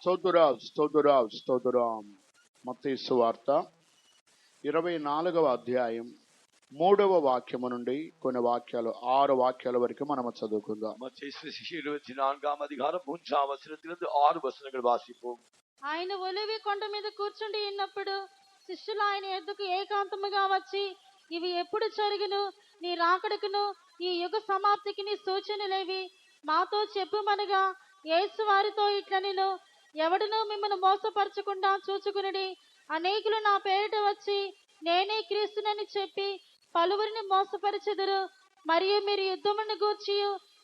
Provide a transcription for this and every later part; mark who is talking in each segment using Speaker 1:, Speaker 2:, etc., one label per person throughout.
Speaker 1: స్తోత్రం. మత్తయి సువార్త 24వ అధ్యాయం 3వ వాక్యము నుండి కొన్ని వాక్యాలు 6 వాక్యాల వరకు మనం చదువుకుందాం.
Speaker 2: மத்தேயு சுவிசேஷம் 24వ అధ్యాయం 3వ వచనத்திலிருந்து 6 వచనங்கள் వాసిపోం.
Speaker 3: ఆయన ఒలివి కొండ మీద కూర్చుండి ఉన్నప్పుడు శిష్యులు ఆయన ఎద్దుకు ఏకాంతముగా వచ్చి, ఇవి ఎప్పుడు జరుగును? నీ రాకడకును ఈ యుగ సమాప్తికి నీ సూచనలేవి? మాతో చెప్పుమనగా యేసు వారితో ఇట్లనెను, ఎవడునూ మిమ్మల్ని మోసపరచకుండా చూచుకునుడి. అనేకులు నా పేరిట వచ్చి నేనే క్రీస్తునని చెప్పి పలువురిని మోసపరచెదరు. మరియు మీరు యుద్ధమును గూర్చి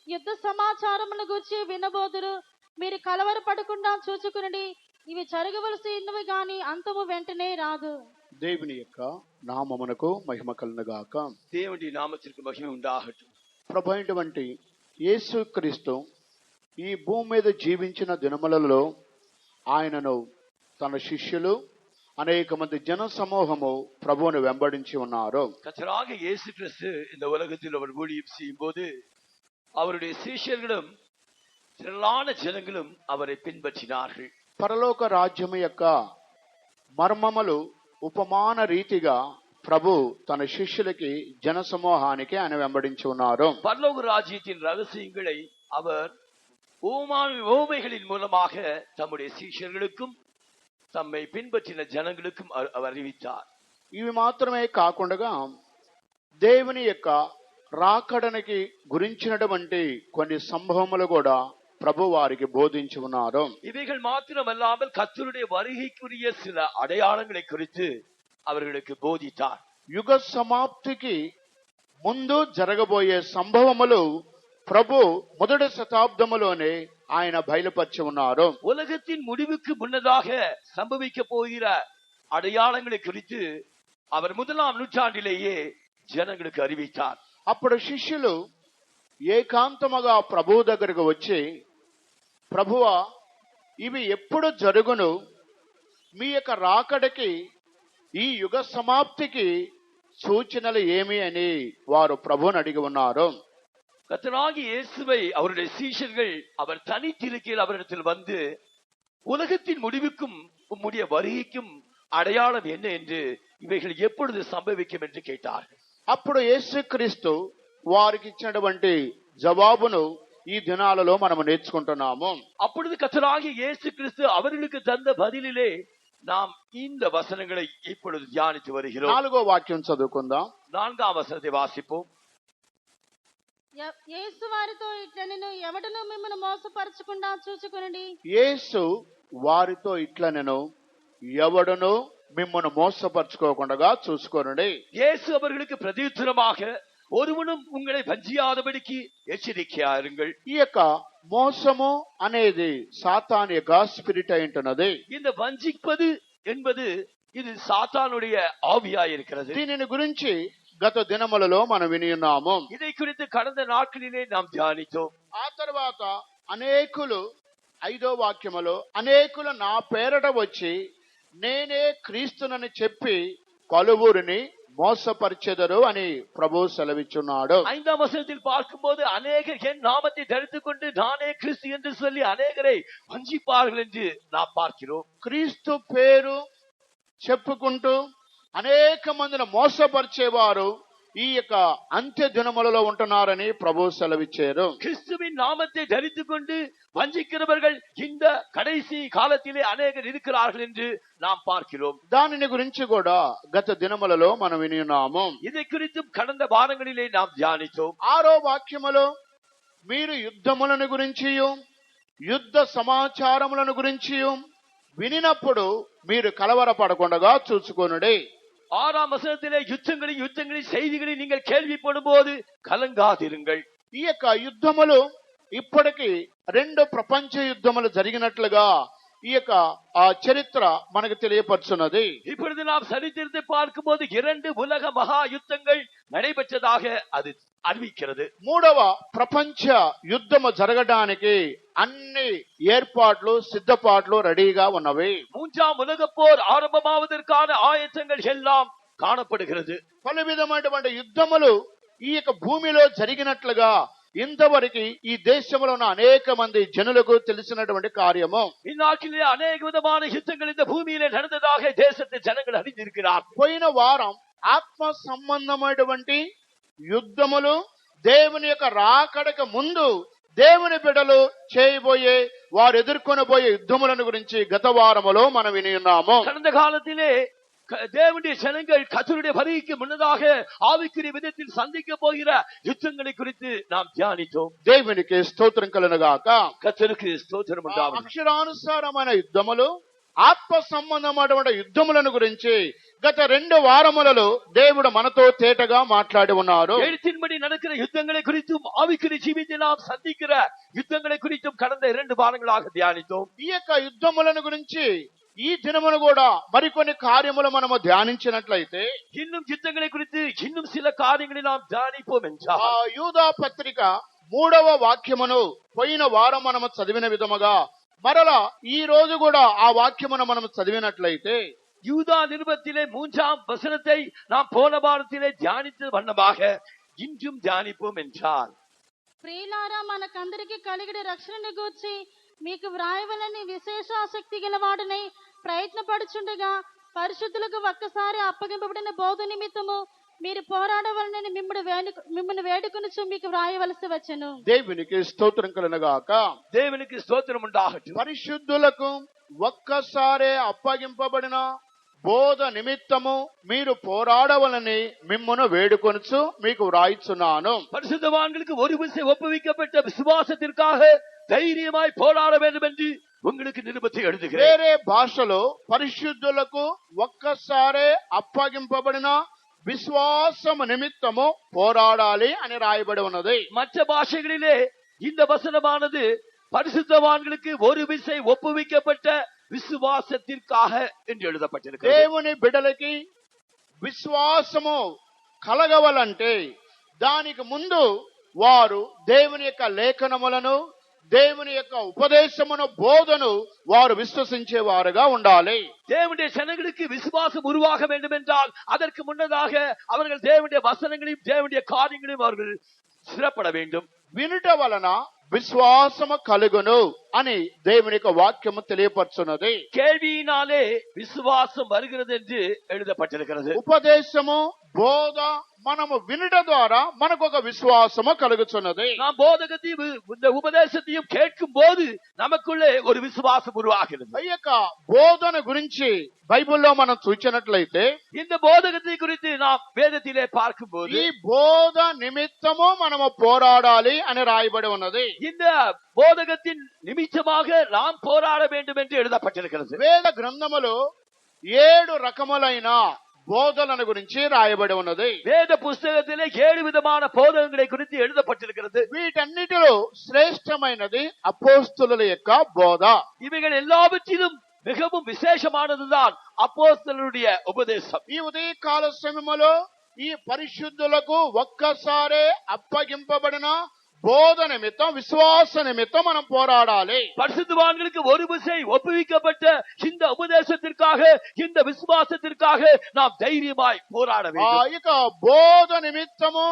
Speaker 3: యుద్ధ సమాచారమును గూర్చి వినబోదురు. మీరు కలవరపడకుండా చూచుకునుడి. ఇవి జరగవలసి ఉన్నవి గాని అంతము వెంటనే రాదు.
Speaker 1: దేవుని యొక్క నామమునకు మహిమ కలుగుగాక.
Speaker 2: దేవుని నామమునకు మహిమ ఉండాగట్టు.
Speaker 1: ప్రభు అయినటువంటి యేసుక్రీస్తు ఈ భూమి మీద జీవించిన దినములలో ఆయనను తన శిష్యులు అనేక మంది జన సమూహము ప్రభువును వెంబడించి ఉన్నారు.
Speaker 2: கர்த்தராக இயேசு கிறிஸ்து இந்த உலகத்தில் அவர் ஊழியம் செய்யும்போது அவருடைய சீஷர்களும் திரளான ஜனங்களும் அவரை பின்பற்றினார்கள்.
Speaker 1: పరలోక రాజ్యము యొక్క మర్మములు ఉపమాన రీతిగా ప్రభు తన శిష్యులకి జన సమూహానికి ఆయన వెంబడించి ఉన్నారు.
Speaker 2: பரலோக ராஜ்யத்தின் ரகசியங்களை அவர் ஓமைகளின் மூலமாக தம்முடைய சீஷர்களுக்கும் தம்மை பின்பற்றின ஜனங்களுக்கும் அவர் அறிவித்தார்.
Speaker 1: ఇవి మాత్రమే కాకుండా దేవుని యొక్క రాకడనికి గురించినటువంటి కొన్ని సంభవములు కూడా ప్రభు వారికి బోధించి ఉన్నారు.
Speaker 2: இவைகள் மாத்திரமல்லாமல் கர்த்தருடைய வருகைக்குரிய சில அடையாளங்களை குறித்து அவர்களுக்கு போதித்தார்.
Speaker 1: యుగ సమాప్తికి ముందు జరగబోయే సంభవములు ప్రభు మొదటి శతాబ్దములోనే ఆయన బయలుపరిచి ఉన్నారు.
Speaker 2: உலகத்தின் முடிவுக்கு முன்னதாக சம்பவிக்க போகிற அடையாளங்களை குறித்து அவர் 1ஆம் நூற்றாண்டிலேயே ஜனங்களுக்கு அறிவித்தார்.
Speaker 1: అప్పుడు శిష్యులు ఏకాంతముగా ప్రభు దగ్గరకు వచ్చి, ప్రభువా, ఇవి ఎప్పుడు జరుగును? మీ యొక్క రాకడకి ఈ యుగ సమాప్తికి సూచనలు ఏమి అని వారు ప్రభువుని అడిగి ఉన్నారు.
Speaker 2: கர்த்தராகிய இயேசுவை அவருடைய சீஷர்கள் அவர் தனித்திருக்கையில் அவரிடத்தில் வந்து, உலகத்தின் முடிவுக்கும் உம்முடைய வருகைக்கும் அடையாளம் என்ன என்று, இவைகள் எப்பொழுது சம்பவிக்கும் என்று கேட்டார்கள்.
Speaker 1: అప్పుడు యేసుక్రీస్తు వారికి ఇచ్చినటువంటి జవాబును ఈ దినాలలో మనం నేర్చుకుంటున్నాము.
Speaker 2: அப்பொழுது கர்த்தராகிய இயேசு கிறிஸ்து அவர்களுக்கு தந்த பதிலிலே நாம் இந்த வசனங்களை இப்பொழுது தியானித்து வருகிறோம்.
Speaker 1: 4వ వాక్యం చదువుకుందాం.
Speaker 2: 4ஆம் வசனத்தை வாசிப்போம்.
Speaker 3: యేసు వారితో ఇట్లనెను, ఎవడునూ మిమ్మల్ని మోసపరచకుండా చూచుకునుడి.
Speaker 1: యేసు వారితో ఇట్లనెను, ఎవడును మిమ్మల్ని మోసపరచుకోకుండా చూసుకోనండి.
Speaker 2: இயேசு அவர்களுக்கு பிரதியுத்தரமாக, ஒருவனும் உங்களை வஞ்சியாதபடிக்கு எச்சரிக்கையாருங்கள்.
Speaker 1: ఈ యొక్క మోసము అనేది సాతాను యొక్క స్పిరిట్ అయి ఉంటున్నది.
Speaker 2: இந்த வஞ்சிப்பது என்பது இது சாத்தானுடைய ஆவியாய் இருக்கிறது.
Speaker 1: దీనిని గురించి గత దినములలో మనం విని ఉన్నాము.
Speaker 2: இதை குறித்து கடந்த நாட்களிலே நாம் தியானித்தோம்.
Speaker 1: ఆ తర్వాత అనేకులు 5వ వాక్యములో అనేకులు నా పేరట వచ్చి నేనే క్రీస్తునని చెప్పి పలువురిని మోసపరిచెదరు అని ప్రభు సెలవిచ్చున్నాడు.
Speaker 2: 5ஆம் வசனத்தில் பார்க்கும்போது அநேகர் என் நாமத்தை தரித்துக் கொண்டு நானே கிறிஸ்து என்று சொல்லி அநேகரை வஞ்சிப்பார்கள் என்று நாம் பார்க்கிறோம்.
Speaker 1: క్రీస్తు పేరు చెప్పుకుంటూ అనేక మందిని మోసపరిచేవారు ఈ యొక్క అంత్య దినములలో ఉంటున్నారని ప్రభు సెలవిచ్చారు.
Speaker 2: கிறிஸ்துவின் நாமத்தை தரித்துக் கொண்டு வஞ்சிக்கிறவர்கள் இந்த கடைசி காலத்திலே அநேகர் இருக்கிறார்கள் என்று நாம் பார்க்கிறோம்.
Speaker 1: దానిని గురించి కూడా గత దినములలో మనం విని ఉన్నాము.
Speaker 2: இதை குறித்தும் கடந்த வாரங்களிலே நாம் தியானித்தோம்.
Speaker 1: 6వ వాక్యములో మీరు యుద్ధములను గురించి యుద్ధ సమాచారములను గురించి వినినప్పుడు మీరు కలవరపడకుండా చూసుకోనుడి.
Speaker 2: 6ஆம் வசனத்திலே யுத்தங்களின் செய்திகளை நீங்கள் கேள்விப்படும் போது கலங்காதிருங்கள்.
Speaker 1: ఈ యొక్క యుద్ధములు ఇప్పటికి 2 ప్రపంచ యుద్ధములు జరిగినట్లుగా ఈ యొక్క చరిత్ర మనకు తెలియపరుచున్నది.
Speaker 2: இப்பொழுது நாம் சரித்திரத்தை பார்க்கும்போது 2 உலக மகா யுத்தங்கள் நடைபெற்றதாக அது அறிவிக்கிறது.
Speaker 1: 3వ ప్రపంచ యుద్ధము జరగడానికి అన్ని ఏర్పాట్లు సిద్ధపాట్లు రెడీగా ఉన్నవి.
Speaker 2: 3ஆம் உலகப் போர் ஆரம்பமாவதற்கான ஆயத்தங்கள் எல்லாம் காணப்படுகிறது.
Speaker 1: పలు విధమైనటువంటి యుద్ధములు ఈ యొక్క భూమిలో జరిగినట్లుగా ఇంతవరకు ఈ దేశంలో ఉన్న అనేక మంది జనులకు తెలిసినటువంటి కార్యము.
Speaker 2: இந்நாட்டிலே அநேக விதமான யுத்தங்கள் இந்த பூமியிலே நடந்ததாக தேசத்தை ஜனங்கள் அறிந்திருக்கிறார்.
Speaker 1: పోయిన వారం ఆత్మ సంబంధమైనటువంటి యుద్ధములు దేవుని యొక్క రాకడకు ముందు దేవుని బిడ్డలు చేయబోయే వారు ఎదుర్కొనబోయే యుద్ధములను గురించి గత వారములో మనం విని ఉన్నాము.
Speaker 2: கடந்த காலத்திலே தேவனுடைய ஜனங்கள் கர்த்தருடைய வருகைக்கு முன்னதாக ஆவிக்குரிய விதத்தில் சந்திக்க போகிற யுத்தங்களை குறித்து நாம் தியானித்தோம்.
Speaker 1: దేవునికి స్తోత్రం కలుగునుగాక.
Speaker 2: கர்த்தருக்கு ஸ்தோத்திரம் உண்டாவதாக.
Speaker 1: అక్షరానుసారమైన యుద్ధములు ఆత్మ సంబంధమైనటువంటి యుద్ధములను గురించి గత 2 వారములలో దేవుడు మనతో తేటగా మాట్లాడి ఉన్నారు.
Speaker 2: எழுத்தின்படி நடக்கிற யுத்தங்களை குறித்தும் ஆவிக்குரிய ஜீவியத்தில் நாம் சந்திக்கிற யுத்தங்களை குறித்தும் கடந்த 2 வாரங்களாக தியானித்தோம்.
Speaker 1: ఈ యొక్క యుద్ధములను గురించి ఈ దినమును కూడా మరికొన్ని కార్యములు మనము ధ్యానించినట్లయితే
Speaker 2: இன்னும் யுத்தங்களை குறித்து இன்னும் சில காரியங்களை நாம் தியானிப்போம் என்றால்
Speaker 1: యూదా పత్రిక 3వ వాక్యమును పోయిన వారం మనము చదివిన విధముగా మరలా ఈ రోజు కూడా ఆ వాక్యమును మనము చదివినట్లయితే
Speaker 2: யூதா நிருபத்திலே 3ஆம் வசனத்தை நாம் போன வாரத்திலே தியானித்த வண்ணமாக இன்றும் தியானிப்போம் என்றால்,
Speaker 3: ప్రియులారా, మనకందరికి కలిగిన రక్షణను గూర్చి మీకు వ్రాయవలని విశేష ఆసక్తి గలవాడనై ప్రయత్నపడుచుండగా పరిశుద్ధులకు ఒక్కసారి అప్పగింపబడిన బోధ నిమిత్తము మీరు పోరాడవలనని మిమ్మల్ని వేడుకొనుచు మీకు వ్రాయవలసి వచ్చెను.
Speaker 1: దేవునికి స్తోత్రం కలుగునుగాక.
Speaker 2: தேவனுக்கு ஸ்தோத்திரம் உண்டாகட்டும்.
Speaker 1: పరిశుద్ధులకు ఒక్కసారే అప్పగింపబడిన బోధ నిమిత్తము మీరు పోరాడవలని మిమ్మును వేడుకొనుచు మీకు వ్రాయిచున్నాను.
Speaker 2: பரிசுத்தவான்களுக்கு ஒரு விசை ஒப்புவிக்கப்பட்ட விசுவாசத்திற்காக தைரியமாய் போராட வேண்டும் என்று உங்களுக்கு நிருபத்தை எழுதுகிறேன்.
Speaker 1: వేరే భాషలో పరిశుద్ధులకు ఒక్కసారే అప్పగింపబడిన విశ్వాసము నిమిత్తము పోరాడాలి అని రాయబడి ఉన్నది.
Speaker 2: மற்ற பாஷைகளிலே இந்த வசனமானது பரிசுத்தவான்களுக்கு ஒரு விசை ஒப்புவிக்கப்பட்ட விசுவாசத்திற்காக என்று எழுதப்பட்டிருக்கிறது.
Speaker 1: దేవుని బిడ్డలకి విశ్వాసము కలగవాలంటే దానికి ముందు వారు దేవుని యొక్క లేఖనములను దేవుని యొక్క ఉపదేశమును బోధను వారు విశ్వసించేవారుగా ఉండాలి.
Speaker 2: தேவனுடைய ஜனங்களுக்கு விசுவாசம் உருவாக வேண்டும் என்றால் அதற்கு முன்னதாக அவர்கள் தேவனுடைய வசனங்களையும் தேவனுடைய காரியங்களையும் அவர்கள் சிறப்பட வேண்டும்.
Speaker 1: వినుట వలన విశ్వాసము కలుగును అని దేవుని యొక్క వాక్యము తెలియపరుచున్నది.
Speaker 2: கேள்வியினாலே விசுவாசம் வருகிறது என்று எழுதப்பட்டிருக்கிறது.
Speaker 1: ఉపదేశము బోధ మనము వినుట ద్వారా మనకు ఒక విశ్వాసము కలుగుచున్నది.
Speaker 2: நாம் போதகத்தையும் இந்த உபதேசத்தையும் கேட்கும் போது நமக்குள்ளே ஒரு விசுவாசம் உருவாகிறது.
Speaker 1: ఈ యొక్క బోధన గురించి బైబిల్లో మనం చూచినట్లయితే
Speaker 2: இந்த போதகத்தை குறித்து நாம் வேதத்திலே பார்க்கும் போது
Speaker 1: ఈ బోధ నిమిత్తము మనము పోరాడాలి అని రాయబడి ఉన్నది.
Speaker 2: இந்த போதகத்தின் நிமித்தமாக நாம் போராட வேண்டும் என்று எழுதப்பட்டிருக்கிறது.
Speaker 1: వేద గ్రంథములో 7 రకములైన బోధనల గురించి రాయబడి ఉన్నది.
Speaker 2: வேத புஸ்தகத்திலே 7 விதமான போதகங்களை குறித்து எழுதப்பட்டிருக்கிறது.
Speaker 1: వీటన్నిటిలో శ్రేష్టమైనది అపోస్తలుల యొక్క బోధ.
Speaker 2: இவைகள் எல்லாவற்றிலும் மிகவும் விசேஷமானதுதான் அப்போஸ்தலருடைய உபதேசம்.
Speaker 1: ఈ ఉదయకాల సమయములో ఈ పరిశుద్ధులకు ఒక్కసారే అప్పగింపబడిన బోధ నిమిత్తం విశ్వాస నిమిత్తం మనం పోరాడాలి.
Speaker 2: பரிசுத்தவான்களுக்கு ஒரு விசை ஒப்புவிக்கப்பட்ட இந்த உபதேசத்திற்காக இந்த விசுவாசத்திற்காக நாம் தைரியமாய் போராட வேண்டும்.
Speaker 1: ఇక బోధ నిమిత్తము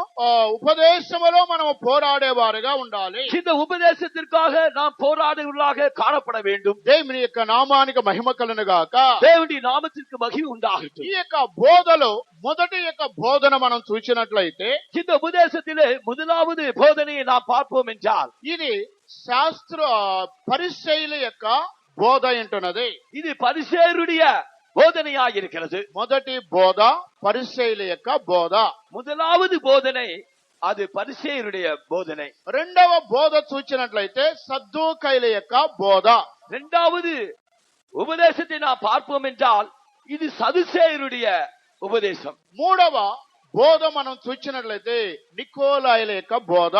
Speaker 1: ఉపదేశములో మనం పోరాడేవారుగా ఉండాలి.
Speaker 2: இந்த உபதேசத்திற்காக நாம் போராடுவர்களாக காணப்பட வேண்டும்.
Speaker 1: దేవుని యొక్క నామానికి మహిమ కలుగును గాక.
Speaker 2: தேவனுடைய நாமத்திற்கு மகிமை உண்டாகட்டும்.
Speaker 1: ఈ యొక్క బోధలో మొదటి యొక్క బోధన మనం చూసినట్లయితే
Speaker 2: இந்த உபதேசத்திலே முதலாவது போதனையை நாம் பார்ப்போம் என்றால்
Speaker 1: ఇది శాస్త్ర పరిసయ్యుల యొక్క బోధ అంటున్నది.
Speaker 2: இது பரிசேயருடைய போதனையாக இருக்கிறது.
Speaker 1: మొదటి బోధ పరిసయ్యుల యొక్క బోధ.
Speaker 2: முதலாவது போதனை அது பரிசேயருடைய போதனை.
Speaker 1: రెండవ బోధ చూసినట్లయితే సద్దూకైల యొక్క బోధ.
Speaker 2: இரண்டாவது உபதேசத்தை நாம் பார்ப்போம் என்றால் இது சதுசேயருடைய உபதேசம்.
Speaker 1: మూడవ బోధ మనం చూసినట్లయితే నికోలాయిల యొక్క బోధ.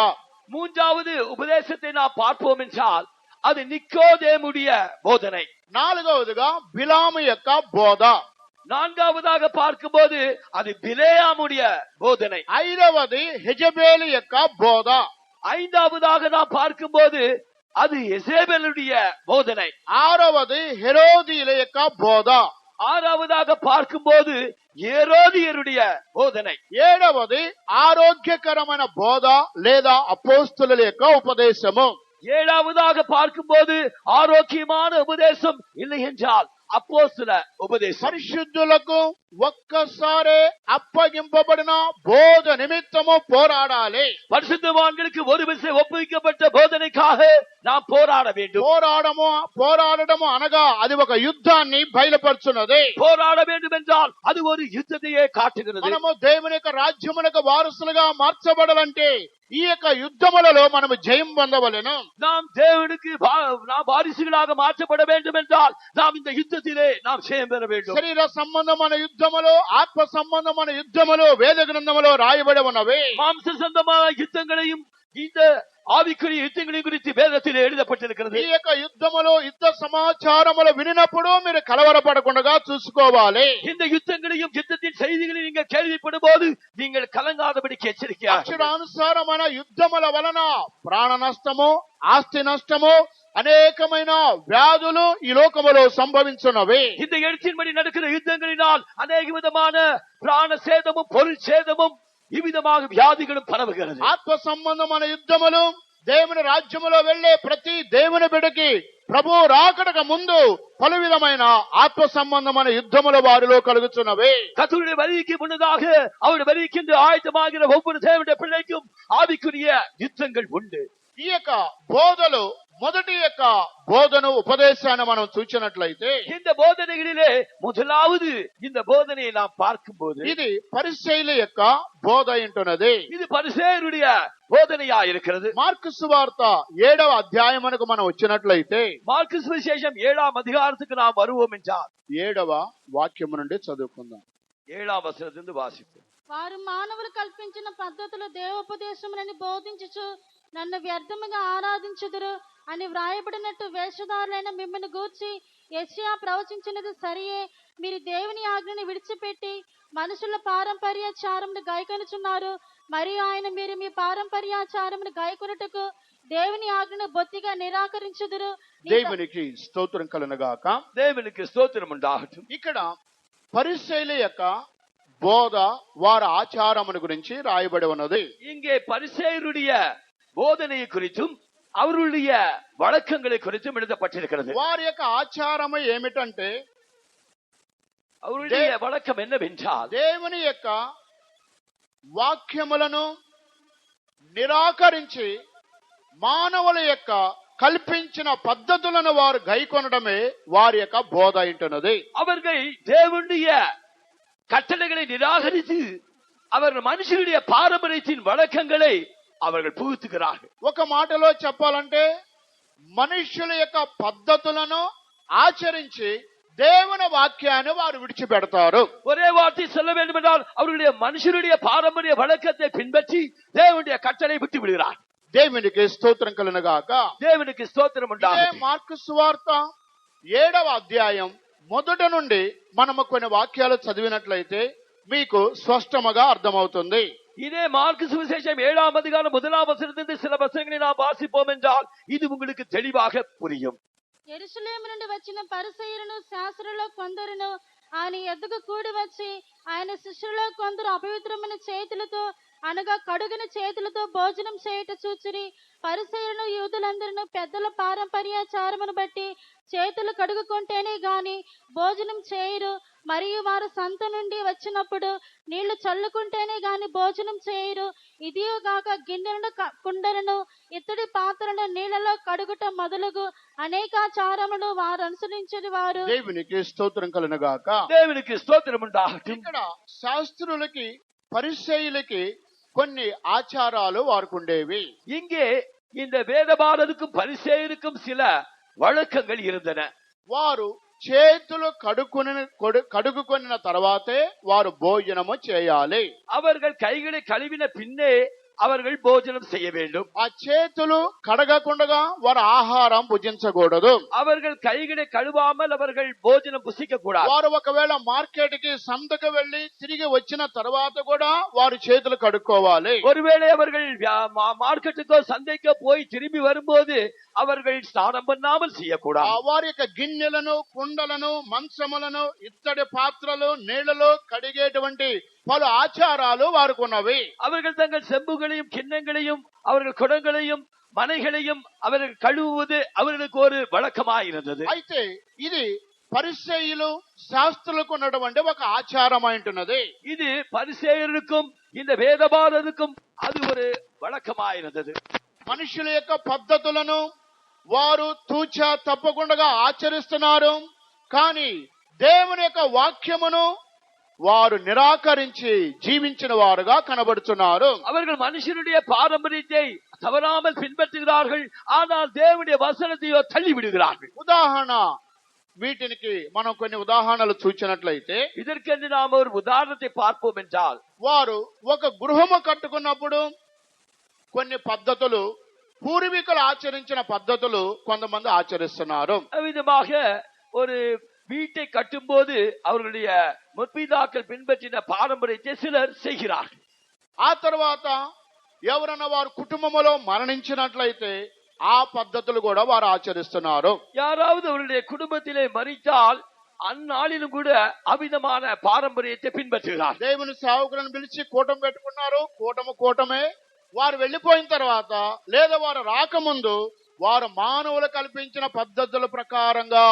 Speaker 2: மூன்றாவது உபதேசத்தை நாம் பார்ப்போம் என்றால் அது நிக்கோதேமுடைய போதனை.
Speaker 1: నాలుగవదిగా బిలాము యొక్క బోధ.
Speaker 2: நான்காவதாக பார்க்கும்போது அது பிலேயாமுடைய போதனை.
Speaker 1: ఐదవది హెజబేలు యొక్క బోధ.
Speaker 2: ஐந்தாவதாக நாம் பார்க்கும்போது அது எசேபேலுடைய போதனை.
Speaker 1: ఆరవది హెరోదీల యొక్క బోధ.
Speaker 2: ஆறாவதாக பார்க்கும்போது ஏரோதியருடைய போதனை.
Speaker 1: ఏడవది ఆరోగ్యకరమైన బోధ లేదా అపోస్తుల యొక్క ఉపదేశము.
Speaker 2: ஏழாவதாக பார்க்கும்போது ஆரோக்கியமான உபதேசம் இல்லை என்றால் அப்போஸ்தல உபதேசம்.
Speaker 1: పరిశుద్ధులకు ఒక్కసారి అప్పగింపబడిన బోధ నిమిత్తము పోరాడాలి.
Speaker 2: பரிசுத்தவான்களுக்கு ஒரு விசை ஒப்புவிக்கப்பட்ட போதனைக்காக நாம் போராட வேண்டும்.
Speaker 1: పోరాడము అనగా అది ఒక యుద్ధాన్ని బయలుపరుచున్నది.
Speaker 2: போராட வேண்டும் என்றால் அது ஒரு యుద్ధத்தையே కాட்டுகிறது.
Speaker 1: మనము దేవుని యొక్క రాజ్యమునకు వారసులుగా మార్చబడాలంటే ఈ యొక్క యుద్ధములలో మనము జయం పొందవలెను.
Speaker 2: நாம் தேவனுக்கு நாம் வாரிசுகளாக மாற்றப்பட வேண்டும் என்றால் நாம் இந்த யுத்தத்திலே நாம் ஜெயம் பெற வேண்டும்.
Speaker 1: శరీర సంబంధమైన యుద్ధములు, ఆత్మ సంబంధమైన యుద్ధములు వేద గ్రంథములో రాయబడి ఉన్నవి.
Speaker 2: மாம்ச சம்பந்தமான யுத்தங்களையும் இந்த ஆவிக்குரிய யுத்தங்களையும் குறித்து வேதத்தில் எழுதப்பட்டிருக்கிறது.
Speaker 1: ఈ యొక్క యుద్ధములు, యుద్ధ సమాచారములు వినినప్పుడు మీరు కలవరపడకుండా చూసుకోవాలి.
Speaker 2: இந்த யுத்தங்களையும் யுத்தத்தின் செய்திகளையும் நீங்கள் கேள்விப்படும் போது நீங்கள் கலங்காதபடிக்கு எச்சரிக்கையாக.
Speaker 1: అక్షరానుసారమైన యుద్ధముల వలన ప్రాణ నష్టము, ఆస్తి నష్టము, అనేకమైన వ్యాధులు ఈ లోకములో సంభవించున్నవి.
Speaker 2: இந்த எழுத்தின்படி நடக்கிற யுத்தங்களினால் அநேக விதமான பிராண சேதமும் பொருள் சேதமும் இவ்விதமாக வியாதிகளும் பரவுகிறது.
Speaker 1: ఆత్మ సంబంధమైన యుద్ధములు, దేవుని రాజ్యములో వెళ్లే ప్రతి దేవుని బిడ్డకి ప్రభు రాకడక ముందు పలు విధమైన ఆత్మ సంబంధమైన యుద్ధముల వారిలో కలుగుతున్నవి.
Speaker 2: கர்த்தருடைய வருகைக்கு முன்னதாக அவருடைய வருகைக்கு ஆயத்தமாகிற ஒவ்வொரு தேவனுடைய பிள்ளைக்கும் ஆவிக்குரிய யுத்தங்கள் உண்டு.
Speaker 1: ఈ యొక్క బోధలు, మొదటి యొక్క బోధను, ఉపదేశాన్ని మనం చూచినట్లయితే
Speaker 2: இந்த போதனைகளிலே முதலாவது இந்த போதனையை நாம் பார்க்கும்போது
Speaker 1: ఇది పరిసయ్యుల యొక్క బోధ ఉంటున్నది.
Speaker 2: இது பரிசேயருடைய போதனையா இருக்கிறது.
Speaker 1: మార్కు సువార్త 7వ అధ్యాయమునకు మనం వచ్చినట్లయితే
Speaker 2: మార్కు సువిశేషం 7వ அதிகாரத்துக்கு நாம் வருவோம் என்றால்
Speaker 1: 7వ వాక్యము నుండి చదువుకుందాం.
Speaker 2: 7వ వచనದಿಂದ వాసిద్దాం.
Speaker 3: వారు మానవులు కల్పించిన పద్ధతులు దేవోపదేశములని బోధించుచు నన్ను వ్యర్థముగా ఆరాధించుదురు అని వ్రాయబడినట్టు వేషధారులైన మిమ్మల్ని గూర్చి యెషయా ప్రవచించినది సరియే. మీరు దేవుని ఆజ్ఞను విడిచిపెట్టి మనుషుల పారంపర్యాచారమును గైకొనుచున్నారు. మరియు ఆయన మీరు మీ పారంపర్యాచారమును గైకొనుటకు దేవుని ఆజ్ఞను బొత్తిగా నిరాకరించుదురు.
Speaker 1: దేవునికి స్తోత్రం కలుగుగాక.
Speaker 2: దేవునికి స్తోత్రం ఉండాగట్టు.
Speaker 1: ఇక్కడ పరిసయ్యుల యొక్క బోధ, వారి ఆచారమును గురించి రాయబడి ఉన్నది.
Speaker 2: இங்கே பரிசேயருடைய போதனையை குறித்தும் அவருடைய வழக்கங்களை குறித்தும் எழுதப்பட்டிருக்கிறது.
Speaker 1: వారి యొక్క ఆచారము ఏమిటంటే,
Speaker 2: அவருடைய வழக்கம் என்னவென்றால்
Speaker 1: దేవుని యొక్క వాక్యములను నిరాకరించి మానవుల యొక్క కల్పించిన పద్ధతులను వారు గైకొనడమే వారి యొక్క బోధ ఉంటున్నది.
Speaker 2: அவர்கள் தேவனுடைய கட்டளைகளை நிராகரித்து அவர்கள் மனுஷனுடைய பாரம்பரியத்தின் வழக்கங்களை அவர்கள் புகுத்துகிறார்கள்.
Speaker 1: ఒక మాటలో చెప్పాలంటే మనుష్యుల యొక్క పద్ధతులను ఆచరించి దేవుని వాక్యాన్ని వారు విడిచిపెడతారు.
Speaker 2: ஒரே வார்த்தை சொல்ல வேண்டும் என்றால் அவர்களுடைய மனுஷனுடைய பாரம்பரிய வழக்கத்தை பின்பற்றி தேவனுடைய கட்டளை விட்டு விடுகிறார்.
Speaker 1: దేవునికి స్తోత్రం కలుగుగాక.
Speaker 2: దేవునికి స్తోత్రం ఉండాలి.
Speaker 1: మార్కు సువార్త 7వ అధ్యాయం మొదటి నుండి మనము కొన్ని వాక్యాలు చదివినట్లయితే మీకు స్పష్టంగా అర్థమవుతుంది.
Speaker 2: இதே மார்க்கு சுவிசேஷம் 7వ அதிகாரம் 1వ வசனத்திலிருந்து சில வசனங்களை நாம் வாசிப்போம் என்றால் இது உங்களுக்கு தெளிவாக புரியும்.
Speaker 3: యెరూషలేము నుండి వచ్చిన పరిసయ్యులను శాస్త్రులలో కొందరును ఆయన ఎద్దుకు కూడి వచ్చి ఆయన శిష్యులలో కొందరు అపవిత్రమైన చేతులతో అనగా కడుగిన చేతులతో భోజనం చేయుట చూచిరి. పరిసయ్యులను యూదులందరూ పెద్దల పారంపర్యాచారమును బట్టి చేతులు కడుగుకుంటేనే గాని భోజనం చేయరు. మరియు వారు సంత నుండి వచ్చినప్పుడు నీళ్లు చల్లుకుంటేనే గాని భోజనం చేయరు. ఇదియోగాక గిన్నెలను, కుండలను, ఇత్తడి పాత్రలను నీళ్లలో కడుగుట మొదలుగు అనేకాచారములు వారు అనుసరించేది వారు.
Speaker 1: దేవునికి స్తోత్రం కలుగుగాక.
Speaker 2: దేవునికి స్తోత్రం ఉండాలి.
Speaker 1: ఇక్కడ శాస్త్రులకి, పరిసయ్యులకి కొన్ని ఆచారాలు వారికి ఉండేవి.
Speaker 2: இங்கே இந்த வேதபாரருக்கும் பரிசேயருக்கும் சில வழக்கங்கள் இருந்தன.
Speaker 1: వారు చేతులు కడుగుకొనిన తర్వాతే వారు భోజనము చేయాలి.
Speaker 2: அவர்கள் கைகளை கழுவின பின்னே அவர்கள் போஜனம் செய்ய வேண்டும்.
Speaker 1: ఆ చేతులు కడగకుండా వారు ఆహారం భుజించకూడదు.
Speaker 2: அவர்கள் கைகளை கழுவாமல் அவர்கள் போஜனம் புசிக்க கூடாது.
Speaker 1: వారు ఒకవేళ మార్కెట్ కి సంతకు వెళ్లి తిరిగి వచ్చిన తర్వాత కూడా వారు చేతులు కడుక్కోవాలి.
Speaker 2: ஒருவேளை அவர்கள் மார்க்கெட்டுக்கோ சந்தைக்கோ போய் திரும்பி வரும்போது அவர்கள் ஸ்நானம் பண்ணாமல் செய்யக்கூடாது.
Speaker 1: వారి యొక్క గిన్నెలను, కుండలను, మంచములను, ఇత్తడి పాత్రలు, నీళ్లలో కడిగేటువంటి పలు ఆచారాలు వారికి ఉన్నవి.
Speaker 2: அவர்கள் தங்கள் செம்புகளையும் கிண்ணங்களையும் அவர்கள் குடங்களையும் மனைகளையும் அவர்கள் கழுவுவது அவர்களுக்கு ஒரு வழக்கமாயிருந்தது.
Speaker 1: అయితే ఇది పరిసయ్యులు శాస్త్రులకు ఉన్నటువంటి ఒక ఆచారమైంటున్నది.
Speaker 2: இது பரிசேயருக்கும் இந்த வேதபாரருக்கும் அது ஒரு வழக்கமாயிருந்தது.
Speaker 1: మనుషుల యొక్క పద్ధతులను వారు తూచా తప్పకుండా ఆచరిస్తున్నారు. కానీ దేవుని యొక్క వాక్యమును వారు నిరాకరించి జీవించిన వారుగా కనబడుతున్నారు.
Speaker 2: அவர்கள் மனுஷனுடைய பாரம்பரியத்தை தவறாமல் பின்பற்றுகிறார்கள். ஆனால் தேவனுடைய வசனத்தையோ தள்ளி விடுகிறார்கள்.
Speaker 1: ఉదాహరణ, వీటికి మనం కొన్ని ఉదాహరణలు చూచినట్లయితే,
Speaker 2: இதற்கென்று நாம் ஒரு உதாரணத்தை பார்ப்போம் என்றால்,
Speaker 1: వారు ఒక గృహము కట్టుకున్నప్పుడు కొన్ని పద్ధతులు, పూర్వీకులు ఆచరించిన పద్ధతులు కొంతమంది ఆచరిస్తున్నారు.
Speaker 2: விதமாக ஒரு வீட்டை கட்டும் போது அவர்களுடைய முற்பிதாக்கள் பின்பற்றின பாரம்பரியத்தை சிலர் செய்கிறார்கள்.
Speaker 1: ఆ తర్వాత ఎవరైనా వారు కుటుంబంలో మరణించినట్లయితే ఆ పద్ధతులు కూడా వారు ఆచరిస్తున్నారు.
Speaker 2: யாராவது அவருடைய குடும்பத்திலே மரித்தால் அந்நாளிலும் கூட அவிதமான பாரம்பரியத்தை பின்பற்றுகிறார்.
Speaker 1: దేవుని సేవకులను పిలిచి కూటమి పెట్టుకున్నారు. కూటమే వారు వెళ్లిపోయిన తర్వాత లేదా వారు రాకముందు వారు మానవులు కల్పించిన పద్ధతుల ప్రకారంగా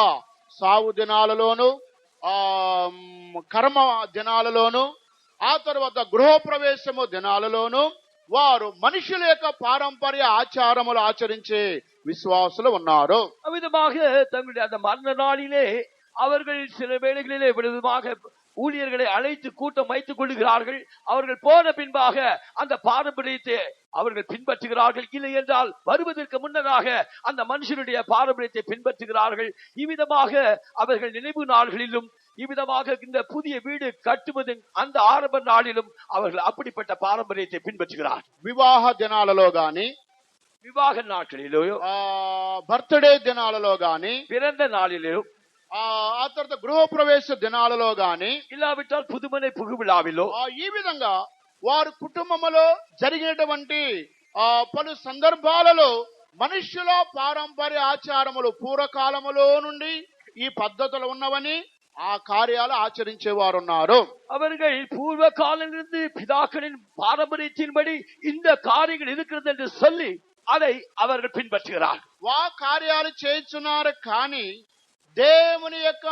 Speaker 1: సావు దినాలలోను, కర్మ దినాలలోను, ఆ తర్వాత గృహప్రవేశము దినాలలోను వారు మనుషుల యొక్క పారంపర్య ఆచారములు ఆచరించే విశ్వాసులు ఉన్నారు.
Speaker 2: அவ்விதமாக தங்களுடைய அந்த மரண நாளிலே அவர்கள் சில வேளைகளிலே விதமாக ஊழியர்களை அழைத்து கூட்டம் வைத்துக் கொள்கிறார்கள். அவர்கள் போன பின்பாக அந்த பாரம்பரியத்தை அவர்கள் பின்பற்றுகிறார்கள். இல்லை என்றால் வருவதற்கு முன்னதாக அந்த மனுஷனுடைய பாரம்பரியத்தை பின்பற்றுகிறார்கள். இவ்விதமாக அவர்கள் நினைவு நாள்களிலும் இவ்விதமாக இந்த புதிய வீடு கட்டுவது அந்த ஆரம்ப நாளிலும் அவர்கள் அப்படிப்பட்ட பாரம்பரியத்தை பின்பற்றுகிறார்கள்.
Speaker 1: వివాహ దినాలలో గాని,
Speaker 2: விவாக நாட்களிலோ,
Speaker 1: బర్త్డే దినాలలో గాని,
Speaker 2: பிறந்த நாளிலோ,
Speaker 1: ఆ తర్వాత గృహప్రవేశ దినాలలో గాని,
Speaker 2: இல்லாவிட்டால் புதுமனை புகுவிழாவிலோ,
Speaker 1: ఈ విధంగా వారు కుటుంబంలో జరిగినటువంటి పలు సందర్భాలలో మనుష్యుల పారంపర్య ఆచారములు పూర్వకాలములో నుండి ఈ పద్ధతులు ఉన్నవని ఆ కార్యాలు ఆచరించేవారు ఉన్నారు.
Speaker 2: அவர்கள் பூர்வ காலிலிருந்து பிதாக்களின் பாரம்பரியத்தின்படி இந்த காரியங்கள் இருக்கிறது என்று சொல்லி அதை அவர்கள் பின்பற்றுகிறார்.
Speaker 1: కార్యాలు చేస్తున్నారు. కానీ దేవుని యొక్క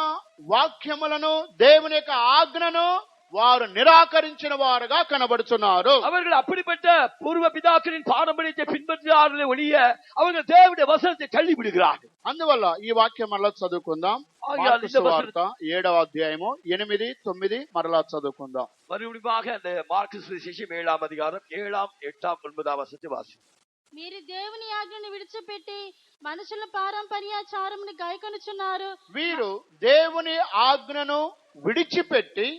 Speaker 1: వాక్యములను, దేవుని యొక్క ఆజ్ఞను వారు నిరాకరించిన వారుగా కనబడుతున్నారు.
Speaker 2: அவர்கள் அப்படிப்பட்ட பூர்வ பிதாக்களின் பாரம்பரியத்தை பின்பற்றுகிறார்களே ஒழிய அவர்கள் தேவனுடைய வசனத்தை தள்ளி விடுகிறார்கள்.
Speaker 1: అందువల్ల ఈ వాక్యం మరలా చదువుకుందాం. మార్కు సువార్త 7వ అధ్యాయము 8, 9 మరలా చదువుకుందాం.
Speaker 2: மறுபடியும் அந்த మార్కు సువిశేషం 7వ அதிகாரம் 7, 8, 9 వచనத்தை వాసి.
Speaker 3: మీరు దేవుని ఆజ్ఞను విడిచిపెట్టి మనుషుల పారంపర్యాచారమును గైకొనుచున్నారు.
Speaker 1: వీరు దేవుని ఆజ్ఞను విడిచిపెట్టి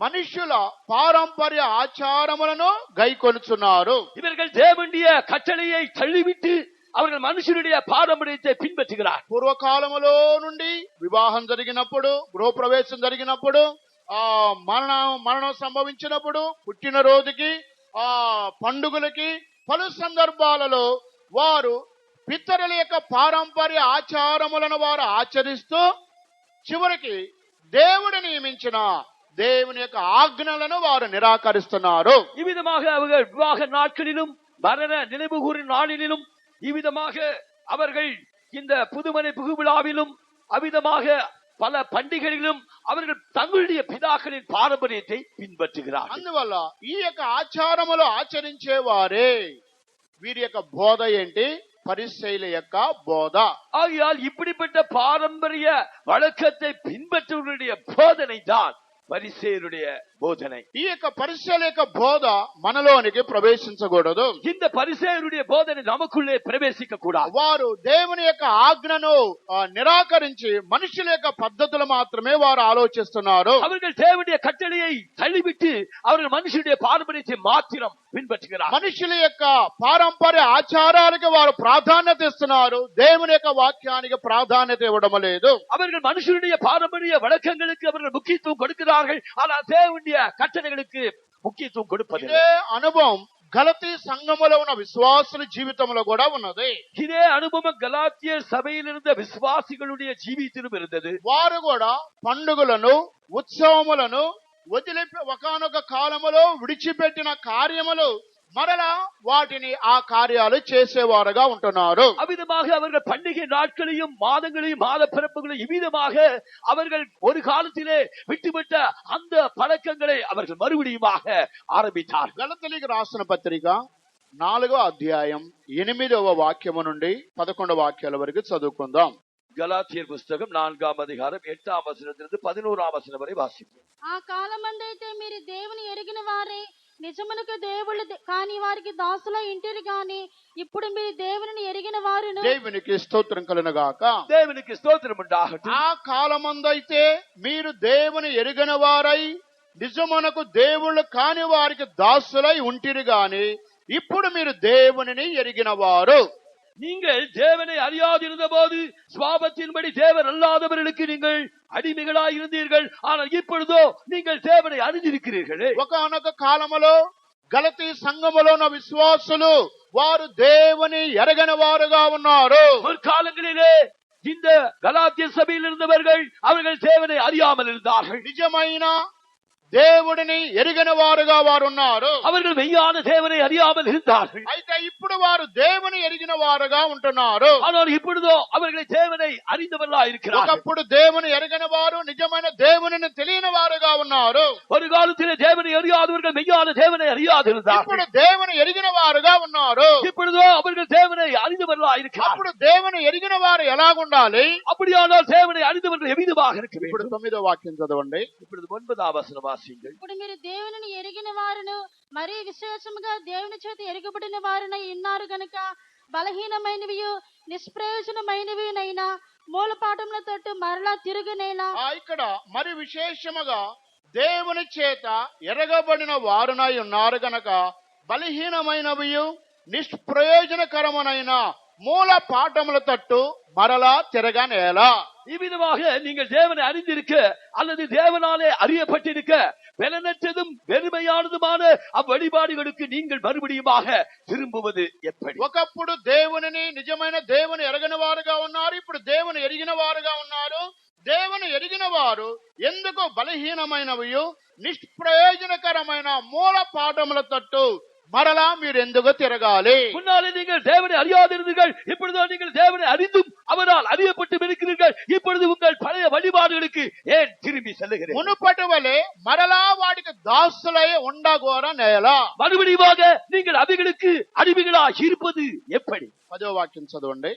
Speaker 1: మనుషుల పారంపర్య ఆచారములను గైకొనుచున్నారు.
Speaker 2: இவர்கள் தேவனுடைய கட்டளையை தள்ளிவிட்டு அவர்கள் மனுஷனுடைய பாரம்பரியத்தை பின்பற்றுகிறார்.
Speaker 1: పూర్వకాలములో నుండి వివాహం జరిగినప్పుడు, గృహప్రవేశం జరిగినప్పుడు, మరణం సంభవించినప్పుడు, పుట్టినరోజుకి, పండుగలకి, పలు సందర్భాలలో వారు పితరుల యొక్క పారంపర్య ఆచారములను వారు ఆచరిస్తూ చివరికి దేవుడు నియమించిన దేవుని యొక్క ఆజ్ఞలను వారు నిరాకరిస్తున్నారు.
Speaker 2: இவ்விதமாக அவர்கள் விவாக நாட்களிலும் மரண நினைவுகூரின் நாளிலும் இவ்விதமாக அவர்கள் இந்த புதுமனை புகுவிழாவிலும் அவ்விதமாக பல பண்டிகைகளிலும் அவர்கள் தங்களுடைய பிதாக்களின் பாரம்பரியத்தை பின்பற்றுகிறார்கள்.
Speaker 1: అందువల్ల ఈ యొక్క ఆచారములు ఆచరించేవారే వీరి యొక్క బోధ ఏంటి? పరిసయ్యుల యొక్క బోధ.
Speaker 2: ஆகையால் இப்படிப்பட்ட பாரம்பரிய வழக்கத்தை பின்பற்றுவர்களுடைய போதனை தான் பரிசேயருடைய போதனை.
Speaker 1: ఈ యొక్క పరిసయ్యుల యొక్క బోధ మనలోనికి ప్రవేశించకూడదు.
Speaker 2: இந்த பரிசேயருடைய போதனை நமக்குள்ளே பிரவேசிக்க கூடாது.
Speaker 1: వారు దేవుని యొక్క ఆజ్ఞను నిరాకరించి మనుషుల యొక్క పద్ధతులు మాత్రమే వారు ఆలోచిస్తున్నారు.
Speaker 2: அவர்கள் தேவனுடைய கட்டளையை தள்ளிவிட்டு அவர்கள் மனுஷனுடைய பாரம்பரியத்தை மாத்திரம் பின்பற்றுகிறார்.
Speaker 1: మనుషుల యొక్క పారంపర్య ఆచారాలకు వారు ప్రాధాన్యత ఇస్తున్నారు. దేవుని యొక్క వాక్యానికి ప్రాధాన్యత ఇవ్వడం లేదు.
Speaker 2: அவர்கள் மனுஷனுடைய பாரம்பரிய வழக்கங்களுக்கு அவர்கள் முக்கியத்துவம் கொடுக்கிறார்கள். ஆனால் தேவனுடைய கட்டளைகளுக்கு முக்கியத்துவம் கொடுப்பதில்லை.
Speaker 1: ఇదే అనుభవం గలతీ సంఘములో ఉన్న విశ్వాసుల జీవితంలో కూడా ఉన్నది.
Speaker 2: இதே அனுபவம் கலாத்திய சபையில் இருந்த விசுவாசிகளுடைய ஜீவித்திலும் இருந்தது.
Speaker 1: వారు కూడా పండుగలను ఉత్సవములను వదిలిపి ఒకానొక కాలములో విడిచిపెట్టిన కార్యములు మరలా వాటిని ఆ కార్యాలు చేసేవారుగా ఉంటున్నారు.
Speaker 2: அவ்விதமாக அவர்கள் பண்டிகை நாட்களையும் மாதங்களையும் மாத பிறப்புகளையும் இவ்விதமாக அவர்கள் ஒரு காலத்திலே விட்டுவிட்ட அந்த பழக்கங்களை அவர்கள் மறுபடியுமாக ஆரம்பித்தார்.
Speaker 1: గలతీయులకు రాసిన పత్రిక 4వ అధ్యాయం 8వ వాక్యము నుండి 11వ వాక్యాల వరకు చదువుకుందాం.
Speaker 2: గలాతీయర్ పుస్తకం 4వ అధ్యాయం 8వ వచనం నుండి 11వ వచనం వరకు వాసిద్దాం.
Speaker 3: ఆ కాలమందైతే మీరు దేవుని ఎరిగిన వారే నిజమునకు దేవుళ్ళు కాని వారికి దాసుల ఇంటిరి గాని ఇప్పుడు మీరు దేవుని ఎరిగిన వారును.
Speaker 1: దేవునికి స్తోత్రం కలుగునుగాక.
Speaker 2: దేవునికి స్తోత్రం ఉండాగట్టు.
Speaker 1: ఆ కాలమందైతే మీరు దేవుని ఎరిగిన వారై నిజమునకు దేవుళ్ళు కాని వారికి దాసులై ఉంటిరి గాని ఇప్పుడు మీరు దేవునిని ఎరిగిన వారు.
Speaker 2: நீங்கள் தேவனை அறியாதிருந்த போது சுவாபத்தின்படி தேவன் அல்லாதவர்களுக்கு நீங்கள் அடிமைகளாய் இருந்தீர்கள். ஆனால் இப்பொழுதோ நீங்கள் தேவனை அறிந்திருக்கிறீர்களே.
Speaker 1: ఒకానొక కాలములో గలతీ సంఘములో ఉన్న విశ్వాసులు వారు దేవుని ఎరగని వారుగా ఉన్నారు.
Speaker 2: முற்காலங்களிலே இந்த கலாத்திய சபையில் இருந்தவர்கள் அவர்கள் தேவனை அறியாமல் இருந்தார்கள்.
Speaker 1: నిజమైన దేవుడిని ఎరిగిన వారుగా వారు ఉన్నారు.
Speaker 2: அவர்கள் மெய்யான தேவனை அறியாமல் இருந்தார்கள்.
Speaker 1: అయితే ఇప్పుడు వారు దేవుని ఎరిగిన వారుగా ఉంటున్నారు.
Speaker 2: ஆனால் இப்பொழுதோ அவர்களை தேவனை அறிந்தவர்களாய் இருக்கிறார்கள்.
Speaker 1: ఒకప్పుడు దేవుని ఎరగని వారు నిజమైన దేవునిని తెలియని వారుగా ఉన్నారు.
Speaker 2: ஒரு காலத்திலே தேவனை அறியாதவர்கள் மெய்யான தேவனை அறியாதிருந்தார்கள்.
Speaker 1: ఇప్పుడు దేవుని ఎరిగిన వారుగా ఉన్నారు.
Speaker 2: இப்பொழுதோ அவர்கள் தேவனை அறிந்தவர்களாய் இருக்கிறார்கள்.
Speaker 1: అప్పుడు దేవుని ఎరిగిన వారు ఎలాగుండాలి?
Speaker 2: அப்படியானால் தேவனை அறிந்தவர்கள் எவ்விதமாக இருக்க
Speaker 1: ఇప్పుడు
Speaker 2: வேண்டும்?
Speaker 1: 9వ వాక్యం చదవండి.
Speaker 2: இப்பொழுது 9వ వచనం వాసించండి.
Speaker 3: ఇప్పుడు మీరు దేవుని ఎరిగిన వారును మరీ విశేషముగా దేవుని చేత ఎరగబడిన వారునై ఉన్నారు గనుక బలహీనమైనవియు నిష్ప్రయోజనమైనవినైనా మూలపాఠముల తట్టు మరలా తిరుగునేలా.
Speaker 1: ఇక్కడ మరి విశేషముగా దేవుని చేత ఎరగబడిన వారునై ఉన్నారు గనక బలహీనమైనవి నిష్ప్రయోజనకరమునైన మూల పాఠముల తట్టు మరలా తిరగనేలా.
Speaker 2: இவ்விதமாக நீங்கள் தேவனை அறிந்திருக்க அல்லது தேவனாலே அறியப்பட்டிருக்க பலனற்றதும் வெறுமையானதுமான அவ்வழிபாடுகளுக்கு நீங்கள் மறுபடியுமாக திரும்புவது எப்படி?
Speaker 1: ఒకప్పుడు దేవునిని నిజమైన దేవుని ఎరగని వారుగా ఉన్నారు. ఇప్పుడు దేవుని ఎరిగిన వారుగా ఉన్నారు. దేవుని ఎరిగిన వారు ఎందుకు బలహీనమైనవి నిష్ప్రయోజనకరమైన మూల పాఠముల తట్టు మరలా మీరు ఎందుకు తిరగాలి?
Speaker 2: முன்னாலே நீங்கள் தேவனை அறியாதிருந்தீர்கள். இப்பொழுதோ நீங்கள் தேவனை அறிந்தும் அவரால் அறியப்பட்டு இருக்கிறீர்கள். இப்பொழுது உங்கள் பழைய வழிபாடுகளுக்கு ஏன் திரும்பி செல்லுகிறீர்கள்?
Speaker 1: మునుపటి వలె మరలా వాటికి దాసులై ఉండగోర నేల.
Speaker 2: மறுபடியுமாக நீங்கள் அவைகளுக்கு அடிமைகளாக இருப்பது எப்படி?
Speaker 1: 10వ వాక్యం చదవండి.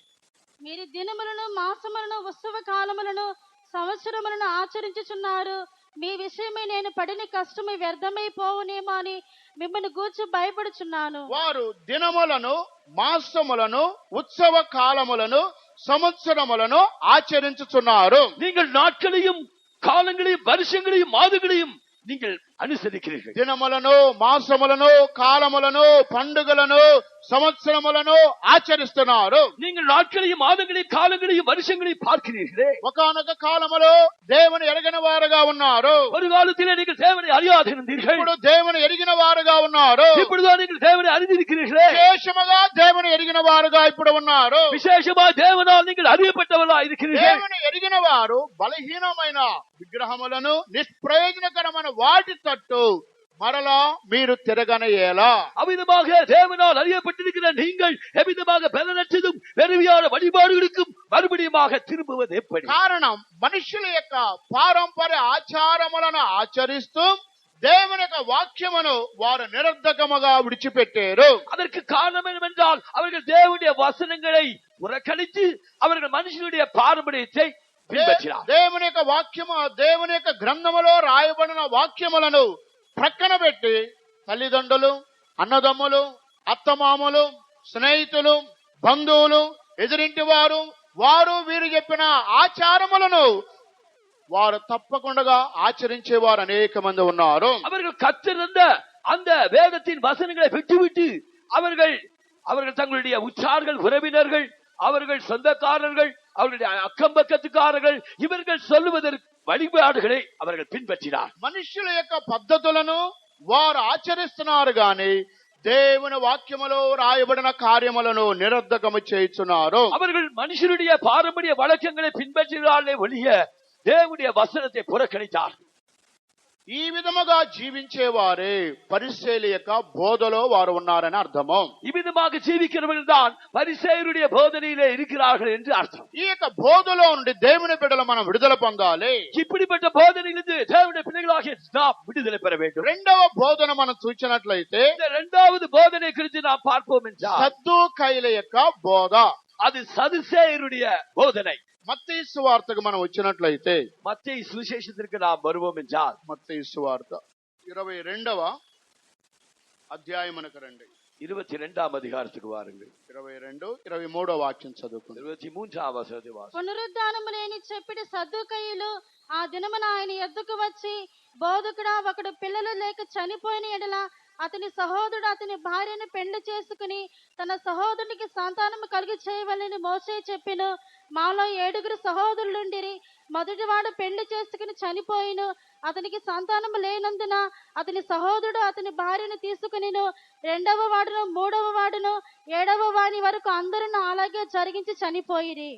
Speaker 3: మీరు దినములను మాసములను ఉత్సవ కాలములను సంవత్సరములను ఆచరించుచున్నారు. మీ విషయమై నేను పడిన కష్టము వ్యర్థమైపోవునేమో అని మిమ్మల్ని గూర్చి భయపడుచున్నాను.
Speaker 1: వారు దినములను మాసములను ఉత్సవ కాలములను సంవత్సరములను ఆచరించుచున్నారు.
Speaker 2: நீங்கள் நாட்களையும் காலங்களையும் வருஷங்களையும் மாதங்களையும் நீங்கள் అనుసరిக்கிறீர்கள்.
Speaker 1: దినములను మాసములను కాలములను పండుగలను సంవత్సరములను ఆచరిస్తున్నారు.
Speaker 2: நீங்கள் நாட்களையும் மாதங்களையும் காலங்களையும் வருஷங்களையும் பார்க்கிறீர்களே.
Speaker 1: ఒకానొక కాలములో దేవుని ఎరగని వారుగా ఉన్నారు.
Speaker 2: ஒரு காலத்திலே நீங்கள் தேவனை அறியாதிருந்தீர்கள்.
Speaker 1: ఇప్పుడు దేవుని ఎరిగిన వారుగా ఉన్నారు.
Speaker 2: இப்பொழுதோ நீங்கள் தேவனை அறிந்திருக்கிறீர்களே.
Speaker 1: విశేషముగా దేవుని ఎరిగిన వారుగా ఇప్పుడు ఉన్నారు.
Speaker 2: விசேஷமா தேவனால் நீங்கள் அறியப்பட்டவர்களாக இருக்கிறீர்கள்.
Speaker 1: దేవుని ఎరిగిన వారు బలహీనమైన విగ్రహములను నిష్ప్రయోజనకరమైన వాటి తట్టు మరలా మీరు తిరగనేలా.
Speaker 2: அவ்விதமாக தேவனால் அறியப்பட்டிருக்கிற நீங்கள் எவ்விதமாக பலனற்றதும் வெறுமையான வழிபாடுகளுக்கும் மறுபடியுமாக திரும்புவது எப்படி?
Speaker 1: కారణం మనుషుల యొక్క పారంపర్య ఆచారములను ఆచరిస్తూ దేవుని యొక్క వాక్యమును వారు నిరర్ధకముగా విడిచిపెట్టారు.
Speaker 2: அதற்கு காரணம் என்னவென்றால் அவர்கள் தேவனுடைய வசனங்களை புறக்கணித்து அவர்கள் மனுஷனுடைய பாரம்பரியத்தை பின்பற்றினார்.
Speaker 1: దేవుని యొక్క వాక్యము దేవుని యొక్క గ్రంథములో రాయబడిన వాక్యములను ప్రక్కన పెట్టి తల్లిదండ్రులు, అన్నదమ్ములు, అత్తమామలు, స్నేహితులు, బంధువులు, ఎదురింటి వారు వీరు చెప్పిన ఆచారములను వారు తప్పకుండా ఆచరించేవారు అనేక మంది ఉన్నారు.
Speaker 2: அவர்கள் கற்றிருந்த அந்த வேதத்தின் வசனங்களை விட்டுவிட்டு அவர்கள் தங்களுடைய உற்றார்கள், உறவினர்கள், அவர்கள் சொந்தக்காரர்கள், அவர்களுடைய அக்கம் பக்கத்துக்காரர்கள் இவர்கள் சொல்லுவதற்கு வழிபாடுகளை அவர்கள் பின்பற்றினார்.
Speaker 1: మనుషుల యొక్క పద్ధతులను వారు ఆచరిస్తున్నారు గాని దేవుని వాక్యములో రాయబడిన కార్యములను నిరర్ధకము చేయుచున్నారు.
Speaker 2: அவர்கள் மனுஷருடைய பாரம்பரிய வழக்கங்களை பின்பற்றினாலே ஒழிய దేవుடைய వసనத்தை పురస్కరించారు.
Speaker 1: ఈ విధముగా జీవించేవారే పరిసయ్యుల యొక్క బోధలో వారు ఉన్నారని అర్థము.
Speaker 2: இவ்விதமாக ஜீவிக்கிறவர்கள் தான் பரிசேயருடைய போதனையிலே இருக்கிறார்கள் என்று அர்த்தம்.
Speaker 1: ఈ యొక్క బోధలో నుండి దేవుని బిడ్డలు మనం విడుదల పొందాలి.
Speaker 2: இப்படிப்பட்ட போதனையிலிருந்து தேவனுடைய பிள்ளைகளாகிய நாம் விடுதலை பெற வேண்டும்.
Speaker 1: రెండవ బోధన మనం చూసినట్లయితే
Speaker 2: இந்த இரண்டாவது போதனை குறித்து நாம் பார்ப்போம் என்றால்
Speaker 1: సద్దూకయ్యుల యొక్క బోధ,
Speaker 2: அது சதுசேயருடைய போதனை.
Speaker 1: మత్తయి సువార్తకు మనం వచ్చినట్లయితే
Speaker 2: மத்தேயு சுவிசேஷத்திற்கு நாம் வருவோம் என்றால்
Speaker 1: మత్తయి సువార్త 22వ అధ్యాయమునకు రండి.
Speaker 2: 22ஆம் அதிகாரத்துக்கு வாருங்கள்.
Speaker 1: 22, 23వ వాక్యం చదువుకుందాం.
Speaker 2: 23ஆம் వచనத்தை వాసి.
Speaker 3: పునరుద్ధానము లేని చెప్పిన సద్దూకయ్యులు ఆ దినమున ఆయన యొద్దకు వచ్చి, బోధకుడా, ఒకడు పిల్లలు లేక చనిపోయిన ఎడల అతని సహోదరుడు అతని భార్యను పెళ్లి చేసుకుని తన సహోదరునికి సంతానము కలిగి చేయవలని మోషే చెప్పెను. మాలో 7 సహోదరులుండిరి. మొదటివాడు పెళ్లి చేసుకుని చనిపోయిను. అతనికి సంతానము లేనందున అతని సహోదరుడు అతని భార్యను తీసుకునిను. 2వ వాడును, 3వ వాడును, 7వ వాని వరకు అందరూ అలాగే జరిగించి చనిపోయిరి.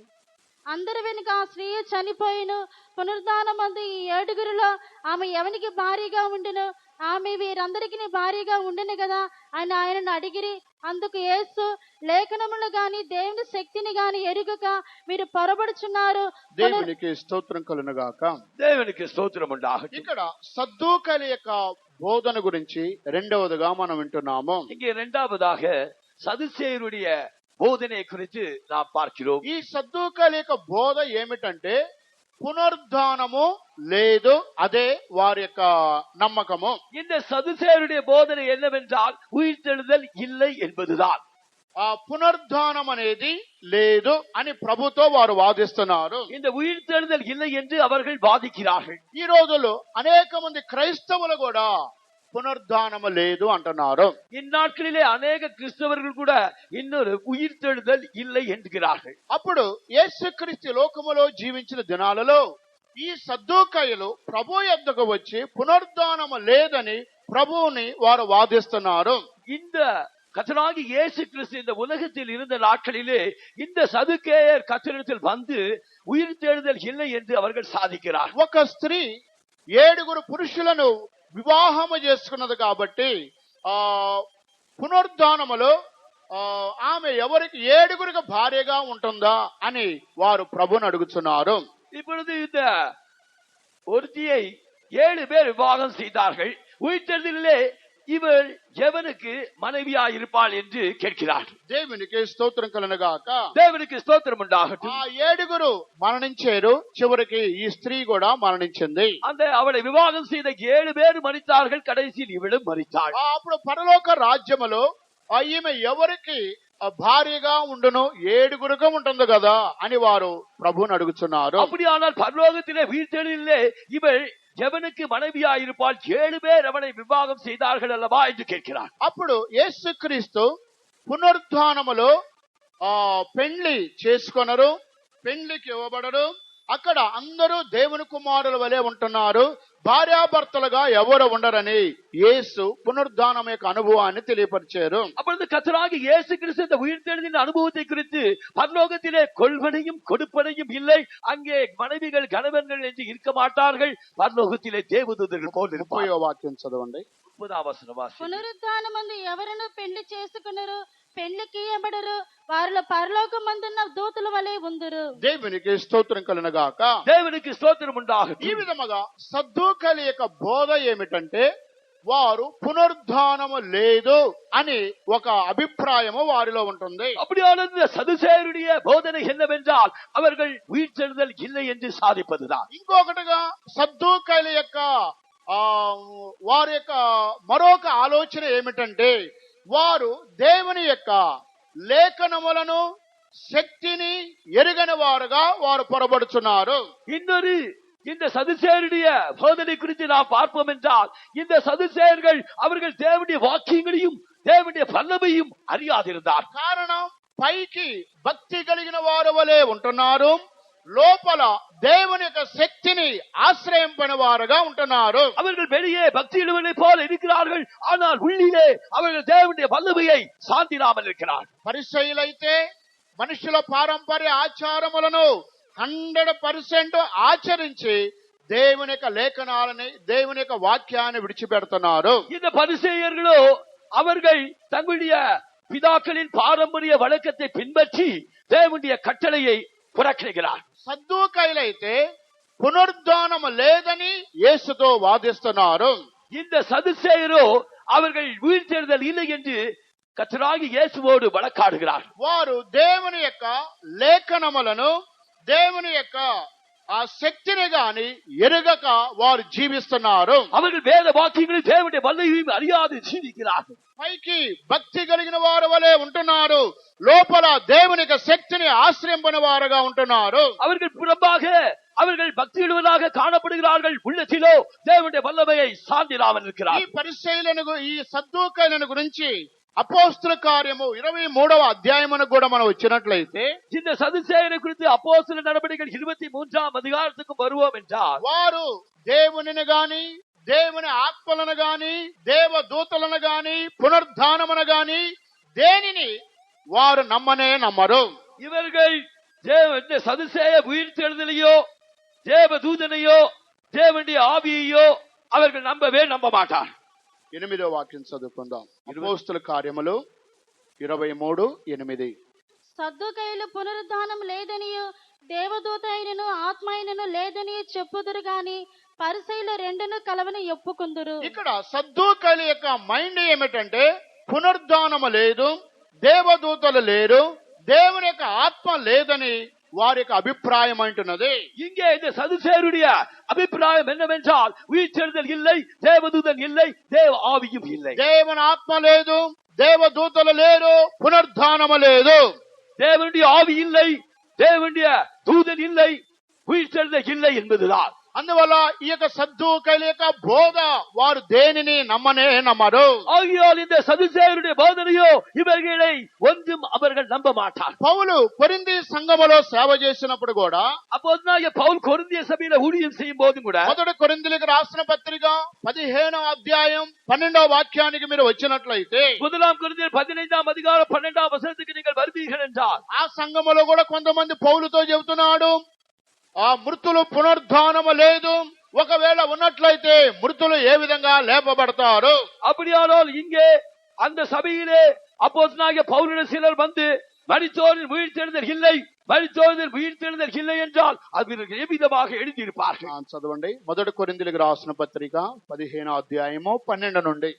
Speaker 3: అందరి వెనుక ఆ స్త్రీ చనిపోయిను. పునరుద్ధానమందు ఈ 7 ఆమె ఎవనికి భార్యగా ఉండును? ఆమె వీరందరికీ భార్యగా ఉండును కదా అని ఆయనను అడిగిరి. అందుకు యేసు, లేఖనములు గాని దేవుని శక్తిని గాని ఎరుగక మీరు పొరబడుచున్నారు.
Speaker 1: దేవునికి స్తోత్రం కలుగునుగాక.
Speaker 2: దేవునికి స్తోత్రం ఉండాలి.
Speaker 1: ఇక్కడ సద్దూకయ్యుల యొక్క బోధన గురించి రెండవదిగా మనం వింటున్నాము.
Speaker 2: இங்கே இரண்டாவதாக சதுசேயருடைய போதனை குறித்து நாம் பார்க்கிறோம்.
Speaker 1: ఈ సద్దూకయ్యుల యొక్క బోధ ఏమిటంటే పునరుద్ధానము లేదు, అదే వారి యొక్క నమ్మకము.
Speaker 2: இந்த சதுசேயருடைய போதனை என்னவென்றால் உயிர்த்தெழுதல் இல்லை என்பதுதான்.
Speaker 1: ఆ పునరుద్ధానం అనేది లేదు అని ప్రభుతో వారు వాదిస్తున్నారు.
Speaker 2: இந்த உயிர்த்தெழுதல் இல்லை என்று அவர்கள் வாதிக்கிறார்கள்.
Speaker 1: ఈ రోజుల్లో అనేక మంది క్రైస్తవులు కూడా పునరుద్ధానము లేదు అంటున్నారు.
Speaker 2: இந்நாட்களிலே அநேக கிறிஸ்தவர்கள் கூட இன்னொரு உயிர்த்தெழுதல் இல்லை என்கிறார்கள்.
Speaker 1: అప్పుడు యేసుక్రీస్తు లోకములో జీవించిన దినాలలో ఈ సద్దూకయ్యులు ప్రభు యొద్దకు వచ్చి పునరుద్ధానము లేదని ప్రభువుని వారు వాదిస్తున్నారు.
Speaker 2: இந்த கர்த்தராகிய இயேசு கிறிஸ்து இந்த உலகத்தில் இருந்த நாட்களிலே இந்த சதுக்கேயர் கர்த்தரிடத்தில் வந்து உயிர்த்தெழுதல் இல்லை என்று அவர்கள் சாதிக்கிறார்கள்.
Speaker 1: ఒక స్త్రీ 7 పురుషులను వివాహము చేసుకున్నది కాబట్టి పునరుద్ధానములో ఆమె ఎవరికి 7 భార్యగా ఉంటుందా అని వారు ప్రభుని అడుగుతున్నారు.
Speaker 2: இப்பொழுது இந்த ஒருத்தியை 7 பேர் விவாகம் செய்தார்கள். உயிர்த்தெழுதலிலே இவள் எவனுக்கு மனைவியா இருப்பாள் என்று கேட்கிறார்.
Speaker 1: దేవునికి స్తోత్రం కలుగునుగాక.
Speaker 2: దేవునికి స్తోత్రం ఉండాகட்டும்.
Speaker 1: ఆ 7 మరణించారు. చివరికి ఈ స్త్రీ కూడా మరణించింది.
Speaker 2: அந்த அவளை விவாகம் செய்த 7 பேர் மரித்தார்கள். கடைசியில் இவளும் மரித்தாள்.
Speaker 1: అప్పుడు పరలోక రాజ్యములో ఈమె ఎవరికి భార్యగా ఉండును? 7 ఉంటుంది కదా అని వారు ప్రభువుని అడుగుతున్నారు.
Speaker 2: அப்படியானால் பரலோகத்திலே உயிர்த்தெழுதலிலே இவள் எவனுக்கு மனைவியா இருப்பாள்? 7 பேர் அவனை விவாகம் செய்தார்கள் அல்லவா என்று கேட்கிறார்.
Speaker 1: అప్పుడు యేసుక్రీస్తు పునరుద్ధానములో పెండ్లి చేసుకొనరు, పెండ్లికి ఇవ్వబడరు. అక్కడ అందరూ దేవుని కుమారుల వలె ఉంటున్నారు. భార్యాభర్తలుగా ఎవరు ఉండరని యేసు పునరుద్ధానం యొక్క అనుభవాన్ని తెలియపరిచారు.
Speaker 2: அப்பொழுது கர்த்தராகிய இயேசு கிறிஸ்து இந்த உயிர்த்தெழுதலின் அனுபவத்தை குறித்து பரலோகத்திலே கொள்வனையும் கொடுப்பனையும் இல்லை, அங்கே மனைவிகள் கணவன்கள் என்று இருக்க மாட்டார்கள், பரலோகத்திலே தேவதூதர்கள் போல் இருப்பார்கள்.
Speaker 1: వాక్యం చదవండి.
Speaker 2: 30వ వచనం వాసి.
Speaker 3: పునరుద్ధానమందు ఎవరును పెళ్లి చేసుకునరు, పెళ్లికి ఇయ్యబడరు, వారిలో పరలోకమందున్న దూతల వలె ఉందురు.
Speaker 1: దేవునికి స్తోత్రం కలుగునుగాక.
Speaker 2: దేవునికి స్తోత్రం ఉండాలి.
Speaker 1: ఈ విధముగా సద్దూకయ్యుల యొక్క బోధ ఏమిటంటే వారు పునరుద్ధానము లేదు అని ఒక అభిప్రాయము వారిలో ఉంటుంది.
Speaker 2: அப்படியான இந்த சதுசேயருடைய போதனை என்னவென்றால் அவர்கள் உயிர்த்தெழுதல் இல்லை என்று சாதிப்பதுதான்.
Speaker 1: ఇంకొకటిగా సద్దూకయ్యుల యొక్క వారి యొక్క మరొక ఆలోచన ఏమిటంటే వారు దేవుని యొక్క లేఖనములను శక్తిని ఎరుగని వారుగా వారు పొరబడుచున్నారు.
Speaker 2: இன்னொரு இந்த சதுசேயருடைய போதனை குறித்து நாம் பார்ப்போம் என்றால் இந்த சதுசேயர்கள் அவர்கள் தேவனுடைய வாக்கியங்களையும் தேவனுடைய வல்லமையும் அறியாதிருந்தார்.
Speaker 1: కారణం పైకి భక్తి కలిగిన వారు వలె ఉంటున్నారు, లోపల దేవుని యొక్క శక్తిని ఆశ్రయింపని వారుగా ఉంటున్నారు.
Speaker 2: அவர்கள் வெளியே பக்தியுள்ளவர்களை போல இருக்கிறார்கள், ஆனால் உள்ளிலே அவர்கள் தேவனுடைய வல்லமையை சாந்திராமல் இருக்கிறார்.
Speaker 1: పరిసయ్యులైతే మనుషుల పారంపర్య ఆచారములను 100% ఆచరించి దేవుని యొక్క లేఖనాలని దేవుని యొక్క వాక్యాన్ని విడిచిపెడుతున్నారు.
Speaker 2: இந்த பரிசேயர்களோ அவர்கள் தங்களுடைய பிதாக்களின் பாரம்பரிய வழக்கத்தை பின்பற்றி தேவனுடைய கட்டளையை புறக்கணிக்கிறார்.
Speaker 1: సద్దూకైలైతే పునరుద్ధానము లేదని యేసుతో వాదిస్తున్నారు.
Speaker 2: இந்த சதுசேயரோ அவர்கள் உயிர்த்தெழுதல் இல்லை என்று கர்த்தராகிய இயேசுவோடு வழக்காடுகிறார்.
Speaker 1: వారు దేవుని యొక్క లేఖనములను దేవుని యొక్క ఆ శక్తిని గాని ఎరుగక వారు జీవిస్తున్నారు.
Speaker 2: அவர்கள் வேத வாக்கியங்களை தேவனுடைய வல்லமையையும் அறியாது ஜீவிக்கிறார்கள்.
Speaker 1: పైకి భక్తి కలిగిన వారు వలె ఉంటున్నారు, లోపల దేవుని యొక్క శక్తిని ఆశ్రయింపని వారుగా ఉంటున్నారు.
Speaker 2: அவர்கள் புறம்பாக அவர்கள் பக்தியுள்ளவர்களாக காணப்படுகிறார்கள், உள்ளத்திலோ தேவனுடைய வல்லமையை சார்ந்திராமல்
Speaker 1: ఈ
Speaker 2: இருக்கிறார்.
Speaker 1: పరిసయ్యులను ఈ సద్దూకైలను గురించి అపోస్తల కార్యము 23వ అధ్యాయమును కూడా మనం వచ్చినట్లయితే
Speaker 2: இந்த சதுசேயரை குறித்து அப்போஸ்தலர் நடபடிகள் 23ஆம் அதிகாரத்துக்கு வருவோம் என்றால்
Speaker 1: వారు దేవునిని గాని దేవుని ఆత్మలను గాని దేవదూతలను గాని పునరుద్ధానమును గాని దేనిని వారు నమ్మరు.
Speaker 2: இவர்கள் இந்த சதுசேய உயிர்த்தெழுதலையோ தேவதூதனையோ தேவனுடைய ஆவியையோ அவர்கள் நம்ப மாட்டார்.
Speaker 1: 8వ వాక్యం చదువుకుందాం. అపోస్తల కార్యములు 23:8.
Speaker 3: సద్దుకైలు పునరుద్ధానం లేదనియు దేవదూత అయినను ఆత్మ అయినను లేదనియు చెప్పుదురు గాని పరిసయ్యులు రెండును కలవని ఒప్పుకుందురు.
Speaker 1: ఇక్కడ సద్దూకైల యొక్క మైండ్ ఏమిటంటే పునరుద్ధానము లేదు, దేవదూతలు లేరు, దేవుని యొక్క ఆత్మ లేదని వారి యొక్క అభిప్రాయం అంటున్నది.
Speaker 2: இங்கே இந்த சதுசேயருடைய அபிப்பிராயம் என்னவென்றால் உயிர்த்தெழுதல் இல்லை, தேவதூதன் இல்லை, தேவ ஆவியும் இல்லை.
Speaker 1: దేవుని ఆత్మ లేదు, దేవదూతలు లేరు, పునరుద్ధానము లేదు.
Speaker 2: தேவனுடைய ஆவி இல்லை, தேவனுடைய தூதன் இல்லை, உயிர்த்தெழுதல் இல்லை என்பதுதான்.
Speaker 1: అందువల్ల ఈ యొక్క సద్దూకైల యొక్క బోధ వారు దేనిని నమ్మరు.
Speaker 2: ஆகையால் இந்த சதுசேயருடைய போதனையோ இவர்களை ஒன்றும் அவர்கள் நம்ப மாட்டார்.
Speaker 1: పౌలు కొరింథీ సంఘములో సేవ చేసినప్పుడు కూడా
Speaker 2: அப்போதுனாகிய பவுல் கொரிந்திய சபையில ஊழியம் செய்யும் போதும் கூட
Speaker 1: మొదటి కొరింథీయులకు రాసిన పత్రిక 15వ అధ్యాయం 12వ వాక్యానికి మీరు వచ్చినట్లయితే
Speaker 2: முதலாம் கொரிந்தியர் 15ஆம் அதிகாரம் 12ஆம் வசனத்துக்கு நீங்கள் வருவீர்கள் என்றால்
Speaker 1: ఆ సంఘములో కూడా కొంతమంది పౌలుతో చెబుతున్నాడు, ఆ మృతులు పునరుద్ధానము లేదు, ఒకవేళ ఉన్నట్లయితే మృతులు ఏ విధంగా లేపబడతారు?
Speaker 2: அப்படியானால் இங்கே அந்த சபையிலே அப்போஸ்தலனாகிய பவுலுடைய சிலர் வந்து மரித்தோரின் உயிர்த்தெழுதல் இல்லை, மரித்தோரின் உயிர்த்தெழுதல் இல்லை என்றால் அவர்கள் எவ்விதமாக எழுதியிருப்பார்கள்?
Speaker 1: చదవండి. మొదటి కొరింథీయులకు రాసిన పత్రిక 15వ అధ్యాయము 12 నుండి.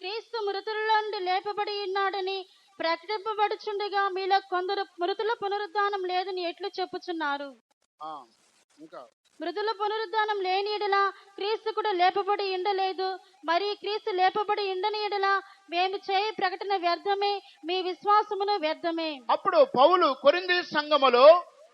Speaker 3: క్రీస్తు మృతులలో నుండి లేపబడి ఉన్నాడని ప్రకటింపబడుచుండగా మీలో కొందరు మృతుల పునరుద్ధానం లేదని ఎట్లు చెప్పుచున్నారు.
Speaker 1: ఇంకా
Speaker 3: మృతుల పునరుద్ధానం లేని ఎడల క్రీస్తు కూడా లేపబడి ఉండలేదు, మరి క్రీస్తు లేపబడి ఉండని ఎడల మేము చేయ ప్రకటన వ్యర్థమే, మీ విశ్వాసమును వ్యర్థమే.
Speaker 1: అప్పుడు పౌలు కొరింథీ సంఘములో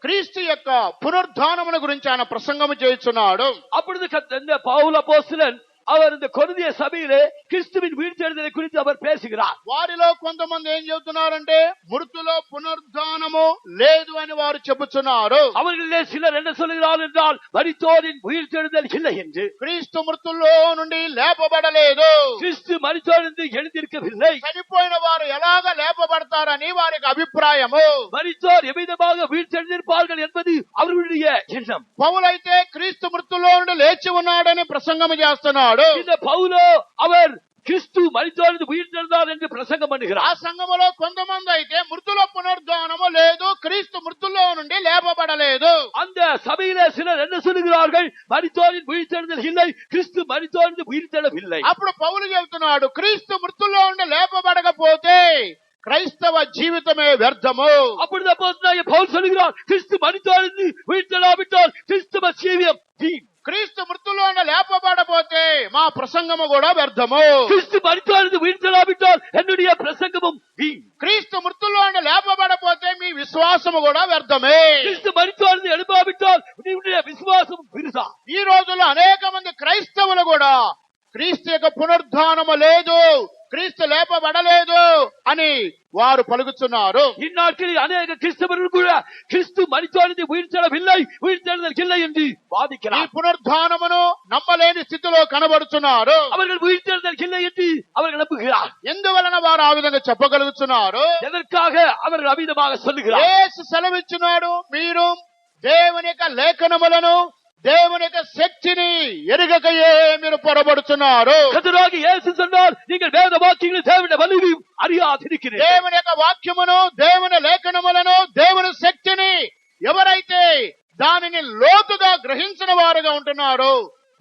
Speaker 1: క్రీస్తు యొక్క పునరుద్ధానమును గురించి ఆయన ప్రసంగము చేస్తున్నాడు.
Speaker 2: அப்பொழுது இந்த பவுல் அப்போஸ்தலன் அவர் இந்த கொரிந்திய சபையிலே கிறிஸ்துவின் உயிர்த்தெழுதலை குறித்து அவர் பேசுகிறார்.
Speaker 1: వారిలో కొంతమంది ఏం చెబుతున్నారంటే మృతుల పునరుద్ధానము లేదు అని వారు చెబుతున్నారు.
Speaker 2: அவர்களிலே சிலர் என்ன சொல்கிறார்கள் என்றால் மரித்தோரின் உயிர்த்தெழுதல் இல்லை என்று.
Speaker 1: క్రీస్తు మృతుల్లో నుండి లేపబడలేదు,
Speaker 2: கிறிஸ்து மரித்தோரிலிருந்து எழுந்திருக்கவில்லை.
Speaker 1: చనిపోయిన వారు ఎలాగ లేపబడతారని వారికి అభిప్రాయము.
Speaker 2: மரித்தோர் எவ்விதமாக உயிர்த்தெழுந்திருப்பார்கள் என்பது அவர்களுடைய எண்ணம்.
Speaker 1: పౌలైతే క్రీస్తు మృతుల్లో నుండి లేచి ఉన్నాడని ప్రసంగం చేస్తున్నాడు.
Speaker 2: இந்த பவுலோ அவர் கிறிஸ்து மரித்தோரிலிருந்து உயிர்த்தெழுந்தார் என்று பிரசங்கம்
Speaker 1: ఆ
Speaker 2: பண்ணுகிறார்.
Speaker 1: సంఘములో కొంతమంది అయితే మృతుల పునరుద్ధానము లేదు, క్రీస్తు మృతుల్లో నుండి లేపబడలేదు.
Speaker 2: அந்த சபையிலே சிலர் என்ன சொல்லுகிறார்கள்? மரித்தோரின் உயிர்த்தெழுதல் இல்லை, கிறிஸ்து மரித்தோரிலிருந்து உயிர்த்தெழவில்லை.
Speaker 1: అప్పుడు పౌలు చెబుతున్నాడు, క్రీస్తు మృతుల్లో నుండి లేపబడకపోతే క్రైస్తవ జీవితమే వ్యర్థము.
Speaker 2: அப்பொழுது அப்போஸ்தலனாகிய பவுல் சொல்லுகிறார், கிறிஸ்து மரித்தோரிலிருந்து உயிர்த்தெழாவிட்டால் கிறிஸ்தவ ஜீவியம் வீண்.
Speaker 1: క్రీస్తు మృతుల్లోన లేపబడపోతే మా ప్రసంగము కూడా వ్యర్థము.
Speaker 2: கிறிஸ்து மரித்தானது உயிர்த்தெழாவிட்டால் என்னுடைய பிரசங்கமும் வீண்.
Speaker 1: క్రీస్తు మృతుల్లోన లేపబడపోతే మీ విశ్వాసము కూడా వ్యర్థమే.
Speaker 2: கிறிஸ்து மரித்தானது எழுப்பாவிட்டால் உன்னுடைய விசுவாசமும் விருதா.
Speaker 1: ఈ రోజుల్లో అనేక మంది క్రైస్తవులు కూడా క్రీస్తు యొక్క పునరుద్ధానము లేదు, క్రీస్తు లేపబడలేదు అని వారు పలుకుతున్నారు.
Speaker 2: இந்நாட்களில் அநேக கிறிஸ்தவர்கள் கூட கிறிஸ்து மரித்தானது உயிர்த்தெழவில்லை, உயிர்த்தெழுதல் இல்லை என்று
Speaker 1: ఈ
Speaker 2: வாதிக்கிறார்.
Speaker 1: పునరుద్ధానమును నమ్మలేని స్థితిలో కనబడుతున్నారు.
Speaker 2: அவர்கள் உயிர்த்தெழுதல் இல்லை என்று அவர்கள் நம்புகிறார்.
Speaker 1: ఎందువలన వారు ఆ విధంగా చెప్పగలుగుతున్నారు?
Speaker 2: எதற்காக அவர்கள் அமிதமாக சொல்லுகிறார்?
Speaker 1: యేసు సెలవిచ్చినాడు, మీరు దేవుని యొక్క లేఖనములను దేవుని యొక్క శక్తిని ఎరుగకయే మీరు పొరబడుతున్నారు.
Speaker 2: கர்த்தராகிய இயேசு சொன்னார், நீங்கள் வேத வாக்கியங்களை தேவனுடைய வலிமையும் அறியாதிருக்கிறீர்கள்.
Speaker 1: దేవుని యొక్క వాక్యమును దేవుని లేఖనములను దేవుని శక్తిని ఎవరైతే దానిని లోతుగా గ్రహించిన వారుగా ఉంటున్నారో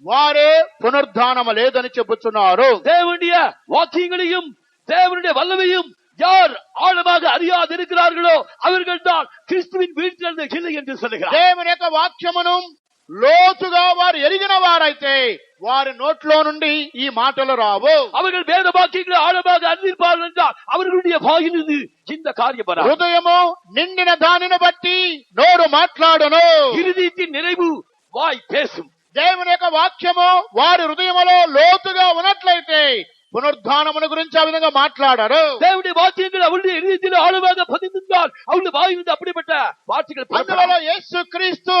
Speaker 1: వారే పునరుద్ధానము లేదని చెబుతున్నారు.
Speaker 2: தேவனுடைய வாக்கியங்களையும் தேவனுடைய வல்லமையும் யார் ஆழமாக அறியாதிருக்கிறார்களோ அவர்கள் தான் கிறிஸ்துவின் வீழ்த்தெழுதல் இல்லை என்று சொல்லுகிறார்.
Speaker 1: దేవుని యొక్క వాక్యమును లోతుగా వారు ఎరిగిన వారైతే వారి నోట్లో నుండి ఈ మాటలు రావు.
Speaker 2: அவர்கள் வேத வாக்கியங்களை ஆழமாக அறிந்திருப்பார்கள் என்றால் அவர்களுடைய வாயிலிருந்து இந்த காரியம் வராது.
Speaker 1: హృదయము నిండిన దానిని బట్టి నోరు మాట్లాడును.
Speaker 2: இருதயத்தின் நிறைவு வாய் பேசும்.
Speaker 1: దేవుని యొక్క వాక్యము వారి హృదయములో లోతుగా ఉన్నట్లయితే పునరుద్ధానమును గురించి ఆ విధంగా మాట్లాడారు.
Speaker 2: தேவனுடைய வாக்கியங்கள் அவருடைய இருதயத்தில் ஆழமாக பதிந்திருந்தால் அவருடைய வாயிலிருந்து அப்படிப்பட்ட வார்த்தைகள்
Speaker 1: అందువల్ల యేసుక్రీస్తు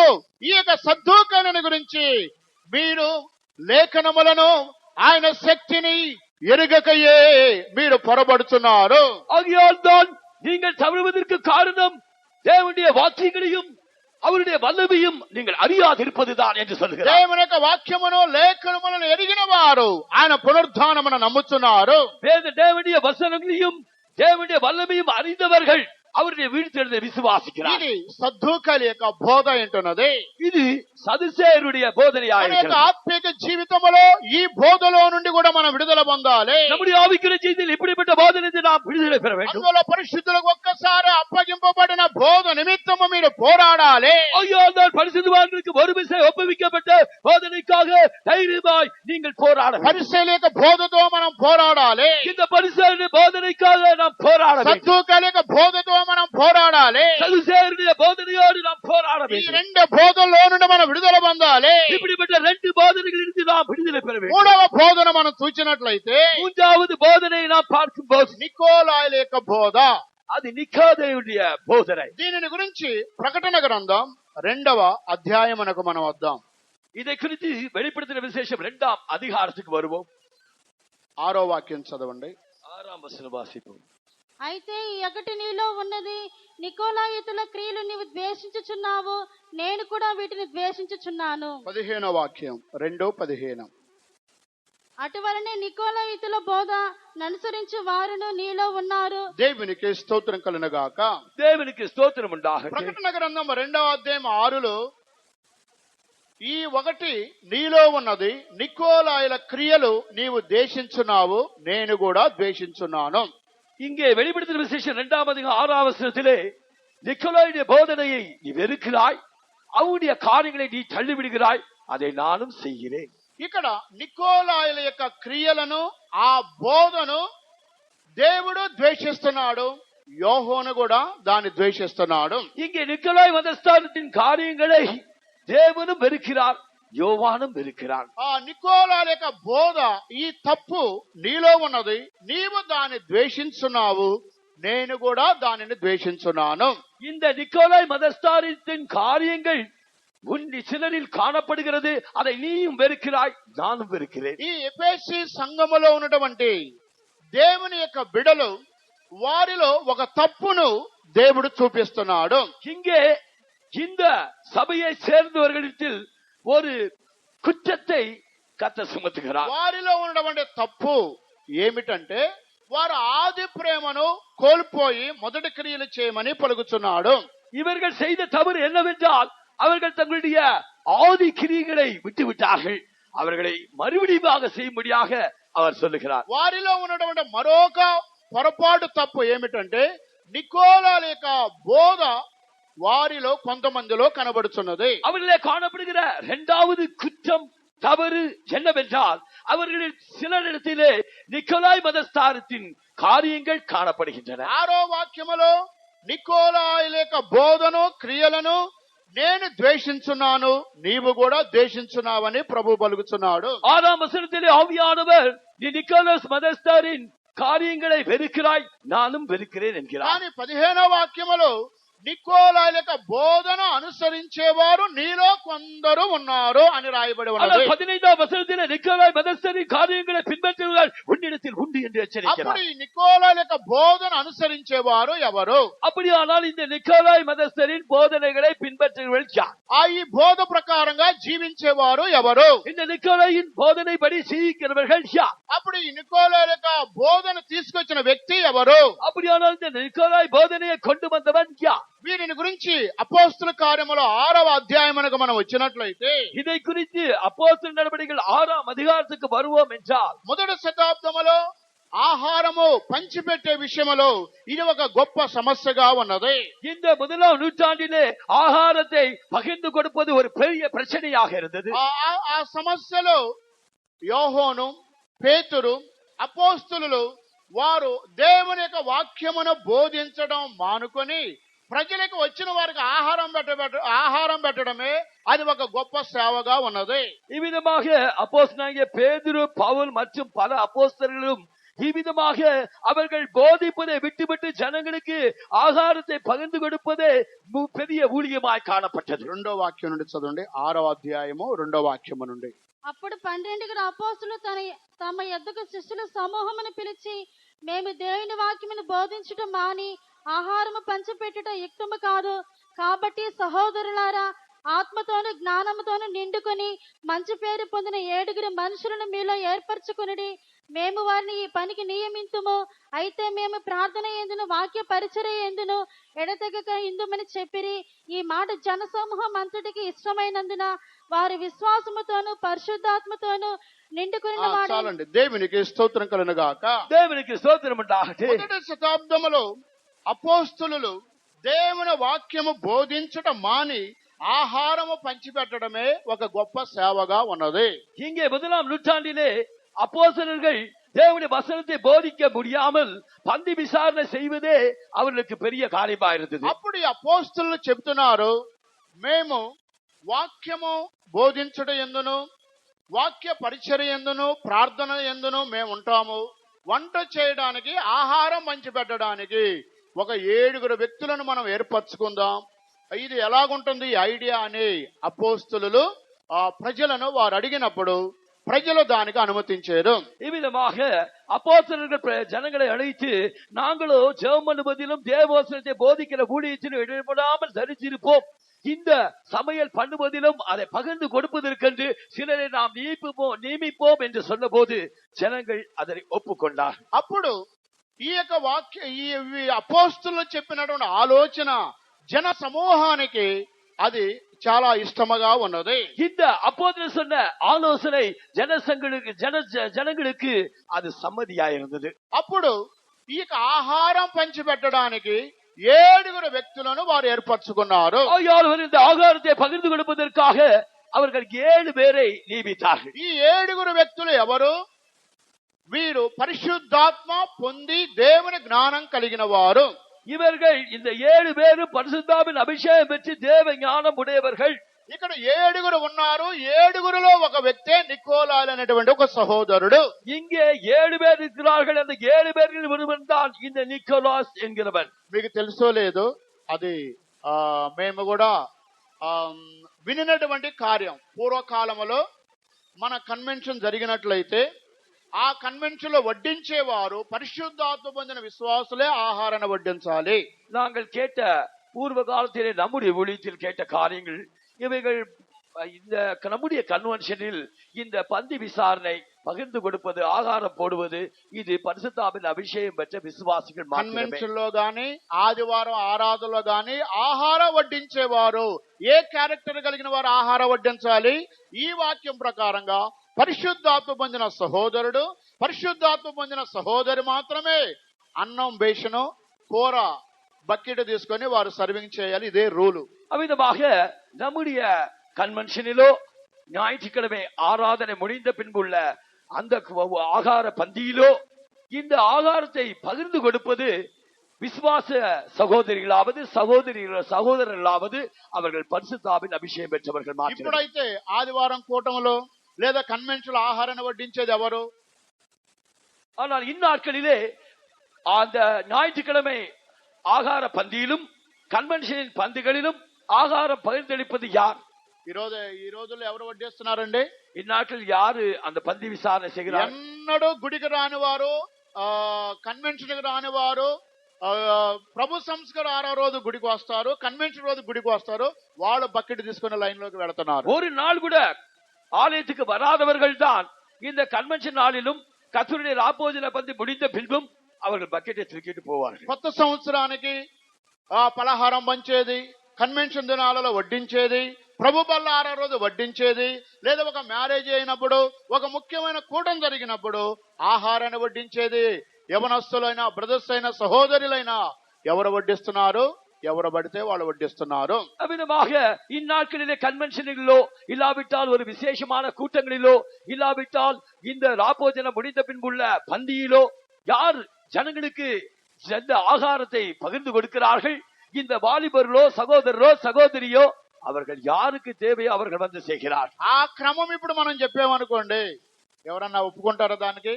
Speaker 1: ఈ యొక్క సద్దూకను గురించి మీరు లేఖనములను ఆయన శక్తిని ఎరుగకయే మీరు పొరబడుతున్నారు.
Speaker 2: ஆகையால் தான் நீங்கள் தவறுவதற்கு காரணம் தேவனுடைய வாக்கியங்களையும் அவருடைய வல்லமையும் நீங்கள் அறியாதிருப்பதுதான் என்று சொல்கிறார்.
Speaker 1: దేవుని యొక్క వాక్యమును లేఖనములను ఎరిగిన వారు ఆయన పునరుద్ధానమును నమ్ముతున్నారు.
Speaker 2: தேவனுடைய வசனங்களையும் தேவனுடைய வல்லமையும் அறிந்தவர்கள் அவருடைய வீழ்த்தெழுதலை விசுவாசிக்கிறார்.
Speaker 1: ఇది సద్దూకల యొక్క బోధ ఏంటున్నది.
Speaker 2: இது సదుసేరుடைய బోధனையாக
Speaker 1: మన యొక్క ఆత్మీయ జీవితంలో ఈ బోధలో నుండి కూడా మనం విడుదల పొందాలి.
Speaker 2: நம்முடைய ஆவிக்குரிய జీవితంలో இப்படிப்பட்ட బోధనથી நாம் விடுதலை பெற வேண்டும்.
Speaker 1: అందులో పరిశుద్ధులకు ఒక్కసారి అప్పగింపబడిన బోధ నిమిత్తము మీరు పోరాడాలి.
Speaker 2: ஐயோ, நான் பரிசுத்தவான்களுக்கு ஒரு விசை ஒப்புவிக்கப்பட்ட போதனைக்காக தைரியமாய் நீங்கள் போராட வேண்டும்.
Speaker 1: పరిశీలి యొక్క బోధతో మనం పోరాడాలి.
Speaker 2: இந்த பரிசுத்த போதனைக்காக நாம் போராட வேண்டும்.
Speaker 1: సద్దూకల యొక్క బోధతో మనం పోరాడాలి.
Speaker 2: சதுசேயருடைய போதனையோடு நாம் போராட
Speaker 1: ఈ
Speaker 2: வேண்டும்.
Speaker 1: రెండు బోధల్లో నుండి మనం విడుదల పొందాలి.
Speaker 2: இப்படிப்பட்ட ரெண்டு போதனைகளிலிருந்து நாம் விடுதலை பெற வேண்டும்.
Speaker 1: మూడవ బోధన మనం చూచినట్లయితే
Speaker 2: மூன்றாவது போதனையை நாம் பார்க்கும்போது
Speaker 1: నికోలాయిల యొక్క బోధ.
Speaker 2: அது நிக்கோதேயுடைய போதனை.
Speaker 1: దీనిని గురించి ప్రకటన గ్రంథం 2వ అధ్యాయమునకు మనం వద్దాం.
Speaker 2: இதை குறித்து வெளிப்படுத்தின விசேஷம் 2ஆம் அதிகாரத்துக்கு வருவோம்.
Speaker 1: 6వ వాక్యం చదవండి.
Speaker 2: 6ஆம் வசனம் வாசிப்போம்.
Speaker 3: అయితే ఈ ఒకటి నీలో ఉన్నది, నికోలాయితుల క్రియలు నీవు ద్వేషించుచున్నావు, నేను కూడా వీటిని ద్వేషించుచున్నాను.
Speaker 1: 15వ వాక్యం 2:15.
Speaker 3: అటువలనే నికోలాయితుల బోధ ననుసరించు వారును నీలో ఉన్నారు.
Speaker 1: దేవునికి స్తోత్రం కలుగునుగాక.
Speaker 2: தேவனுக்கு ஸ்தோத்திரம் உண்டாகட்டும்.
Speaker 1: ప్రకటన గ్రంథం 2వ అధ్యాయం 6లో ఈ ఒకటి నీలో ఉన్నది, నికోలాయిల క్రియలు నీవు ద్వేషించున్నావు, నేను కూడా ద్వేషించున్నాను.
Speaker 2: இங்கே வெளிப்படுத்தின விசேஷம் 2ஆம் அதிகாரம் 6ஆம் வசனத்திலே நிக்கோலாயுடைய போதனையை நீ வெறுக்கிறாய், அவருடைய காரியங்களை நீ தள்ளிவிடுகிறாய், அதை நானும் செய்கிறேன்.
Speaker 1: ఇక్కడ నికోలాయిల యొక్క క్రియలను ఆ బోధను దేవుడు ద్వేషిస్తున్నాడు, యోహోను కూడా దాన్ని ద్వేషిస్తున్నాడు.
Speaker 2: இங்கே நிக்கோலாய் மதஸ்தானத்தின் காரியங்களை தேவனும் வெறுக்கிறார், யோவானும் வெறுக்கிறான்.
Speaker 1: ఆ నికోలాయిల యొక్క బోధ, ఈ తప్పు నీలో ఉన్నది, నీవు దాన్ని ద్వేషించున్నావు, నేను కూడా దానిని ద్వేషించున్నాను.
Speaker 2: இந்த நிக்கோலாய் மதஸ்தானத்தின் காரியங்கள் உன் சிலரில் காணப்படுகிறது, அதை நீயும் வெறுக்கிறாய், நானும் வெறுக்கிறேன்.
Speaker 1: ఈ ఎఫెసీ సంఘములో ఉన్నటువంటి దేవుని యొక్క బిడలు, వారిలో ఒక తప్పును దేవుడు చూపిస్తున్నాడు.
Speaker 2: இங்கே இந்த சபையை சேர்ந்தவர்களிடத்தில் ஒரு குற்றத்தை கர்த்தர் சுமத்துகிறார்.
Speaker 1: వారిలో ఉన్నటువంటి తప్పు ఏమిటంటే వారు ఆది ప్రేమను కోల్పోయి మొదటి క్రియలు చేయమని పలుకుతున్నాడు.
Speaker 2: இவர்கள் செய்த தவறு என்னவென்றால் அவர்கள் தங்களுடைய ஆதி கிரியைகளை விட்டுவிட்டார்கள். அவர்களை மறுபடியும் செய்யும்படியாக அவர் சொல்லுகிறார்.
Speaker 1: వారిలో ఉన్నటువంటి మరొక పొరపాటు తప్పు ఏమిటంటే నికోలాల యొక్క బోధ వారిలో కొంతమందిలో కనబడుచున్నది.
Speaker 2: அவர்களே காணப்படுகிற இரண்டாவது குற்றம் தவறு என்னவென்றால் அவர்களில் சிலரிடத்திலே நிக்கோலாய் மதஸ்தாரத்தின் காரியங்கள் காணப்படுகின்றன.
Speaker 1: 6వ వాక్యములో నికోలాయి లేక బోధను క్రియలను నేను ద్వేషించున్నాను, నీవు కూడా ద్వేషించున్నావని ప్రభు పలుకుతున్నాడు.
Speaker 2: 6ஆம் வசனத்திலே ஆவியானவர் நீ நிக்கோலாஸ் மதஸ்தாரின் காரியங்களை வெறுக்கிறாய், நானும் வெறுக்கிறேன் என்கிறார்.
Speaker 1: కానీ 15వ వాక్యములో నికోలాయి లేక బోధన అనుసరించేవారు నీలో కొందరు ఉన్నారు అని రాయబడి ఉన్నది.
Speaker 2: 15ஆம் வசனத்திலே நிக்கோலாய் மதஸ்தாரின் காரியங்களை பின்பற்றுவதால் உன்னிடத்தில் உண்டு என்று எச்சரிக்கிறார்.
Speaker 1: అప్పుడు ఈ నికోలాయి లేక బోధన అనుసరించేవారు ఎవరు?
Speaker 2: அப்படியானால் இந்த நிக்கோலாய் மதஸ்தரின் போதனைகளை பின்பற்றுவர்கள் யார்?
Speaker 1: ఈ బోధ ప్రకారంగా జీవించేవారు ఎవరు?
Speaker 2: இந்த நிக்கோலாயின் போதனைப்படி ஜீவிக்கிறவர்கள் யார்?
Speaker 1: అప్పుడు ఈ నికోలాయి లేక బోధన తీసుకొచ్చిన వ్యక్తి ఎవరు?
Speaker 2: அப்படியானால் இந்த நிக்கோலாய் போதனையை கொண்டு வந்தவன் யார்?
Speaker 1: వీరిని గురించి అపోస్తల కార్యముల 6వ అధ్యాయమునకు మనం వచ్చినట్లయితే
Speaker 2: இதை குறித்து அப்போஸ்தலர் நடவடிக்கைகள் 6ஆம் அதிகாரத்துக்கு வருவோம் என்றால்
Speaker 1: మొదటి శతాబ్దములో ఆహారము పంచిపెట్టే విషయములో ఇది ఒక గొప్ప సమస్యగా ఉన్నది.
Speaker 2: இந்த 1ஆம் நூற்றாண்டிலே ஆகாரத்தை பகிர்ந்து கொடுப்பது ஒரு பெரிய பிரச்சனையாக இருந்தது.
Speaker 1: ఆ సమస్యలో యోహోను, పేతురు, అపోస్తలులు వారు దేవుని యొక్క వాక్యమును బోధించడం మానుకొని ప్రజలకు వచ్చిన వారికి ఆహారం పెట్టడమే అది ఒక గొప్ప సేవగా ఉన్నది.
Speaker 2: இவ்விதமாக அப்போஸ்தலனாகிய பேதுரு, பவுல் மற்றும் பல அப்போஸ்தலர்களும் இவ்விதமாக அவர்கள் போதிப்பதை விட்டுவிட்டு ஜனங்களுக்கு ஆகாரத்தை பகிர்ந்து கொடுப்பதே பெரிய ஊழியமாய் காணப்பட்டது.
Speaker 1: 2వ వాక్యం నుండి చదవండి. 6వ అధ్యాయము 2వ వాక్యము నుండి.
Speaker 3: అప్పుడు 12 అపోస్తలులు తమ యొద్దకు శిష్యుల సమూహమును పిలిచి, మేము దేవుని వాక్యమును బోధించటం మాని ఆహారము పంచిపెట్టుట యుక్తము కాదు. కాబట్టి సహోదరులారా, ఆత్మతోను జ్ఞానముతోను నిండుకొని మంచి పేరు పొందిన 7 మనుషులను మీలో ఏర్పరచుకొనుడి. మేము వారిని ఈ పనికి నియమింతుము. అయితే మేము ప్రార్థన యందును వాక్య పరిచర్య యందును ఎడతెగక ఇందుమని చెప్పిరి. ఈ మాట జనసమూహం అంతటికి ఇష్టమైనందున వారి విశ్వాసముతోను పరిశుద్ధాత్మతోను నిండుకుని
Speaker 1: చాలండి. దేవునికి స్తోత్రం కలుగుగాక.
Speaker 2: దేవునికి స్తోత్రం ఉండాలి.
Speaker 1: మొదటి శతాబ్దములో అపోస్తలులు దేవుని వాక్యము బోధించటం మాని ఆహారము పంచిపెట్టడమే ఒక గొప్ప సేవగా ఉన్నది.
Speaker 2: இங்கே 1ஆம் நூற்றாண்டிலே அப்போஸ்தலர்கள் தேவனுடைய வசனத்தை போதிக்க முடியாமல் பந்தி விசாரணை செய்வதே அவர்களுக்கு பெரிய காரியமா இருந்தது.
Speaker 1: అప్పుడు ఈ అపోస్తలులు చెప్తున్నారు, మేము వాక్యము బోధించడం ఎందును, వాక్య పరిచర్య ఎందును, ప్రార్థన ఎందును మేము ఉంటాము. వంట చేయడానికి, ఆహారం పంచిపెట్టడానికి ఒక 7 వ్యక్తులను మనం ఏర్పరచుకుందాం. ఇది ఎలాగుంటుంది ఈ ఐడియా అని అపోస్తలులు ప్రజలను వారు అడిగినప్పుడు ప్రజలు దానికి అనుమతించారు.
Speaker 2: இவ்விதமாக அப்போஸ்தலர்கள் ஜனங்களை அழைத்து, நாங்களோ ஜெபம் பண்ணுவதிலும் தேவவசனத்தை போதிக்கிற ஊழியத்திலும் ஈடுபடாமல் தரித்திருப்போம். இந்த சமையல் பண்ணுவதிலும் அதை பகிர்ந்து கொடுப்பதற்கென்று சிலரை நாம் நியமிப்போம் என்று சொன்ன போது ஜனங்கள் அதை ஒப்புக்கொண்டார்.
Speaker 1: అప్పుడు ఈ యొక్క వాక్య ఈ అపోస్తలులు చెప్పినటువంటి ఆలోచన జన సమూహానికి అది చాలా ఇష్టముగా ఉన్నది.
Speaker 2: இந்த அப்போஸ்தலர் சொன்ன ஆலோசனை ஜனங்களுக்கு அது சம்மதியா இருந்தது.
Speaker 1: అప్పుడు ఈ ఆహారం పంచిపెట్టడానికి 7 వ్యక్తులను వారు ఏర్పరచుకున్నారు.
Speaker 2: இந்த ஆகாரத்தை பகிர்ந்து கொடுப்பதற்காக அவர்கள் 7 பேரை நியமித்தார்கள்.
Speaker 1: ఈ 7 వ్యక్తులు ఎవరు? వీరు పరిశుద్ధాత్మ పొంది దేవుని జ్ఞానం కలిగిన వారు.
Speaker 2: இவர்கள் இந்த 7 பேரும் பரிசுத்தாவின் அபிஷேகம் பெற்று தேவ ஞானம் உடையவர்கள்.
Speaker 1: ఇక్కడ 7 ఉన్నారు. 7లో ఒక వ్యక్తే నికోలాయి అనేటువంటి ఒక సహోదరుడు.
Speaker 2: இங்கே 7 பேர் இருக்கிறார்கள். அந்த 7 பேரில் ஒருவன் தான் இந்த நிக்கோலாஸ் என்கிறவன்.
Speaker 1: మీకు తెలుసో లేదో, అది మేము కూడా వినినటువంటి కార్యం. పూర్వకాలంలో మన కన్వెన్షన్ జరిగినట్లయితే ఆ కన్వెన్షన్ లో వడ్డించేవారు పరిశుద్ధాత్మ పొందిన విశ్వాసులే ఆహారాన్ని వడ్డించాలి.
Speaker 2: நாங்கள் கேட்ட பூர்வ காலத்திலே நம்முடைய ஊழியத்தில் கேட்ட காரியங்கள் இவைகள். இந்த நம்முடைய கன்வென்ஷனில் இந்த பந்தி விசாரணை, பகிர்ந்து கொடுப்பது, ஆகாரம் போடுவது, இது பரிசுத்தாவின் அபிஷேகம் பெற்ற விசுவாசிகள்
Speaker 1: కన్వెన్షన్ లో గాని ఆదివారం ఆరాధనలో గాని ఆహారం వడ్డించేవారు ఏ క్యారెక్టర్ కలిగిన వారు ఆహారం వడ్డించాలి? ఈ వాక్యం ప్రకారంగా పరిశుద్ధాత్మ పొందిన సహోదరుడు, పరిశుద్ధాత్మ పొందిన సహోదరి మాత్రమే అన్నం బేషను, కూర బకెట్ తీసుకొని వారు సర్వింగ్ చేయాలి. ఇదే రూలు.
Speaker 2: அவ்விதமாக நம்முடைய கன்வென்ஷனிலோ ஞாயிற்றுக்கிழமை ஆராதனை முடிந்த பின்புள்ள அந்த ஆகார பந்தியிலோ இந்த ஆகாரத்தை பகிர்ந்து கொடுப்பது விசுவாச சகோதரிகளாவது சகோதரர்களாவது அவர்கள் பரிசுத்தாவின் அபிஷேகம் பெற்றவர்கள் மாத்திரமே.
Speaker 1: ఇప్పుడైతే ఆదివారం కూటములో లేదా కన్వెన్షన్ ఆహారాన్ని వడ్డించేది ఎవరు?
Speaker 2: ஆனால் இந்நாட்களிலே அந்த ஞாயிற்றுக்கிழமை ஆகார பந்தியிலும் கன்வென்ஷனின் பந்திகளிலும் ஆகாரம் பகிர்ந்தளிப்பது யார்?
Speaker 1: ఈ రోజుల్లో ఎవరు వడ్డిస్తున్నారండి?
Speaker 2: இந்நாட்கள் யாரு அந்த பந்தி விசாரணை செய்கிறார்?
Speaker 1: ఎన్నడూ గుడికి రాని వారు, కన్వెన్షన్ రాని వారు ప్రభు సంస్కారం 6వ రోజు గుడికి వస్తారు, కన్వెన్షన్ రోజు గుడికి వస్తారు. వాళ్ళు బకెట్ తీసుకుని లైన్ లోకి వెళుతున్నారు.
Speaker 2: ஒரு நாள் கூட ஆலயத்துக்கு வராதவர்கள் தான் இந்த கன்வென்ஷன் நாளிலும் கர்த்தருடைய ராப்போஜன பந்தி முடிந்த பின்பும் அவர்கள் பக்கெட்டை தூக்கிட்டு போவார்கள்.
Speaker 1: కొత్త సంవత్సరానికి పలహారం పంచేది, కన్వెన్షన్ దినాలలో వడ్డించేది, ప్రభు బల్ల 6వ రోజు వడ్డించేది, లేదా ఒక మ్యారేజ్ అయినప్పుడు ఒక ముఖ్యమైన కూటం జరిగినప్పుడు ఆహారాన్ని వడ్డించేది యవనస్తులైనా బ్రదర్స్ అయినా సహోదరులైనా ఎవరు వడ్డిస్తున్నారు? ఎవరు పడితే వాళ్ళు వడ్డిస్తున్నారు.
Speaker 2: அவ்விதமாக இந்நாட்களிலே கன்வென்ஷனிலோ இல்லாவிட்டால் ஒரு விசேஷமான கூட்டங்களிலோ இல்லாவிட்டால் இந்த ராப்போஜனம் முடிந்த பின்புள்ள பந்தியிலோ யார் ஜனங்களுக்கு இந்த ஆகாரத்தை பகிர்ந்து கொடுக்கிறார்கள்? இந்த வாலிபர்களோ சகோதரரோ சகோதரியோ அவர்கள் யாருக்கு தேவையோ அவர்கள் வந்து செய்கிறார்.
Speaker 1: ఆ క్రమం ఇప్పుడు మనం చెప్పామనుకోండి, ఎవరన్నా ఒప్పుకుంటారా దానికి?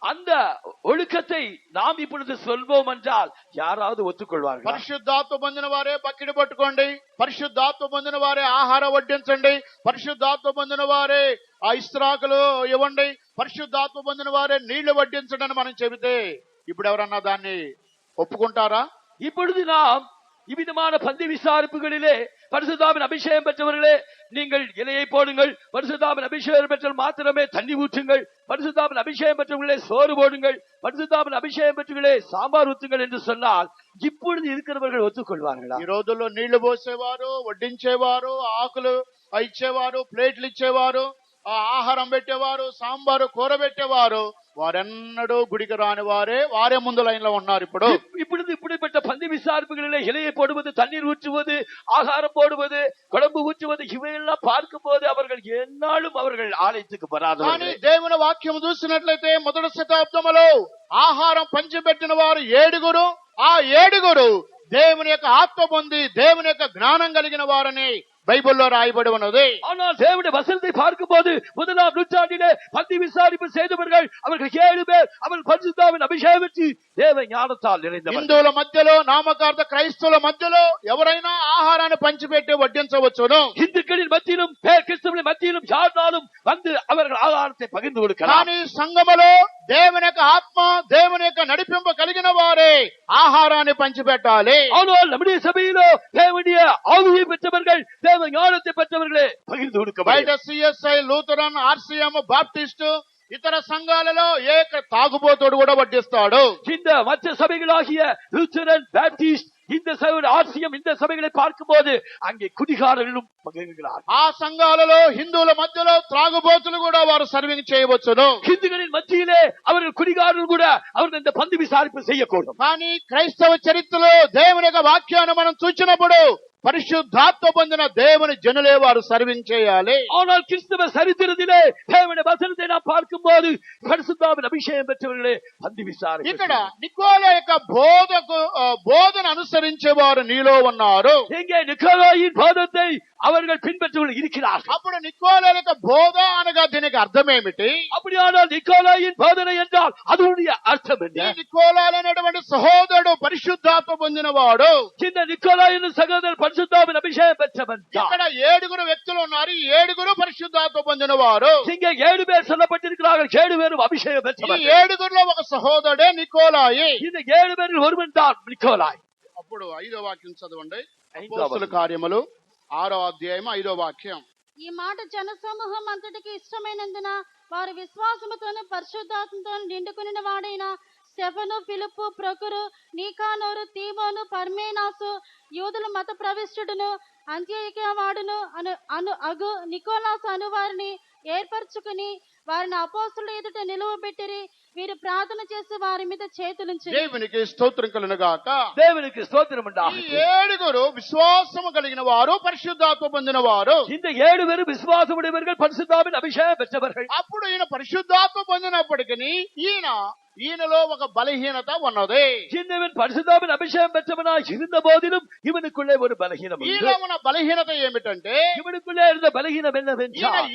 Speaker 2: அந்த ஒழுக்கத்தை நாம் இப்பொழுது சொல்வோம் என்றால் யாராவது ஒத்துக்கொள்வார்கள்?
Speaker 1: పరిశుద్ధాత్మ పొందిన వారే బకెట్ పట్టుకోండి, పరిశుద్ధాత్మ పొందిన వారే ఆహారం వడ్డించండి, పరిశుద్ధాత్మ పొందిన వారే ఆ ఇస్త్రాకులు ఇవ్వండి, పరిశుద్ధాత్మ పొందిన వారే నీళ్లు వడ్డించండి అని మనం చెబితే ఇప్పుడు ఎవరన్నా దాన్ని ఒప్పుకుంటారా?
Speaker 2: இப்பொழுது நாம் இவ்விதமான பந்தி விசாரிப்புகளிலே பரிசுத்தாவின் அபிஷேகம் பெற்றவர்களே நீங்கள் இலையை போடுங்கள், பரிசுத்தாவின் அபிஷேகம் பெற்ற மாத்திரமே தண்ணி ஊற்றுங்கள், பரிசுத்தாவின் அபிஷேகம் பெற்றவர்களே சோறு போடுங்கள், பரிசுத்தாவின் அபிஷேகம் பெற்றவர்களே சாம்பார் ஊற்றுங்கள் என்று சொன்னால் இப்பொழுது இருக்கிறவர்கள் ఒత్తుకొల్వాர்களா?
Speaker 1: ఈ రోజుల్లో నీళ్లు పోసేవారు, వడ్డించేవారు, ఆకులు ఇచ్చేవారు, ప్లేట్లు ఇచ్చేవారు, ఆహారం పెట్టేవారు, సాంబారు కూర పెట్టేవారు వారెన్నడూ గుడికి రాని వారే ముందు లైన్ లో ఉన్నారు.
Speaker 2: இப்பொழுது இப்படிப்பட்ட பந்தி விசாரிப்புகளிலே இலையை போடுவது, தண்ணீர் ஊற்றுவது, ஆகாரம் போடுவது, குழம்பு ஊற்றுவது இவையெல்லாம் பார்க்கும் போது அவர்கள் என்னாலும் அவர்கள் ఆలయத்துக்கு వరాదవர்கள்.
Speaker 1: కానీ దేవుని వాక్యం చూసినట్లయితే మొదటి శతాబ్దంలో ఆహారం పంచిపెట్టిన వారు 7. ఆ 7 దేవుని యొక్క ఆత్మ పొంది దేవుని యొక్క జ్ఞానం కలిగిన వారని బైబిల్లో రాయబడి ఉన్నది.
Speaker 2: ஆனால் தேவனுடைய வசனத்தை பார்க்கும்போது 1ஆம் நூற்றாண்டிலே பந்தி விசாரிப்பு செய்தவர்கள் அவர்கள் 7 பேர் அவர்கள் பரிசுத்தாவின் அபிஷேகம் பெற்று தேவ ஞானத்தால் நிறைந்தவர்கள்.
Speaker 1: హిందువుల మధ్యలో నామకార్థ క్రైస్తవుల మధ్యలో ఎవరైనా ఆహారాన్ని పంచిపెట్టి వడ్డించవచ్చును.
Speaker 2: இந்துக்களின் மத்தியிலும் கிறிஸ்தவர்களின் மத்தியிலும் யாராலும் வந்து அவர்கள் ஆகாரத்தை பகிர்ந்து கொடுக்கலாம்.
Speaker 1: కానీ సంఘములో దేవుని యొక్క ఆత్మ దేవుని యొక్క నడిపింపు కలిగిన వారే ఆహారాన్ని పంచిపెట్టాలి.
Speaker 2: ஆனால் நம்முடைய சபையிலோ தேவனுடைய ஆவியை பெற்றவர்கள் தேவ ஞானத்தை பெற்றவர்களே பகிர்ந்து கொடுக்க வேண்டும்.
Speaker 1: బయట సిఎస్ఐ, లూథరన్, ఆర్సీఎం, బాప్టిస్ట్ ఇతర సంఘాలలో ఏక తాగుబోతుడు కూడా వడ్డిస్తాడు.
Speaker 2: இந்த மற்ற సభைகளாகிய லூத்தரன், பாப்டிஸ்ட், இந்த ஆர்சிஎம் இந்த சபைகளை பார்க்கும்போது அங்கே குடிகாரர்களும் பகிர்கிறார்.
Speaker 1: ఆ సంఘాలలో హిందువుల మధ్యలో త్రాగుబోతులు కూడా వారు సర్వింగ్ చేయవచ్చును.
Speaker 2: హిందువుகளின் மத்தியிலே அவர்கள் குடிகாரர்கள் கூட அவர்கள் இந்த பந்தி விசாரிப்பு செய்யக்கூடும்.
Speaker 1: కానీ క్రైస్తవ చరిత్రలో దేవుని యొక్క వాక్యాన్ని మనం చూచినప్పుడు పరిశుద్ధాత్మ పొందిన దేవుని జనులే వారు సర్వింగ్ చేయాలి.
Speaker 2: ஆனால் கிறிஸ்தவ சரித்திரத்திலே தேவனுடைய வசனத்தை நாம் பார்க்கும்போது பரிசுத்தாவின் அபிஷேகம் பெற்றவர்களே பந்தி விசாரிப்பு.
Speaker 1: ఇక్కడ నికోలా యొక్క బోధన అనుసరించే వారు నీలో ఉన్నారు.
Speaker 2: எங்கே நிக்கோலாயின் போதத்தை அவர்கள் பின்பற்றுவர்கள் இருக்கிறார்கள்.
Speaker 1: అప్పుడు నికోలా యొక్క బోధ అనగా దీనికి అర్థం ఏమిటి?
Speaker 2: அப்படியானால் நிக்கோலாயின் போதனை என்றால் அதனுடைய అర్థం என்ன?
Speaker 1: నికోలా అనేటువంటి సహోదరుడు పరిశుద్ధాత్మ పొందినవాడు.
Speaker 2: இந்த நிக்கோலாயின் సహోదరుడు పరిశుద్ధాత్మ అభిషేకం பெற்றவன்.
Speaker 1: ఇక్కడ 7 వ్యక్తులు ఉన్నారు, 7 పరిశుద్ధాత్మ పొందినవారు.
Speaker 2: இங்கே 7 பேர் சொல்லப்பட்டிருக்கிறார்கள், 7 பேரும் అభిషేకం பெற்றவர்கள்.
Speaker 1: ఈ 7లో ఒక సహోదరుడే నికోలాయి.
Speaker 2: இந்த 7 பேரில் ஒருவன் தான் நிக்கோலாய்.
Speaker 1: అప్పుడు 5వ వాక్యం చదవండి. అపోస్తలుల కార్యములు 6వ అధ్యాయం 5వ వాక్యం.
Speaker 3: ఈ మాట జన సమూహం అంతటికి ఇష్టమైనందున వారు విశ్వాసముతోను పరిశుద్ధాత్మతోను నిండుకుని వాడైన స్టెఫను, ఫిలిప్పు, ప్రొకురు, నీకానోరు, తీమోను, పర్మేనాసు, యూదుల మత ప్రవిష్టుడును, అంత్యోకియ వాడును అగు నికోలాసు అనువారిని ఏర్పరచుకుని వారిని అపోస్తుల ఎదుట నిలువబెట్టిరి. వీరు ప్రార్థన చేసి వారి మీద చేతులుంచి
Speaker 1: దేవునికి స్తోత్రం కలుగును గాక.
Speaker 2: தேவனுக்கு ஸ்தோத்திரம்
Speaker 1: ఈ
Speaker 2: உண்டாகட்டும்.
Speaker 1: 7 విశ్వాసము కలిగిన వారు, పరిశుద్ధాత్మ పొందిన వారు.
Speaker 2: இந்த 7 பேரும் விசுவாசமுடையவர்கள், பரிசுத்தாவின் அபிஷேகம் பெற்றவர்கள்.
Speaker 1: అప్పుడు ఈయన పరిశుద్ధాత్మ పొందినప్పటికీ ఈయనలో ఒక బలహీనత ఉన్నది.
Speaker 2: இவன் பரிசுத்தாவின் அபிஷேகம் பெற்றவனாய் இருந்த போதிலும் இவனுக்குள்ளே ஒரு பலகீனம் உண்டு.
Speaker 1: ఈయన ఉన్న బలహీనత ఏమిటంటే,
Speaker 2: இவனுக்குள்ளே இருந்த பலகீனம்
Speaker 1: ఈయన
Speaker 2: என்னவென்றால்,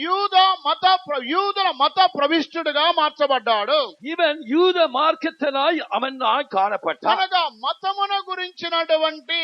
Speaker 1: యూదుల మత ప్రవిష్టుడుగా మార్చబడ్డాడు.
Speaker 2: இவன் யூத மார்க்கத்தினாய் அவன் காணப்பட்டான்.
Speaker 1: అనగా మతమును గురించినటువంటి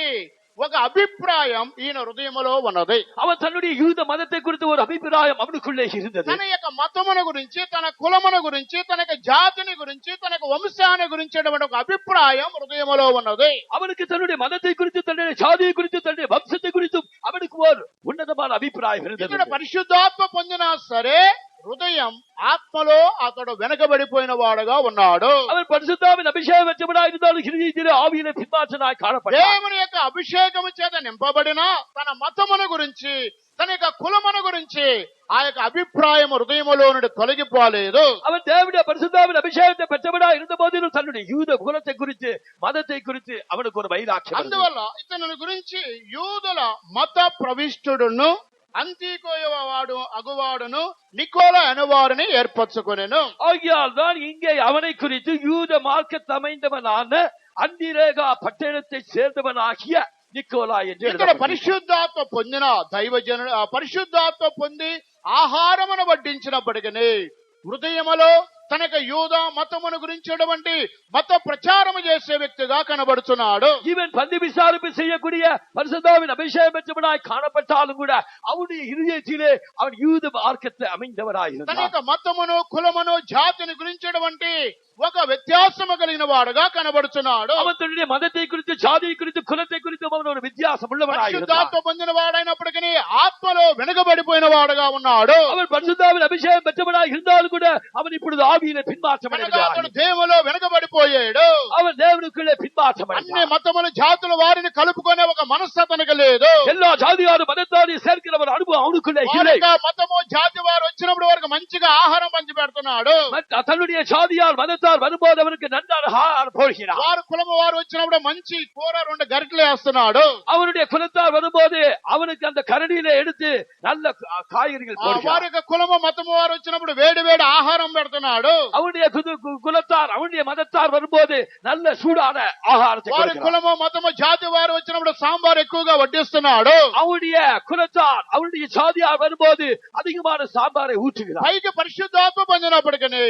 Speaker 1: ఒక అభిప్రాయం ఈయన హృదయములో ఉన్నది.
Speaker 2: அவன் தன்னுடைய யூத மதத்தை குறித்து ஒரு அபிப்பிராயம் அவனுக்குள்ளே இருந்தது.
Speaker 1: తన యొక్క మతమును గురించి, తన కులమును గురించి, తన యొక్క జాతిని గురించి, తన యొక్క వంశాన్ని గురించినటువంటి ఒక అభిప్రాయం హృదయములో ఉన్నది.
Speaker 2: அவனுக்கு தன்னுடைய மதத்தை குறித்து, தன்னுடைய சாதியை குறித்து, தன்னுடைய வம்சத்தை குறித்தும் அவனுக்கு ஒரு ఉన్నతமான అభిప్రాయం இருந்தது.
Speaker 1: ఇక్కడ పరిశుద్ధాత్మ పొందినా సరే హృదయం ఆత్మలో అతడు వెనకబడిపోయిన వాడుగా ఉన్నాడు.
Speaker 2: அவன் பரிசுத்தாவின் அபிஷேகம் பெற்றவனாய் இருந்தாலும் ஹிருதயத்திலே ஆவியிலே பின்மாற்றனாய் காணப்பட்டான்.
Speaker 1: దేవుని యొక్క అభిషేకము చేత నింపబడిన తన మతమును గురించి, తన యొక్క కులమును గురించి ఆ యొక్క అభిప్రాయం హృదయములో నుండి తొలగిపోలేదు.
Speaker 2: அவன் தேவனுடைய பரிசுத்தாவின் அபிஷேகத்தை பெற்றவனாய் இருந்த போதிலும் தன்னுடைய யூத குலத்தை குறித்து, மதத்தை குறித்து அவனுக்கு ஒரு வைராக்கியம் இருந்தது.
Speaker 1: అందువల్ల ఇతని గురించి యూదుల మత ప్రవిష్టుడును, అంతికోయవాడు అగువాడును, నికోలా అనువారిని ఏర్పరచుకొనెను.
Speaker 2: ஆகியால் தான் இங்கே அவனை குறித்து யூத மார்க்கத்தை அமைந்தவனான அந்திரேகா பட்டணத்தை சேர்ந்தவனாகிய நிக்கோலா என்று
Speaker 1: ఇక్కడ
Speaker 2: எழுதப்பட்டிருக்கிறது.
Speaker 1: పరిశుద్ధాత్మ పొందిన దైవజనుడు, పరిశుద్ధాత్మ పొంది ఆహారమును వడ్డించినప్పటికీ హృదయములో తనకు యూద మతమును గురించినటువంటి మత ప్రచారము చేసే వ్యక్తిగా కనబడుతున్నాడు.
Speaker 2: இவன் பந்தி விசாரிப்பு செய்யக்கூடிய பரிசுத்தாவின் அபிஷேகம் பெற்றவனாய் காணப்பட்டாலும் கூட அவனுடைய இருதயத்திலே அவன் யூத மார்க்கத்தை அமைந்தவனாய்
Speaker 1: తన
Speaker 2: இருந்தான்.
Speaker 1: యొక్క మతమును, కులమును, జాతిని గురించినటువంటి ఒక వ్యత్యాసము కలిగిన వాడుగా కనబడుతున్నాడు.
Speaker 2: அவன் தன்னுடைய மதத்தை குறித்து, ஜாதியை குறித்து, குலத்தை குறித்து அவன் ஒரு வித்தியாசம் உள்ளவனாய் இருந்தான்.
Speaker 1: పరిశుద్ధాత్మ పొందిన వాడైనప్పటికీ ఆత్మలో వెనుకబడిపోయిన వాడుగా ఉన్నాడు.
Speaker 2: அவன் பரிசுத்தாவின் அபிஷேகம் பெற்றவனாய் இருந்தாலும் கூட அவன் இப்பொழுது ஆவியிலே பின்மாற்றம்
Speaker 1: కనుక
Speaker 2: அடைகிறான்.
Speaker 1: అతడు దేవులో వెనుకబడిపోయాడు.
Speaker 2: அவன் தேவனுக்குள்ளே பின்மாற்றம்
Speaker 1: అన్ని
Speaker 2: அடைகிறான்.
Speaker 1: మతములు, జాతుల వారిని కలుపుకునే ఒక మనస్సు అతనికి లేదు.
Speaker 2: எல்லா ஜாதியாரும் மதத்தாரையும் சேர்க்கிற ஒரு அனுபவம் அவனுக்குள்ளே
Speaker 1: వారి
Speaker 2: இல்லை.
Speaker 1: యొక్క మతము, జాతి వారు వచ్చినప్పుడు వారికి మంచిగా ఆహారం పంచి పెడుతున్నాడు.
Speaker 2: தன்னுடைய சாதியார் மதத்தார் வரும்போது அவனுக்கு நன்றாக ஆகாரம் போடுகிறான்.
Speaker 1: వారు కులము వారు వచ్చినప్పుడు మంచి కూర 2 గరిటెలు వేస్తున్నాడు.
Speaker 2: அவனுடைய குலத்தார் வரும்போது அவனுக்கு அந்த கரடியில எடுத்து நல்ல காய்கறிகள்
Speaker 1: వారి
Speaker 2: போடுகிறான்.
Speaker 1: యొక్క కులము, మతము వారు వచ్చినప్పుడు వేడి వేడి ఆహారం పెడుతున్నాడు.
Speaker 2: அவனுடைய குலத்தார், அவனுடைய மதத்தார் வரும்போது நல்ல சூடான ஆகாரத்தை
Speaker 1: వారి
Speaker 2: கொடுக்கிறான்.
Speaker 1: కులము, మతము, జాతి వారు వచ్చినప్పుడు సాంబార్ ఎక్కువగా వడ్డిస్తున్నాడు.
Speaker 2: அவனுடைய குலத்தார், அவனுடைய சாதியார் வரும்போது அதிகமான சாம்பாரை ஊற்றுகிறான்.
Speaker 1: పైకి పరిశుద్ధాత్మ పొందినప్పటికీ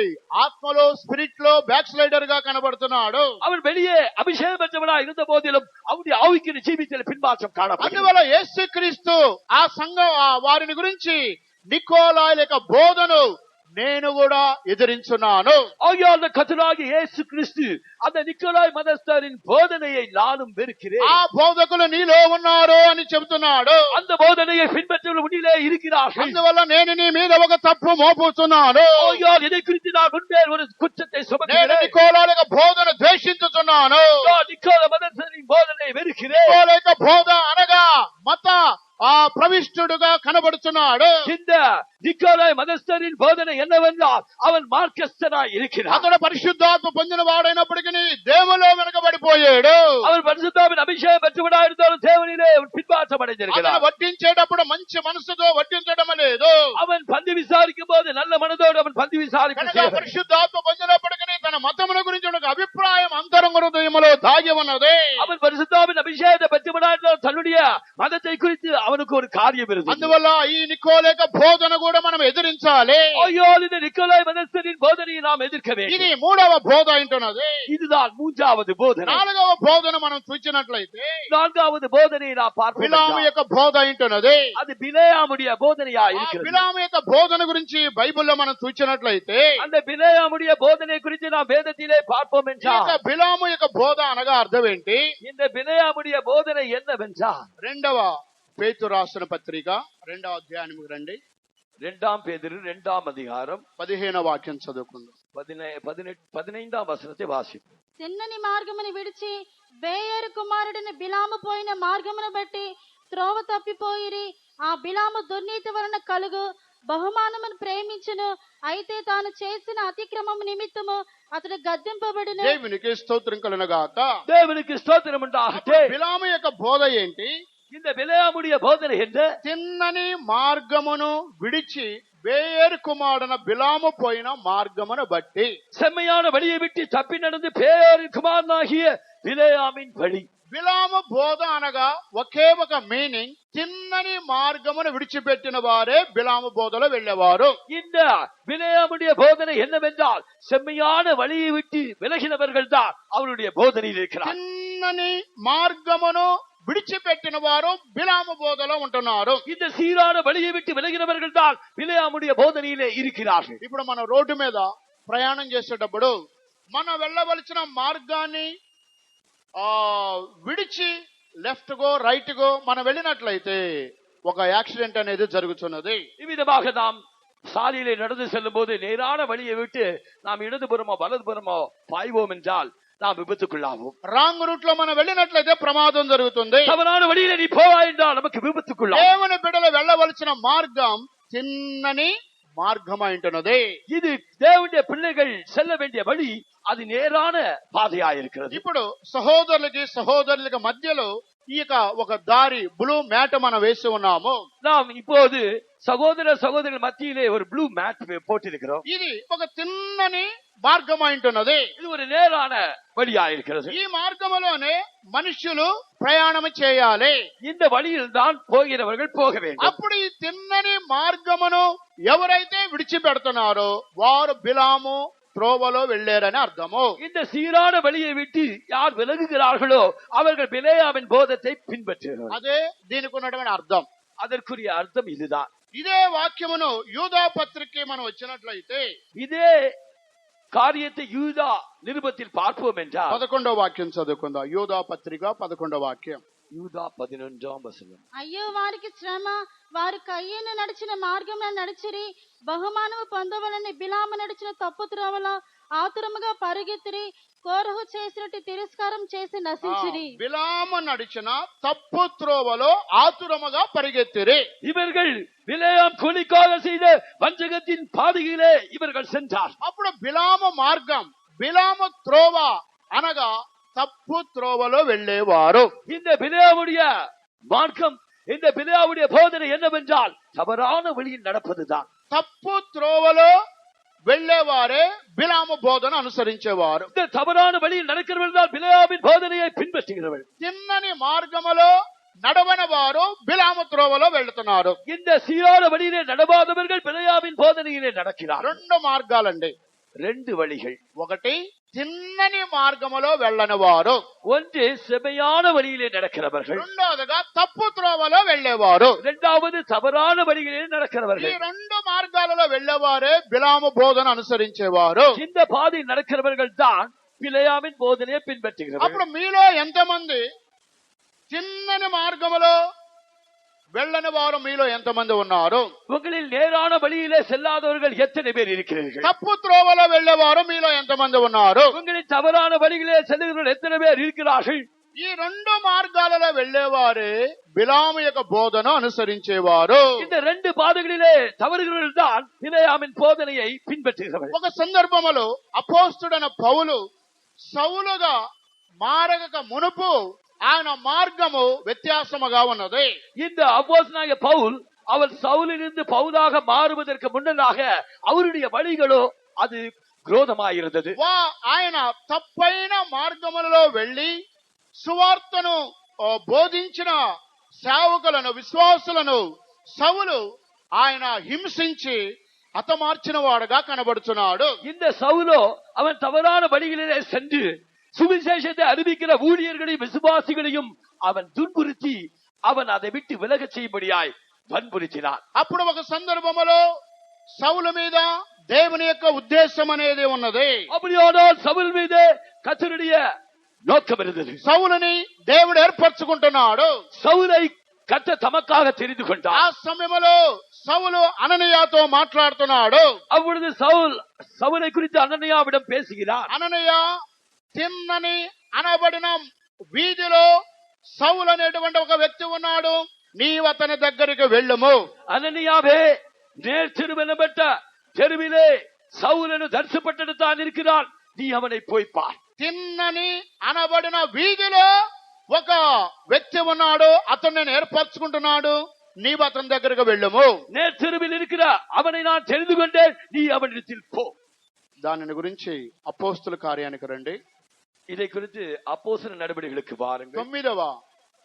Speaker 1: ఆత్మలో, స్పిరిట్ లో బ్యాక్ స్లైడర్ గా కనబడుతున్నాడు.
Speaker 2: அவன் வெளியே அபிஷேகம் பெற்றவனா இருந்த போதிலும் அவனுடைய ஆவிக்கிற ஜீவித்தில் பின்மாற்றம் காணப்படுகிறது.
Speaker 1: అందువల్ల యేసుక్రీస్తు ఆ సంఘం వారిని గురించి నికోలాయి యొక్క బోధను నేను కూడా ఎదిరించున్నాను.
Speaker 2: ஆகியால் கர்த்தராகிய இயேசு கிறிஸ்து அந்த நிக்கோலாய் மதஸ்தரின் போதனையை நானும் வெறுக்கிறேன்.
Speaker 1: ఆ బోధకులు నీలో ఉన్నారు అని చెబుతున్నాడు.
Speaker 2: அந்த போதனையை பின்பற்றவர்கள் உன்னிலே இருக்கிறார்கள்.
Speaker 1: అందువల్ల నేను నీ మీద ఒక తప్పు మోపుతున్నాను.
Speaker 2: ஆகியால் இதை குறித்து நான் முன்பேல் ஒரு குற்றத்தை
Speaker 1: నేను
Speaker 2: சுமத்துகிறேன்.
Speaker 1: నికోలాయి యొక్క బోధన ద్వేషించుతున్నాను.
Speaker 2: நான் நிக்கோல மதஸ்தரின் போதனையை வெறுக்கிறேன்.
Speaker 1: నికోలాయి యొక్క బోధ అనగా మత ప్రవిష్టుడుగా కనబడుతున్నాడు.
Speaker 2: இந்த நிக்கோலாய் மதஸ்தரின் போதனை என்னவென்றால் அவன் மார்க்கஸ்தனாய் இருக்கிறான்.
Speaker 1: అతడు పరిశుద్ధాత్మ పొందిన వాడైనప్పటికీ దేవులో వెనకబడిపోయాడు.
Speaker 2: அவன் பரிசுத்தாவின் அபிஷேகம் பெற்றவனாய் இருந்தாலும் தேவனிலே பின்மாற்றம்
Speaker 1: అతను
Speaker 2: அடைந்திருக்கிறான்.
Speaker 1: వడ్డించేటప్పుడు మంచి మనసుతో వడ్డించడం లేదు.
Speaker 2: அவன் பந்தி விசாரிக்கும் போது நல்ல மனதோடு அவன் பந்தி விசாரிப்பு
Speaker 1: కనుక
Speaker 2: செய்கிறான்.
Speaker 1: పరిశుద్ధాత్మ పొందినప్పటికీ తన మతమును గురించి ఒక అభిప్రాయం అంతరంగ హృదయములో దాగి ఉన్నది.
Speaker 2: அவன் பரிசுத்தாவின் அபிஷேகத்தை பெற்றவனாய் இருந்தாலும் தன்னுடைய மதத்தை குறித்து அவனுக்கு ஒரு காரியம் இருந்தது.
Speaker 1: అందువల్ల ఈ నికోలేక బోధన కూడా మనం ఎదిరించాలి.
Speaker 2: ஐயோ, இந்த நிக்கோலாய் மதஸ்தரின் போதனையை நாம் எதிர்க்க வேண்டும்.
Speaker 1: ఇది 3వ బోధ అంటున్నది.
Speaker 2: இதுதான் 3வது போதனை.
Speaker 1: 4వ బోధన మనం చూసినట్లయితే
Speaker 2: 4வது போதனையை நாம் பார்ப்போம்.
Speaker 1: బిలాము యొక్క బోధ అంటున్నది.
Speaker 2: அது பிலேயாமுடைய போதனையா
Speaker 1: ఆ
Speaker 2: இருக்கிறது.
Speaker 1: బిలాము యొక్క బోధన గురించి బైబిల్లో మనం చూసినట్లయితే
Speaker 2: அந்த பிலேயாமுடைய போதனை குறித்து நாம் வேதத்திலே பார்ப்போம்
Speaker 1: ఈ యొక్క
Speaker 2: என்றால்
Speaker 1: బిలాము యొక్క బోధ అనగా అర్థం ఏంటి?
Speaker 2: இந்த பிலேயாமுடைய போதனை என்னவென்றால்
Speaker 1: 2వ పేతురు రాసిన పత్రిక 2వ అధ్యాయానికి రండి.
Speaker 2: 2 பேதுரு 2ஆம் அதிகாரம்
Speaker 1: 15వ వాక్యం చదువుకుందాం.
Speaker 2: 15ஆம் వచనத்தை వాసిద్దాం.
Speaker 3: తిన్నని మార్గమును విడిచి బేయేరు కుమారుడిని బిలాము పోయిన మార్గమును బట్టి త్రోవ తప్పిపోయిరి. ఆ బిలాము దుర్నీతి వలన కలుగు బహుమానమును ప్రేమించును, అయితే తాను చేసిన అతిక్రమము నిమిత్తము అతడు గద్దింపబడును.
Speaker 1: దేవునికి స్తోత్రం కలుగుగాక.
Speaker 2: தேவனுக்கு ஸ்தோத்திரம் உண்டாகட்டும்.
Speaker 1: బిలాము యొక్క బోధ ఏంటి?
Speaker 2: இந்த பிலேயாமுடைய போதனை என்ன?
Speaker 1: తిన్నని మార్గమును విడిచి బేయేరు కుమారుడైన బిలాము పోయిన మార్గమును బట్టి.
Speaker 2: செம்மையான வழியை விட்டு தப்பி நடந்து பேரின் குமாரனாகிய பிலேயாமின் வழி.
Speaker 1: బిలాము బోధ అనగా ఒకే ఒక మీనింగ్, తిన్నని మార్గమును విడిచిపెట్టిన వారే బిలాము బోధలో వెళ్ళేవారు.
Speaker 2: இந்த பிலேயாமுடைய போதனை என்னவென்றால் செம்மையான வழியை விட்டு விலகினவர்கள் தான் அவருடைய போதனையில் இருக்கிறார்.
Speaker 1: తిన్నని మార్గమును విడిచిపెట్టిన వారు బిలాము బోధలో ఉంటున్నారు.
Speaker 2: இந்த சீரான வழியை விட்டு விலகினவர்கள் தான் பிலேயாமுடைய போதனையிலே இருக்கிறார்கள்.
Speaker 1: ఇప్పుడు మనం రోడ్డు మీద ప్రయాణం చేసేటప్పుడు మనం వెళ్ళవలసిన మార్గాన్ని విడిచి లెఫ్ట్ గో రైట్ గో మనం వెళ్ళినట్లయితే ఒక యాక్సిడెంట్ అనేది జరుగుతున్నది.
Speaker 2: இவ்விதமாக நாம் சாலையிலே நடந்து செல்லும் போது நேரான வழியை விட்டு நாம் இடதுபுறமோ வலதுபுறமோ பாய்வோம் என்றால் நாம் விபத்துக்குள்ளாவோம்.
Speaker 1: రాంగ్ రూట్ లో మనం వెళ్ళినట్లయితే ప్రమాదం జరుగుతుంది.
Speaker 2: தவறான வழியிலே நீ போவா என்றால் நமக்கு விபத்துக்குள்ளாவோம்.
Speaker 1: దేవుని బిడ్డలు వెళ్ళవలసిన మార్గం తిన్నని మార్గమై ఉంటున్నది.
Speaker 2: இது தேவனுடைய பிள்ளைகள் செல்ல வேண்டிய வழி, அது நேரான பாதையா இருக்கிறது.
Speaker 1: ఇప్పుడు సహోదరులకి మధ్యలో ఈ ఒక దారి బ్లూ మ్యాట్ మనం వేసి ఉన్నాము.
Speaker 2: நாம் இப்போது சகோதரர்கள் மத்தியிலே ஒரு ப்ளூ மேட் போட்டிருக்கிறோம்.
Speaker 1: ఇది ఒక తిన్నని మార్గమై ఉంటున్నది.
Speaker 2: இது ஒரு நேரான வழியா இருக்கிறது.
Speaker 1: ఈ మార్గములోనే మనుషులు ప్రయాణం చేయాలి.
Speaker 2: இந்த வழியில் தான் போகிறவர்கள் போக வேண்டும்.
Speaker 1: అప్పుడు ఈ తిన్నని మార్గమును ఎవరైతే విడిచిపెడుతున్నారో వారు బిలాము త్రోవలో వెళ్ళారని అర్థము.
Speaker 2: இந்த సీరాన வழியை விட்டு யார் விலகுகிறார்களோ அவர்கள் பிலேயாமின் போதத்தை பின்பற்றுகிறார்கள்.
Speaker 1: అదే దీనికి ఉన్నటువంటి అర్థం.
Speaker 2: அதற்குரிய అర్థం இதுதான்.
Speaker 1: ఇదే వాక్యమును యూదా పత్రిక మనం వచ్చినట్లయితే
Speaker 2: இதே காரியத்தை யூதா நிருபத்தில் பார்ப்போம் என்றால்
Speaker 1: 11వ వాక్యం చదువుకుందాం. యూదా పత్రిక 11వ వాక్యం.
Speaker 2: యూదా 11వ వచనం.
Speaker 3: అయ్యో వారికి శ్రమ, వారు కయ్యను నడిచిన మార్గంలో నడిచిరి, బహుమానము పొందవలని బిలాము నడిచిన తప్పు త్రోవలో ఆతురముగా పరుగెత్తిరి, కోరహు చేసినట్టు తిరస్కారం చేసి నశించిరి.
Speaker 1: బిలాము నడిచిన తప్పు త్రోవలో ఆతురముగా పరిగెత్తిరి.
Speaker 2: இவர்கள் பிலேயாம் கூலிக்காக செய்த வஞ்சகத்தின் பாதையிலே இவர்கள் சென்றார்.
Speaker 1: అప్పుడు బిలాము మార్గం, బిలాము త్రోవ అనగా తప్పు త్రోవలో వెళ్ళేవారు.
Speaker 2: இந்த பிலேயாமுடைய மார்க்கம், இந்த பிலேயாமுடைய போதனை என்னவென்றால் தவறான வழியில் நடப்பதுதான்.
Speaker 1: తప్పు త్రోవలో వెళ్ళేవారే బిలాము బోధన అనుసరించేవారు.
Speaker 2: இந்த தவறான வழியில் நடக்கிறவர்கள் தான் பிலேயாமின் போதனையை பின்பற்றுகிறவர்கள்.
Speaker 1: తిన్నని మార్గములో నడవని వారు బిలాము త్రోవలో వెళ్తున్నారు.
Speaker 2: இந்த சீரான வழியிலே நடவாதவர்கள் பிலேயாமின் போதனையிலே நடக்கிறார்.
Speaker 1: రెండు మార్గాలండి,
Speaker 2: ரெண்டு வழிகள்.
Speaker 1: ఒకటి తిన్నని మార్గములో వెళ్ళని వారు,
Speaker 2: ஒன்று செமையான வழியிலே நடக்கிறவர்கள்,
Speaker 1: రెండోదిగా తప్పు త్రోవలో వెళ్ళేవారు.
Speaker 2: இரண்டாவது தவறான வழியிலே
Speaker 1: ఈ
Speaker 2: நடக்கிறவர்கள்.
Speaker 1: రెండు మార్గాలలో వెళ్ళేవారే బిలాము బోధన అనుసరించేవారు.
Speaker 2: இந்த பாதை நடக்கிறவர்கள் தான் பிலேயாமின் போதனையை பின்பற்றுகிறவர்கள்.
Speaker 1: అప్పుడు మీలో ఎంతమంది తిన్నని మార్గములో వెళ్ళని వారు మీలో ఎంతమంది ఉన్నారు?
Speaker 2: உங்களில் நேரான வழியிலே செல்லாதவர்கள் எத்தனை பேர் இருக்கிறீர்கள்?
Speaker 1: తప్పు త్రోవలో వెళ్ళేవారు మీలో ఎంతమంది ఉన్నారు?
Speaker 2: உங்களில் தவறான வழியிலே செல்லுகிறவர்கள் எத்தனை பேர் இருக்கிறார்கள்?
Speaker 1: ఈ రెండు మార్గాలలో వెళ్ళేవారే బిలాము యొక్క బోధన అనుసరించేవారు.
Speaker 2: இந்த ரெண்டு பாதைகளிலே தவறுகிறவர்கள் தான் பிலேயாமின் போதனையை பின்பற்றுகிறவர்கள்.
Speaker 1: ఒక సందర్భములో అపోస్తుడైన పౌలు సౌలుగా మారక మునుపు ఆయన మార్గము వ్యత్యాసముగా ఉన్నది.
Speaker 2: இந்த அப்போஸ்தலனாகிய பவுல் அவர் சவுலிலிருந்து பவுலாக மாறுவதற்கு முன்னதாக அவருடைய வழிகளோ அது விரோதமாயிருந்தது.
Speaker 1: ఆయన తప్పైన మార్గములలో వెళ్లి సువార్తను బోధించిన సేవకులను, విశ్వాసులను సౌలు ఆయన హింసించి హతమార్చిన వాడుగా కనబడుతున్నాడు.
Speaker 2: இந்த சவுலோ அவன் தவறான வழிகளிலே சென்று சுவிசேஷத்தை அறிவிக்கிற ஊழியர்களையும் விசுவாசிகளையும் அவன் துன்புறுத்தி அவன் அதை விட்டு விலக செய்யும்படியாய் வன்புறுத்தினான்.
Speaker 1: అప్పుడు ఒక సందర్భములో సౌలు మీద దేవుని యొక్క ఉద్దేశం అనేది ఉన్నది.
Speaker 2: அப்படியானால் சவுல் மீது கர்த்தருடைய நோக்கம் இருந்தது.
Speaker 1: సౌలుని దేవుడు ఏర్పరచుకుంటున్నాడు.
Speaker 2: சவுலை கர்த்தர் தமக்காக தெரிந்து
Speaker 1: ఆ
Speaker 2: கொண்டார்.
Speaker 1: సమయంలో సౌలు అననీయాతో మాట్లాడుతున్నాడు.
Speaker 2: அப்பொழுது சவுலை குறித்து அனனியாவிடம் பேசுகிறார்.
Speaker 1: అననీయ తిన్నని అనబడిన వీధిలో సౌలు అనేటువంటి ఒక వ్యక్తి ఉన్నాడు, నీవు అతని దగ్గరికి వెళ్ళుము.
Speaker 2: அனனியாவே, நேர் தெருவெனப்பட்ட தெருவிலே సౌలును దర్శపట్టడు తాను இருக்கிறான், நீ அவனை போய் பார்.
Speaker 1: తిన్నని అనబడిన వీధిలో ఒక వ్యక్తి ఉన్నాడు, అతను నేను ఏర్పరచుకుంటున్నాడు, నీవు అతని దగ్గరకు వెళ్ళము.
Speaker 2: நேர் தெருவில் இருக்கிற அவனை நான் தெரிந்து கொண்டேன், நீ அவனிடத்தில் போ.
Speaker 1: దానిని గురించి అపోస్తుల కార్యానికి రండి.
Speaker 2: இதை குறித்து அப்போஸ்தலர் நடவடிக்கைகளுக்கு வாருங்கள்.
Speaker 1: 9వ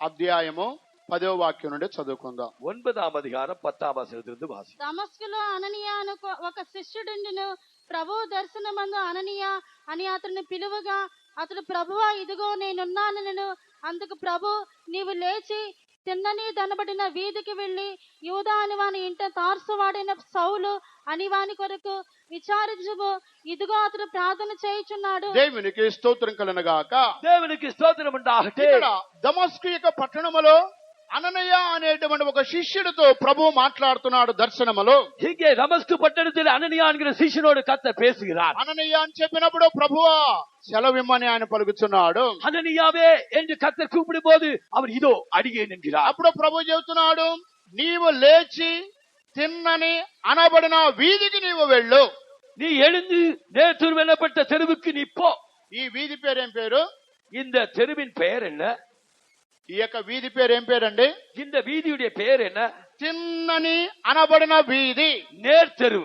Speaker 1: అధ్యాయము 10వ వాక్యం నుండి చదువుకుందాం.
Speaker 2: 9వ అధ్యాయం 10వ వచనத்திலிருந்து వాసి.
Speaker 3: దమస్కులో అననీయ అను ఒక శిష్యుడుండును. ప్రభువు దర్శనమందు అననీయ అని అతన్ని పిలువగా అతడు, ప్రభువా ఇదిగో నేనున్నానను. అందుకు ప్రభు, నీవు లేచి తిన్నని దనబడిన వీధికి వెళ్లి యూదా అని వాని ఇంట తార్సువాడైన సౌలు అని వాని కొరకు విచారించుము. ఇదిగో అతడు ప్రార్థన చేయుచున్నాడు.
Speaker 1: దేవునికి స్తోత్రం కలుగుగాక.
Speaker 2: దేవునికి స్తోత్రం ఉండాలి.
Speaker 1: ఇక్కడ దమస్కు యొక్క పట్టణములో అననయ అనేటువంటి ఒక శిష్యుడితో ప్రభు మాట్లాడుతున్నాడు దర్శనములో.
Speaker 2: இங்கே தமஸ்கு பட்டணத்தில் அனனியா என்கிற శిష్యునోடு கர்த்தர் பேசுகிறார்.
Speaker 1: అననయ అని చెప్పినప్పుడు ప్రభువా సెలవిమ్మని ఆయన పలుకుతున్నాడు.
Speaker 2: அனனியாவே என்று கர்த்தர் கூப்பிடும்போது அவர் இதோ அடியேன் என்கிறார்.
Speaker 1: అప్పుడు ప్రభు చెబుతున్నాడు, నీవు లేచి తిన్నని అనబడిన వీధికి నీవు వెళ్ళు.
Speaker 2: நீ எழுந்து நேர் தெருவெனப்பட்ட தெருவுக்கு நீ போ.
Speaker 1: ఈ వీధి పేరు ఏం పేరు?
Speaker 2: இந்த தெருவின் பெயர் என்ன?
Speaker 1: ఈ యొక్క వీధి పేరు ఏం పేరండి?
Speaker 2: இந்த வீதியுடைய பெயர் என்ன?
Speaker 1: తిన్నని అనబడిన వీధి.
Speaker 2: நேர் தெரு.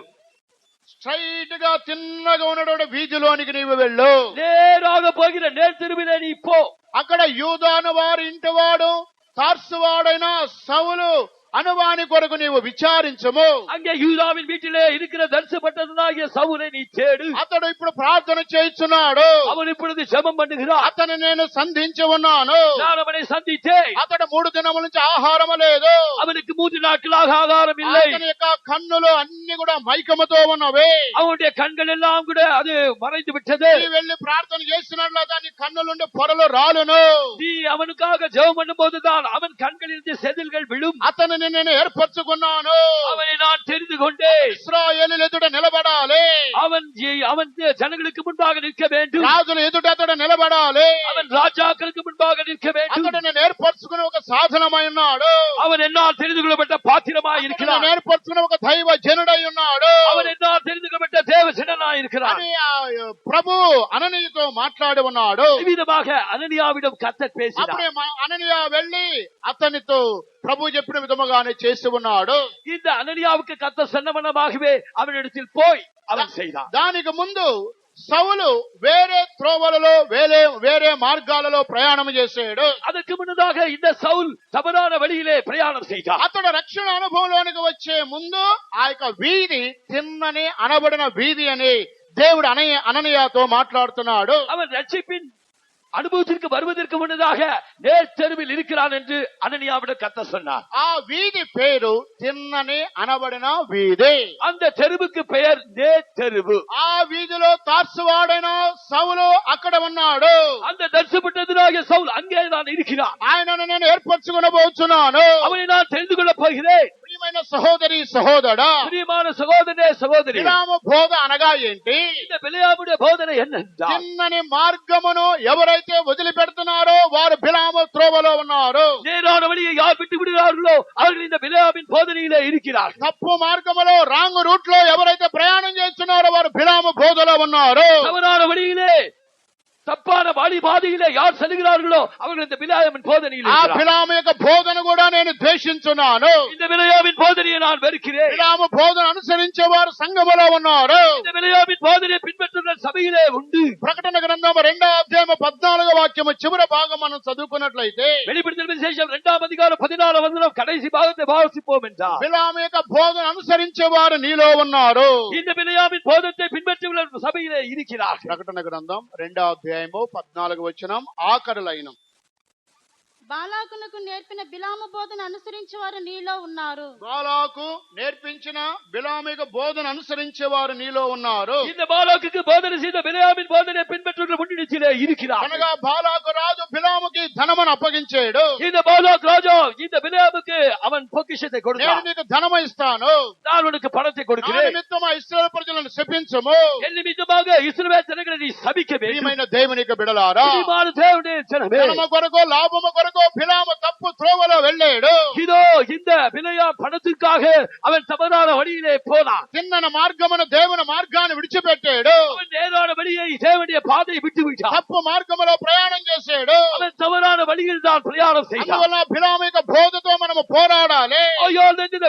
Speaker 1: స్ట్రైట్ గా తిన్నగా ఉన్నటువంటి వీధిలోనికి నీవు వెళ్ళు.
Speaker 2: நேராக போகிற நேர் தெருவிலே நீ போ.
Speaker 1: అక్కడ యూదాను వారి ఇంటివాడు తార్సువాడైన సౌలు అనువాని కొరకు నీవు విచారించము.
Speaker 2: அங்கே யூதாவின் வீட்டிலே இருக்கிற தரிசப்பட்டதனாகிய சவுலை நீ தேடு.
Speaker 1: అతడు ఇప్పుడు ప్రార్థన చేస్తున్నాడు.
Speaker 2: அவன் இப்பொழுது ஜெபம் பண்ணுகிறான்.
Speaker 1: అతను నేను సంధించి ఉన్నాను.
Speaker 2: நான் அவனை சந்தித்தேன்.
Speaker 1: అతడు 3 దినముల నుంచి ఆహారం లేదు.
Speaker 2: அவனுக்கு 3 நாட்களாக ஆகாரம் இல்லை.
Speaker 1: అతని యొక్క కన్నులు అన్ని కూడా మైకముతో ఉన్నవి.
Speaker 2: அவனுடைய கண்கள் எல்லாம் கூட அது மறைந்து விட்டது.
Speaker 1: நீ వెళ్ళి ప్రార్థన చేసినట్ల దాని కన్నులుండి పొరలు రాలును.
Speaker 2: நீ அவனுக்காக ஜெபம் பண்ணும்போதுதான் அவன் கண்களிலிருந்து செதில்கள் விழும்.
Speaker 1: అతను నేను ఏర్పరచుకున్నాను.
Speaker 2: அவனை நான் தெரிந்து கொண்டேன்.
Speaker 1: ఇశ్రాయేలు ఎదుట నిలబడాలి.
Speaker 2: அவன் ஜனங்களுக்கு முன்பாக நிற்க வேண்டும்.
Speaker 1: రాజుల ఎదుట అతడు నిలబడాలి.
Speaker 2: அவன் ராஜாக்களுக்கு முன்பாக நிற்க வேண்டும்.
Speaker 1: అతడు నేను ఏర్పరచుకుని ఒక సాధనమై ఉన్నాడు.
Speaker 2: அவன் என்னால் தெரிந்து கொள்ளப்பட்ட பாத்திரமாய் இருக்கிறான்.
Speaker 1: నేను ఏర్పరచుకుని ఒక దైవ జనుడై ఉన్నాడు.
Speaker 2: அவன் என்னால் தெரிந்து கொள்ளப்பட்ட தேவசனனாய் இருக்கிறான்.
Speaker 1: అని ప్రభు అననీయతో మాట్లాడి ఉన్నాడు.
Speaker 2: விதமாக அனனியாவிடம் கர்த்தர் பேசினார்.
Speaker 1: అప్పుడే అననీయ వెళ్లి అతనితో ప్రభు చెప్పిన విధముగానే చేసి ఉన్నాడు.
Speaker 2: இந்த அனனியாவுக்கு கர்த்தர் சொன்னவனமாகவே அவனிடத்தில் போய் அவன் செய்தான்.
Speaker 1: దానికి ముందు సౌలు వేరే త్రోవలలో వేరే మార్గాలలో ప్రయాణం చేశాడు.
Speaker 2: அதற்கு முன்னதாக இந்த சவுல் தவறான வழியிலே பிரயாணம் செய்தான்.
Speaker 1: అతడు రక్షణ అనుభవంలోనికి వచ్చే ముందు ఆ యొక్క వీధి తిన్నని అనబడిన వీధి అని దేవుడు అననీయతో మాట్లాడుతున్నాడు.
Speaker 2: அவன் ரட்சிப்பின் அனுபவத்திற்கு வருவதற்கு முன்னதாக நேர் தெருவில் இருக்கிறான் என்று அனனியாவிடம் கர்த்தர் சொன்னார்.
Speaker 1: ఆ వీధి పేరు తిన్నని అనబడిన వీధి.
Speaker 2: அந்த தெருவுக்கு பெயர் நேர் தெருவு.
Speaker 1: ఆ వీధిలో తార్సువాడైన సౌలు అక్కడ ఉన్నాడు.
Speaker 2: அந்த தரிசப்பட்டதனாகிய சவுல் அங்கே தான் இருக்கிறான்.
Speaker 1: ఆయనను నేను ఏర్పరచుకునబోతున్నాను.
Speaker 2: அவனை நான் தெரிந்து கொள்ளப் போகிறேன்.
Speaker 1: ప్రియమైన సహోదరి సహోదరా,
Speaker 2: பிரியமான சகோதரனே சகோதரி,
Speaker 1: బిలాము బోధ అనగా ఏంటి?
Speaker 2: இந்த பிலேயாமுடைய போதனை என்னென்றால்,
Speaker 1: తిన్నని మార్గమును ఎవరైతే వదిలిపెడుతున్నారో వారు బిలాము త్రోవలో ఉన్నారు.
Speaker 2: நேரான வழியை யார் விட்டு விடுகிறார்களோ அவர்கள் இந்த பிலேயாமின் போதனையிலே இருக்கிறார்கள்.
Speaker 1: తప్పు మార్గములో రాంగ్ రూట్ లో ఎవరైతే ప్రయాణం చేస్తున్నారో వారు బిలాము బోధలో ఉన్నారు.
Speaker 2: தவறான வழியிலே తప్పాన వాడి బాధయిలే యార్ సెలుகிறார்களோ அவர்கள் இந்த பிலேயாமின் போதனையிலே
Speaker 1: ఆ
Speaker 2: இருக்கிறார்கள்.
Speaker 1: బిలాము యొక్క బోధన కూడా నేను ద్వేషించున్నాను.
Speaker 2: இந்த பிலேயாமின் போதனையை நான் வெறுக்கிறேன்.
Speaker 1: బిలాము బోధన అనుసరించే వారు సంఘములో ఉన్నారు.
Speaker 2: இந்த பிலேயாமின் போதனையை பின்பற்றுகிற சபையிலே உண்டு.
Speaker 1: ప్రకటన గ్రంథం 2వ అధ్యాయం 14వ వాక్యము చివరి భాగం మనం చదువుకున్నట్లయితే,
Speaker 2: வெளிப்படுத்தல் விசேஷம் 2వ அதிகாரம் 14వ వచనం கடைசி భాగத்தை வாசிப்போம் என்றார்.
Speaker 1: బిలాము యొక్క బోధన అనుసరించే వారు నీలో ఉన్నారు.
Speaker 2: இந்த பிலேயாமின் போதத்தை பின்பற்றுகிற சபையிலே இருக்கிறார்கள்.
Speaker 1: ప్రకటన గ్రంథం 2వ అధ్యాయము 14వ వచనం ఆఖరి లైనం.
Speaker 3: బాలాకునకు నేర్పిన బిలాము బోధన అనుసరించే వారు నీలో ఉన్నారు.
Speaker 1: బాలాకు నేర్పించిన బిలామిక బోధన అనుసరించే వారు నీలో ఉన్నారు.
Speaker 2: இந்த பாலாக்குக்கு போதனை செய்த பிலேயாமின் போதனை பின்பற்றுகிற முன்னிலையிலே இருக்கிறார்.
Speaker 1: అనగా బాలాకు రాజు బిలాముకి ధనమును అప్పగించాడు.
Speaker 2: இந்த பாலாக் ராஜா இந்த பிலேயாமுக்கு அவன் பொக்கிஷத்தை
Speaker 1: నేను
Speaker 2: கொடுத்தான்.
Speaker 1: నీకు ధనము ఇస్తాను,
Speaker 2: நான் உனக்கு பணத்தை
Speaker 1: నా
Speaker 2: கொடுக்கிறேன்.
Speaker 1: నిమిత్తమా ఇశ్రాయేలు ప్రజలను శపించము.
Speaker 2: என் நிமித்தமாக இஸ்ரவேல் ஜனங்களை நீ சபிக்க வேண்டும்.
Speaker 1: ప్రియమైన దేవునికి బిడలారా,
Speaker 2: பிரியமான தேவனுடைய ஜனமே,
Speaker 1: ధనము కొరకు లాభము కొరకు బిలాము తప్పు త్రోవలో వెళ్ళాడు.
Speaker 2: இதோ இந்த பிலேயாம் பணத்திற்காக என்பதற்காக அவன் தவறான வழியிலே போனான்.
Speaker 1: తిన్నన మార్గమున దేవుని మార్గాన్ని విడిచిపెట్టాడు.
Speaker 2: அவன் நேரான வழியை தேவனுடைய பாதையை விட்டு விட்டான்.
Speaker 1: తప్పు మార్గములో ప్రయాణం చేశాడు.
Speaker 2: அவன் தவறான வழியில் தான் பிரயாணம் செய்தான்.
Speaker 1: అందువల్ల బిలాము యొక్క బోధతో మనము పోరాడాలి.
Speaker 2: ஐயோ, இந்த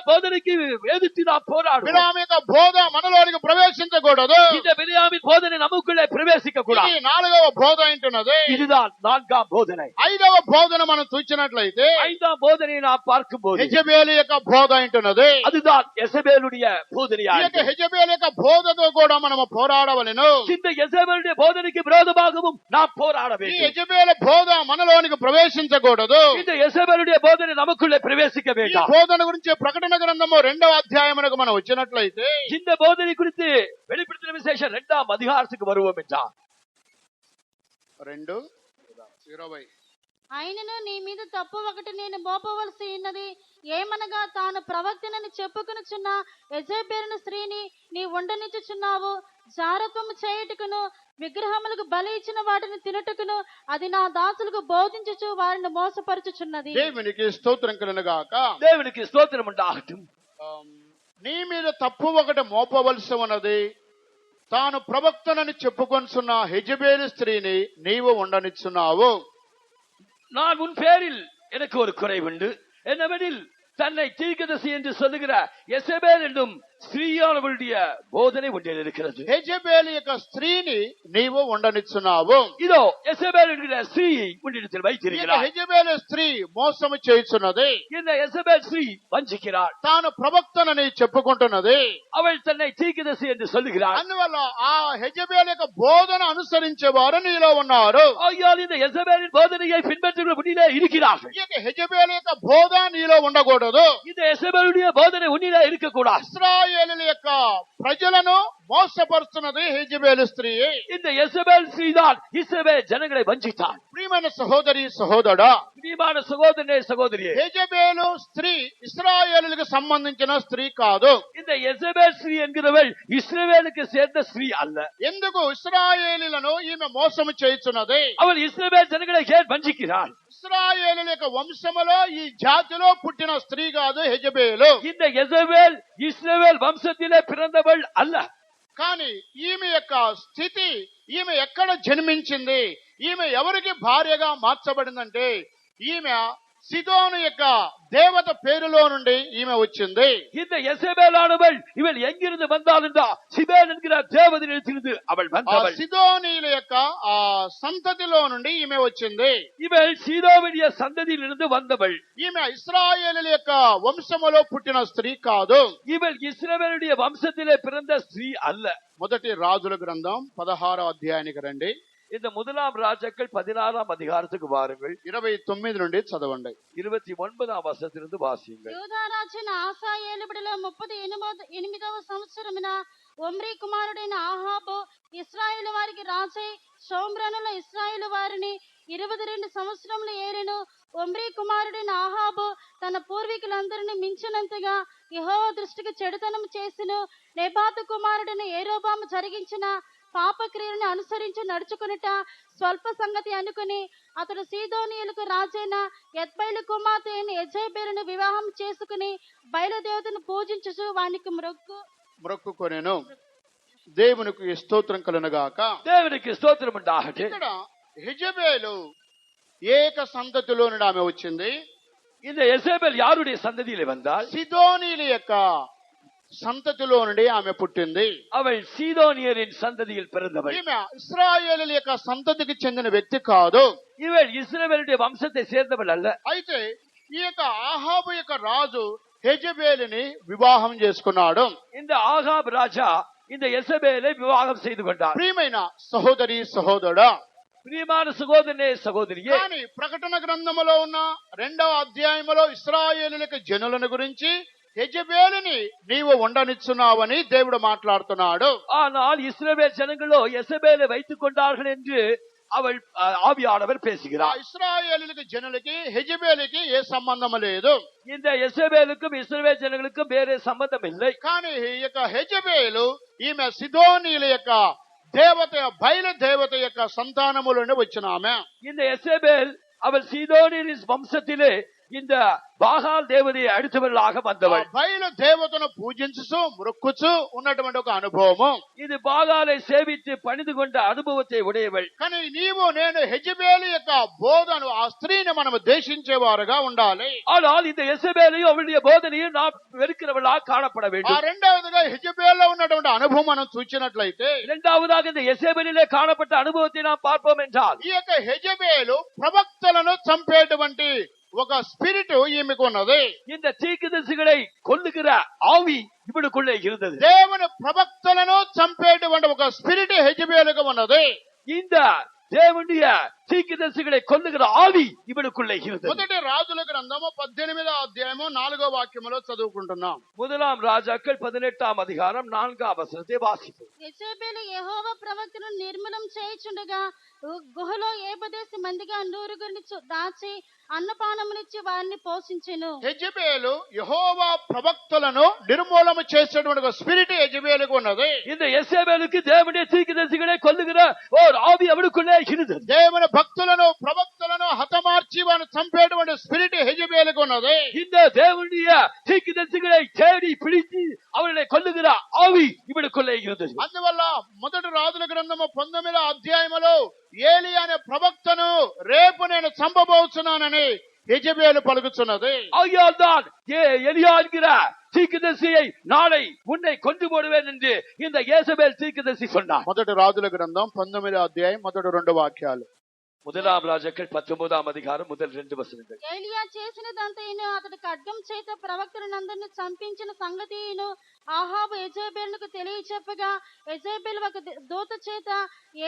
Speaker 2: போதனைக்கு எதிர்த்து நாம் போராடுவோம்.
Speaker 1: బిలాము యొక్క బోధ మనలోనికి ప్రవేశించకూడదు.
Speaker 2: இந்த பிலியாமின் போதனை நமக்குள்ளே பிரவேசிக்க கூடாது.
Speaker 1: ఇది 4వ బోధ అంటున్నది.
Speaker 2: இதுதான் 4ஆம் போதனை.
Speaker 1: 5వ బోధన మనం చూసినట్లయితే
Speaker 2: 5ஆம் போதனையை நாம் பார்க்கும்போது
Speaker 1: హెజబేలు యొక్క బోధ అంటున్నది.
Speaker 2: அதுதான் యెజబేలుடைய
Speaker 1: ఈ యొక్క
Speaker 2: போதனையாகும்.
Speaker 1: హెజబేలు యొక్క బోధతో కూడా మనము పోరాడవలెను.
Speaker 2: இந்த యెజబేలుடைய போதனைக்கு விரோதமாகவும் நாம் போராட
Speaker 1: ఈ
Speaker 2: வேண்டும்.
Speaker 1: యెజబేలు బోధ మనలోనికి ప్రవేశించకూడదు.
Speaker 2: இந்த యెజబేలుடைய போதனை நமக்குள்ளே பிரவேசிக்க
Speaker 1: ఈ
Speaker 2: வேண்டாம்.
Speaker 1: బోధన గురించి ప్రకటన గ్రంథము 2వ అధ్యాయమునకు మనం వచ్చినట్లయితే
Speaker 2: இந்த போதனை குறித்து வெளிப்படுத்தின விசேஷம் 2ஆம் அதிகாரத்துக்கு வருவோம் என்றால்
Speaker 1: 2:20
Speaker 3: ఆయనను నీ మీద తప్పు ఒకటి నేను మోపవలసి ఉన్నది. ఏమనగా తాను ప్రవక్తనని చెప్పుకొనుచున్న యెజబేలు స్త్రీని నీ ఉండనిచ్చుచున్నావు. జారత్వము చేయుటకును విగ్రహములకు బలి ఇచ్చిన వాటిని తినుటకును అది నా దాసులకు బోధించుచు వారిని మోసపరుచుచున్నది.
Speaker 1: దేవునికి స్తోత్రం కలుగుగాక.
Speaker 2: தேவனுக்கு ஸ்தோத்திரம் உண்டாகட்டும்.
Speaker 1: నీ మీద తప్పు ఒకటి మోపవలసి ఉన్నది. తాను ప్రవక్తనని చెప్పుకొనుచున్న హెజబేలు స్త్రీని నీవు ఉండనిచ్చున్నావు.
Speaker 2: நான் உன் பேரில் எனக்கு ஒரு குறைவுண்டு. என்னவெனில் தன்னை தீர்க்கதரிசி என்று சொல்லுகிற யெசபேல் என்னும் ஸ்திரீயானவளுடைய போதனை ஒன்றில் இருக்கிறது.
Speaker 1: హెజబేలు యొక్క స్త్రీని నీవు ఉండనిచ్చున్నావు.
Speaker 2: இதோ யெசபேல் என்கிற ஸ்திரீயை உன்னிடத்தில் வைத்திருக்கிறார்.
Speaker 1: హెజబేలు స్త్రీ మోసము చేయుచున్నది.
Speaker 2: இந்த யெசபேல் ஸ்திரீ வஞ்சிக்கிறாள்.
Speaker 1: తాను ప్రవక్తనని చెప్పుకుంటున్నది.
Speaker 2: அவள் தன்னை தீர்க்கதரிசி என்று சொல்லுகிறாள்.
Speaker 1: అందువల్ల ఆ హెజబేలు యొక్క బోధన అనుసరించేవారు నీలో ఉన్నారు.
Speaker 2: ஆகையால் இந்த யெசபேலின் போதனையை பின்பற்றுகிற முன்னிலே இருக்கிறார்கள்.
Speaker 1: ఈ యొక్క హెజబేలు యొక్క బోధ నీలో ఉండకూడదు.
Speaker 2: இந்த யெசபேலுடைய போதனை உன்னிலே இருக்கக்கூடாது.
Speaker 1: ఇశ్రాయేలు యొక్క ప్రజలను మోసపరుస్తున్నది హెజబేలు స్త్రీ.
Speaker 2: இந்த யெசபேல் ஸ்திரீதான் இஸ்ரவேல் ஜனங்களை வஞ்சித்தாள்.
Speaker 1: ప్రియమైన సహోదరి సహోదరుడా,
Speaker 2: பிரியமான சகோதரனே சகோதரியே,
Speaker 1: హెజబేలు స్త్రీ ఇశ్రాయేలులకు సంబంధించిన స్త్రీ కాదు.
Speaker 2: இந்த யெசபேல் ஸ்திரீ என்கிறவள் இஸ்ரவேலுக்கு சேர்ந்த ஸ்திரீ அல்ல.
Speaker 1: ఎందుకు ఇశ్రాయేలీలను ఈమె మోసము చేయుచున్నది?
Speaker 2: அவள் இஸ்ரவேல் ஜனங்களை ஏன் வஞ்சிக்கிறாள்?
Speaker 1: ఇశ్రాయేలు యొక్క వంశములో ఈ జాతిలో పుట్టిన స్త్రీ కాదు హెజబేలు.
Speaker 2: இந்த யெசபேல் இஸ்ரவேல் வம்சத்திலே பிறந்தவள் அல்ல.
Speaker 1: కానీ ఈమె యొక్క స్థితి, ఈమె ఎక్కడ జన్మించింది, ఈమె ఎవరికి భార్యగా మార్చబడిందంటే ఈమె సిదోను యొక్క దేవత పేరులో నుండి ఈమె వచ్చింది.
Speaker 2: இந்த யெசபேலானவள் இவள் எங்கிருந்து வந்தாள் என்றால் சிபேல் என்கிற தேவதையிலிருந்து அவள்
Speaker 1: ఆ
Speaker 2: வந்தவள்.
Speaker 1: సిదోనీయుల యొక్క ఆ సంతతిలో నుండి ఈమె వచ్చింది.
Speaker 2: இவள் சீதோவுடைய சந்ததியிலிருந்து வந்தவள்.
Speaker 1: ఈమె ఇశ్రాయేలుల యొక్క వంశములో పుట్టిన స్త్రీ కాదు.
Speaker 2: இவள் இஸ்ரவேலுடைய வம்சத்திலே பிறந்த ஸ்திரீ அல்ல.
Speaker 1: మొదటి రాజుల గ్రంథం 16వ అధ్యాయానికి రండి.
Speaker 2: இந்த முதலாம் ராஜாக்கள் 16ஆம் அதிகாரத்துக்கு வாருங்கள்.
Speaker 1: 29 నుండి చదవండి.
Speaker 2: 29ஆம் வசனத்திலிருந்து வாசியுங்கள்.
Speaker 3: యూదా రాజైన ఆసా ఏలుబడిలో 38వ సంవత్సరమున ఒమ్రీ కుమారుడైన ఆహాబు ఇశ్రాయేలు వారికి రాజై షోమ్రోనులో ఇశ్రాయేలు వారిని 22 సంవత్సరములు ఏలెను. ఒమ్రీ కుమారుడైన ఆహాబు తన పూర్వీకులందరినీ మించినంతగా యెహోవా దృష్టికి చెడుతనం చేసెను. నెబాతు కుమారుడైన యెరోబాము జరిగించిన పాపక్రియలను అనుసరించి నడుచుకునుట స్వల్ప సంగతి అనుకుని అతడు సీదోనీయులకు రాజైన ఎత్బయలు కుమార్తె అయిన యెజబేలును వివాహం చేసుకుని బయలుదేవతను పూజించుచు వానికి
Speaker 1: మొక్కుకొనెను. దేవునికి స్తోత్రం కలుగుగాక.
Speaker 2: தேவனுக்கு ஸ்தோத்திரம் உண்டாகட்டும்.
Speaker 1: ఇక్కడ హెజబేలు ఏక సంతతిలో నుండి ఆమె వచ్చింది.
Speaker 2: இந்த யெசபேல் யாருடைய சந்ததியிலே வந்தால்
Speaker 1: సిదోనీయుల యొక్క సంతతిలో నుండి ఆమె పుట్టింది.
Speaker 2: அவள் சீதோனியரின் சந்ததியில் பிறந்தவள்.
Speaker 1: ఈమె ఇశ్రాయేలుల యొక్క సంతతికి చెందిన వ్యక్తి కాదు.
Speaker 2: இவள் இஸ்ரவேலுடைய வம்சத்தை சேர்ந்தவள் அல்ல.
Speaker 1: అయితే ఈ యొక్క ఆహాబు యొక్క రాజు హెజబేలుని వివాహం చేసుకున్నాడు.
Speaker 2: இந்த ஆகாப் ராஜா இந்த யெசபேலை விவாகம் செய்து கொண்டார்.
Speaker 1: ప్రియమైన సహోదరి సహోదరుడా,
Speaker 2: பிரியமான சகோதரனே சகோதரியே,
Speaker 1: కానీ ప్రకటన గ్రంథములో ఉన్న 2వ అధ్యాయములో ఇశ్రాయేలులకు జనులను గురించి హెజబేలుని నీవు ఉండనిచ్చున్నావని దేవుడు మాట్లాడుతున్నాడు.
Speaker 2: ஆனால் இஸ்ரவேல் ஜனங்களோ யெசபேலை வைத்துக் கொண்டார்கள் என்று அவள் ஆவியானவர்
Speaker 1: ఆ
Speaker 2: பேசுகிறார்.
Speaker 1: ఇశ్రాయేలులకు జనులకి హెజబేలుకి ఏ సంబంధం లేదు.
Speaker 2: இந்த யெசபேலுக்கும் இஸ்ரவேல் ஜனங்களுக்கும் வேற சம்பந்தம் இல்லை.
Speaker 1: కానీ ఈ యొక్క హెజబేలు ఈమె సిదోనీయుల యొక్క దేవత, బయలు దేవత యొక్క సంతానముల నుండి వచ్చిన ఆమె.
Speaker 2: இந்த யெசபேல் அவள் சீதோனியரின் வம்சத்திலே இந்த பாகால் தேவதையை அடுத்தவர்களாக வந்தவள்.
Speaker 1: బయలు దేవతను పూజించుచు మొక్కుచు ఉన్నటువంటి ఒక అనుభవము.
Speaker 2: இது பாகாலை சேவித்து பணிந்து கொண்ட அனுபவத்தை உடையவள்.
Speaker 1: కానీ నీవు నేను యెజబేలు యొక్క బోధను ఆ స్త్రీని మనం దేశించేవారుగా ఉండాలి.
Speaker 2: ஆனால் இந்த எசபேலையும் அவளுடைய போதனையும் நாம் வெறுக்கிறவளாக காணப்பட
Speaker 1: ఆ
Speaker 2: வேண்டும்.
Speaker 1: రెండవదిగా యెజబేలులో ఉన్నటువంటి అనుభవం మనం చూచినట్లయితే
Speaker 2: இரண்டாவதாக இந்த எசபேலிலே காணப்பட்ட அனுபவத்தை நாம் பார்ப்போம் என்றால்
Speaker 1: ఈ యొక్క యెజబేలు ప్రవక్తలను చంపేటువంటి ఒక స్పిరిట్ ఈమెకు ఉన్నది.
Speaker 2: இந்த தீர்க்கதரிசிகளை கொல்லுகிற ஆவி இவளுக்குள்ளே இருந்தது.
Speaker 1: దేవుని ప్రవక్తలను చంపేటువంటి ఒక స్పిరిట్ యెజబేలుకు ఉన్నది.
Speaker 2: இந்த தேவனுடைய தீர்க்கதரிசிகளை கொல்லுகிற ஆவி இவளுக்குள்ளே இருந்தது.
Speaker 1: మొదటి రాజుల గ్రంథము 18వ అధ్యాయము 4వ వాక్యములో చదువుకుంటున్నాం.
Speaker 2: முதலாம் ராஜாக்கள் 18ஆம் அதிகாரம் 4ஆம் வசனத்தை வாசிப்போம்.
Speaker 3: యెజబేలు యెహోవా ప్రవక్తను నిర్మూలం చేయుచుండగా గుహలో 70 మందిగా 100 దాచి అన్నపానములిచ్చి వారిని పోషించెను.
Speaker 1: యెజబేలు యెహోవా ప్రవక్తలను నిర్మూలన చేసేటువంటి ఒక స్పిరిట్ యెజబేలుకు ఉన్నది.
Speaker 2: இந்த எசபேலுக்கு தேவனுடைய தீர்க்கதரிசிகளை கொல்லுகிற ஒரு ஆவி அவளுக்குள்ளே இருந்தது.
Speaker 1: దేవుని భక్తులను ప్రవక్తలను హతమార్చి వారిని చంపేటువంటి స్పిరిట్ యెజబేలుకు ఉన్నది.
Speaker 2: இந்த தேவனுடைய தீர்க்கதரிசிகளை தேடி பிடித்து அவர்களை கொல்லுகிற ஆவி இவளுக்குள்ளே இருந்தது.
Speaker 1: అందువల్ల మొదటి రాజుల గ్రంథము 19వ అధ్యాయములో ఏలి అనే ప్రవక్తను రేపు నేను చంపబోతున్నానని యెజబేలు పలుకుతున్నది.
Speaker 2: ஆகையால் தான் எலியா என்கிற தீர்க்கதரிசியை நாளை உன்னை கொண்டு போடுவேன் என்று இந்த ஏசபேல் தீர்க்கதரிசி சொன்னார்.
Speaker 1: మొదటి రాజుల గ్రంథం 19వ అధ్యాయం మొదటి 2 వాక్యాలు.
Speaker 2: முதலாம் ராஜாக்கள் 19ஆம் அதிகாரம் முதல் 2 వచనங்கள்.
Speaker 3: ఏలియా చేసినదంతయును అతడు ఖడ్గం చేత ప్రవక్తలందరిని చంపించిన సంగతియును ఆహాబు యెజబేలుకు తెలియచెప్పగా యెజబేలు ఒక దూత చేత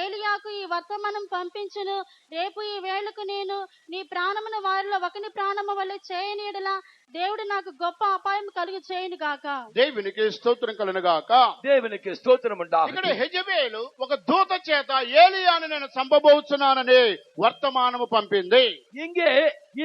Speaker 3: ఏలియాకు ఈ వర్తమానం పంపించును. రేపు ఈ వేళకు నేను నీ ప్రాణమును వారిలో ఒకని ప్రాణము వలె చేయని యెడల దేవుడు నాకు గొప్ప అపాయం కలుగు చేయును గాక.
Speaker 1: దేవునికి స్తోత్రం కలుగును గాక.
Speaker 2: தேவனுக்கு ஸ்தோத்திரம்
Speaker 1: ఇక్కడ
Speaker 2: உண்டாகட்டும்.
Speaker 1: యెజబేలు ఒక దూత చేత ఏలియాను నేను చంపబోతున్నానని వర్తమానము పంపింది.
Speaker 2: இங்கே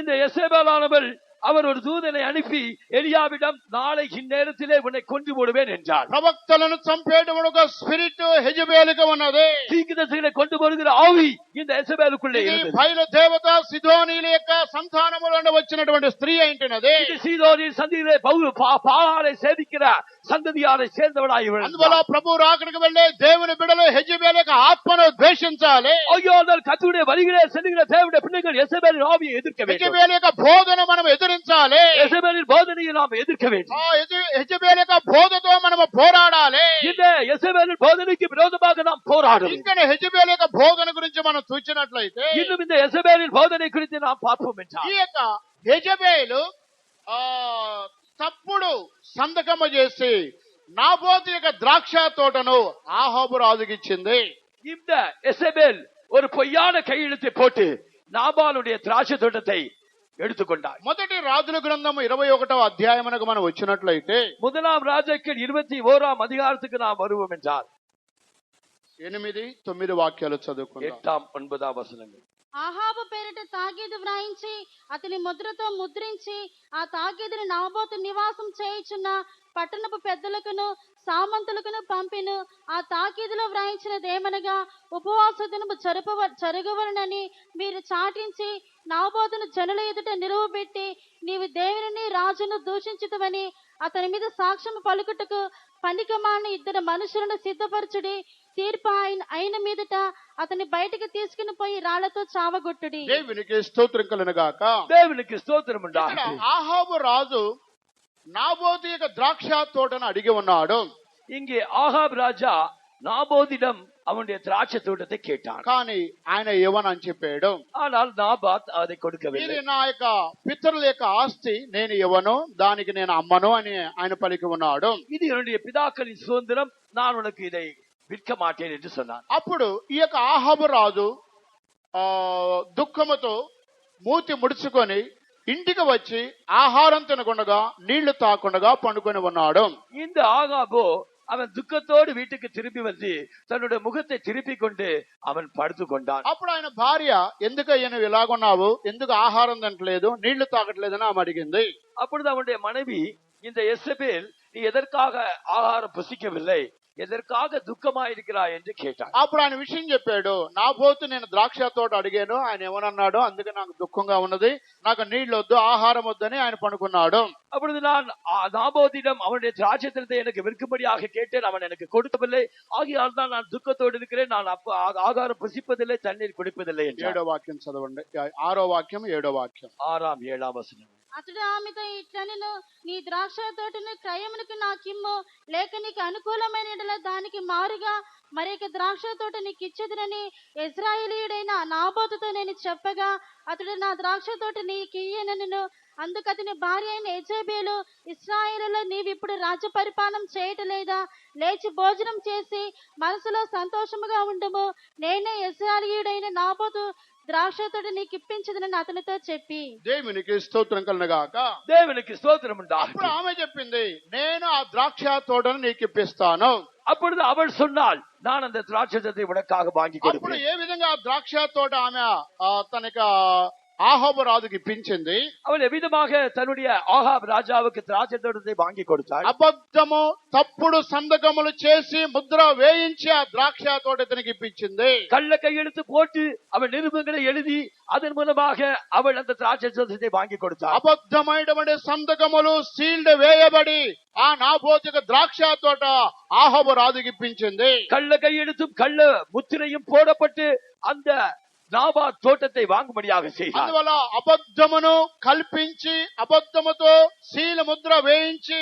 Speaker 2: இந்த எசபேலானவள் அவர் ஒரு தூதனை அனுப்பி எலியாவிடம் நாளை இந்நேரத்திலே உன்னை கொண்டு போடுவேன் என்றார்.
Speaker 1: ప్రవక్తలను చంపేటువంటి ఒక స్పిరిట్ యెజబేలుకు ఉన్నది.
Speaker 2: தீர்க்கதரிசிகளை கொண்டு போடுகிற ఆవి இந்த எசபேலுக்குள்ளே
Speaker 1: ఇది
Speaker 2: இருந்தது.
Speaker 1: బయలు దేవత సిదోనీల యొక్క సంతానములో వచ్చినటువంటి స్త్రీ అయింటున్నది.
Speaker 2: இது சீதோனின் சந்தியிலே பாகாலை சேவிக்கிற சந்ததியாரை சேர்ந்தவளாய் இவள்.
Speaker 1: అందువల్ల ప్రభు రాకడికి వెళ్ళే దేవుని బిడ్డలు యెజబేలు యొక్క ఆత్మను ద్వేషించాలి.
Speaker 2: ஐயோனால் கர்த்தருடைய வழிகளே செல்லுகிற தேவனுடைய பிள்ளைகள் எசபேலின் ஆவியை எதிர்க்க வேண்டும்.
Speaker 1: యెజబేలు యొక్క బోధన మనం ఎదిరించాలి.
Speaker 2: எசபேலின் போதனையை நாம் எதிர்க்க வேண்டும்.
Speaker 1: ఆ యెజబేలు యొక్క బోధతో మనం పోరాడాలి.
Speaker 2: இந்த எசபேலின் போதனைக்கு விரோதமாக நாம் போராடும்.
Speaker 1: ఇంకా యెజబేలు యొక్క బోధన గురించి మనం చూసినట్లయితే
Speaker 2: இன்னும் இந்த எசபேலின் போதனை குறித்து நாம் பார்ப்போம் என்றால்
Speaker 1: ఈ యొక్క యెజబేలు తప్పుడు సంతకము చేసి నాబోతు యొక్క ద్రాక్ష తోటను ఆహాబు రాజుకి ఇచ్చింది.
Speaker 2: இந்த எசபேல் ஒரு பொய்யான கையெழுத்தை போட்டு நாபாலுடைய திராட்சை தோட்டத்தை எடுத்துக்கொண்டார்.
Speaker 1: మొదటి రాజుల గ్రంథము 21వ అధ్యాయమునకు మనం వచ్చినట్లయితే
Speaker 2: முதலாம் ராஜாக்கள் 21ஆம் அதிகாரத்துக்கு நாம் வருவோம் என்றால்
Speaker 1: 8, 9 వాక్యాలు చదువుకుందాం.
Speaker 2: 8, 9 వచనங்கள்.
Speaker 3: ఆహాబు పేరిట తాకీదు వ్రాయించి అతని ముద్రతో ముద్రించి ఆ తాకీదుని నాబోతు నివాసం చేయుచున్న పట్టణపు పెద్దలకును సామంతులకును పంపిను. ఆ తాకీదులో వ్రాయించినదేమనగా ఉపవాస దినము జరగవలనని మీరు చాటించి నాబోతును జనుల ఎదుట నిలువబెట్టి నీవు దేవుని రాజును దూషించుతవని అతని మీద సాక్ష్యం పలుకుటకు పనికిమాలిన 2 మనుషులను సిద్ధపరచుడి. తీర్పు అయిన మీదట అతని బయటకు తీసుకుని పోయి రాళ్లతో చావగొట్టుడి.
Speaker 1: దేవునికి స్తోత్రం కలుగును గాక.
Speaker 2: தேவனுக்கு ஸ்தோத்திரம்
Speaker 1: ఇక్కడ
Speaker 2: உண்டாகட்டும்.
Speaker 1: ఆహాబు రాజు నాబోతు యొక్క ద్రాక్ష తోటను అడిగి ఉన్నాడు.
Speaker 2: இங்கே ஆகாப் ராஜா நாபோதிடம் அவனுடைய திராட்சை தோட்டத்தை கேட்டான்.
Speaker 1: కానీ ఆయన ఇవ్వనని చెప్పాడు.
Speaker 2: ஆனால் நாபாத் அதை கொடுக்கவில்லை.
Speaker 1: ఇది నా యొక్క పితరుల యొక్క ఆస్తి, నేను ఇవ్వను, దానికి నేను అమ్మను అని ఆయన పలికి ఉన్నాడు.
Speaker 2: இது என்னுடைய பிதாக்களின் சுதந்திரம், நான் உனக்கு இதை விற்க மாட்டேன் என்று சொன்னான்.
Speaker 1: అప్పుడు ఈ యొక్క ఆహాబు రాజు దుఃఖముతో మూతి ముడుచుకొని ఇంటికి వచ్చి ఆహారం తినకుండగా నీళ్లు తాకుండగా పండుకొని ఉన్నాడు.
Speaker 2: இந்த ஆகாபோ அவன் துக்கத்தோடு வீட்டுக்கு திரும்பி வந்து தன்னுடைய முகத்தை திருப்பி கொண்டு அவன் படுத்து கொண்டான்.
Speaker 1: అప్పుడు ఆయన భార్య ఎందుకయ్యా నువ్వు ఇలాగున్నావు, ఎందుకు ఆహారం తినట్లేదు, నీళ్లు తాగట్లేదని ఆమె అడిగింది.
Speaker 2: அப்பொழுது அவனுடைய மனைவி, இந்த எசபேல் நீ எதற்காக ஆகாரம் புசிக்கவில்லை, எதற்காக துக்கமாயிருக்கிறாய் என்று கேட்டார்.
Speaker 1: అప్పుడు ఆయన విషయం చెప్పాడు. నాబోతు నేను ద్రాక్ష తోట అడిగాను, ఆయన ఏమన్నాడు, అందుకే నాకు దుఃఖంగా ఉన్నది, నాకు నీళ్ళు వద్దు, ఆహారం వద్దని ఆయన పనుకున్నాడు.
Speaker 2: அப்பொழுது நான் நாபோத்திடம் அவனுடைய திராட்சை எனக்கு விற்கும்படியாக கேட்டேன், அவன் எனக்கு கொடுக்கவில்லை, ஆகையால் தான் நான் துக்கத்தோடு இருக்கிறேன், நான் ஆகாரம் புசிப்பதில்லை, தண்ணீர் குடிப்பதில்லை என்றார்.
Speaker 1: 7వ వాక్యం చదవండి. 6వ వాక్యం 7వ వాక్యం.
Speaker 2: 6, 7 వచనం.
Speaker 3: అతడు ఆమెతో ఇట్లనెను, నీ ద్రాక్ష తోటను క్రయమునకు నాకిమ్ము, లేక నీకు అనుకూలమైన యెడల దానికి మారుగా మరొక ద్రాక్ష తోట నీకు ఇచ్చేదనని ఇశ్రాయేలీయుడైన నాబోతుతో నేను చెప్పగా, అతడు నా ద్రాక్ష తోట నీకియ్యనెను. అందుకు అతని భార్య అయిన యెజెబెలు, ఇశ్రాయేలులో నీవిప్పుడు రాజ్య పరిపాలన చేయటలేదా? లేచి భోజనం చేసి మనసులో సంతోషముగా ఉండుము, నేనే ఇశ్రాయేలీయుడైన నాబోతు ద్రాక్ష తోట నీకు ఇప్పించదనని అతనితో చెప్పి.
Speaker 1: దేవునికి స్తోత్రం కలుగుగాక.
Speaker 2: தேவனுக்கு ஸ்தோத்திரம்
Speaker 1: అప్పుడు
Speaker 2: உண்டாகட்டும்.
Speaker 1: ఆమె చెప్పింది, నేను ఆ ద్రాక్ష తోటను నీకు ఇప్పిస్తాను.
Speaker 2: அப்பொழுது அவள் சொன்னாள், நான் அந்த திராட்சை உனக்காக வாங்கி
Speaker 1: అప్పుడు
Speaker 2: கொடுப்பேன்.
Speaker 1: ఏ విధంగా ఆ ద్రాక్ష తోట ఆమె తనకి ఆహాబు రాజుకి ఇప్పించింది?
Speaker 2: அவள் எவ்விதமாக தன்னுடைய ஆகாப் ராஜாவுக்கு திராட்சை தோட்டத்தை வாங்கி கொடுத்தாள்.
Speaker 1: అబద్ధము తప్పుడు సంతకములు చేసి ముద్ర వేయించి ఆ ద్రాక్ష తోట ఇతనికి ఇప్పించింది.
Speaker 2: கள்ள கையெழுத்து போட்டு அவள் நிருபங்களை எழுதி அதன் மூலமாக அவள் அந்த திராட்சை தோட்டத்தை வாங்கி கொடுத்தாள்.
Speaker 1: అబద్ధమైనటువంటి సంతకములు సీల్డ్ వేయబడి ఆ నాబోతు ద్రాక్ష తోట ఆహాబు రాజుకి ఇప్పించింది.
Speaker 2: கள்ள கையெழுத்தும் கள்ள முத்திரையும் போடப்பட்டு அந்த நாபாத் தோட்டத்தை வாங்கும்படியாக செய்தார்.
Speaker 1: అందువల్ల అబద్ధమును కల్పించి అబద్ధముతో సీల ముద్ర వేయించి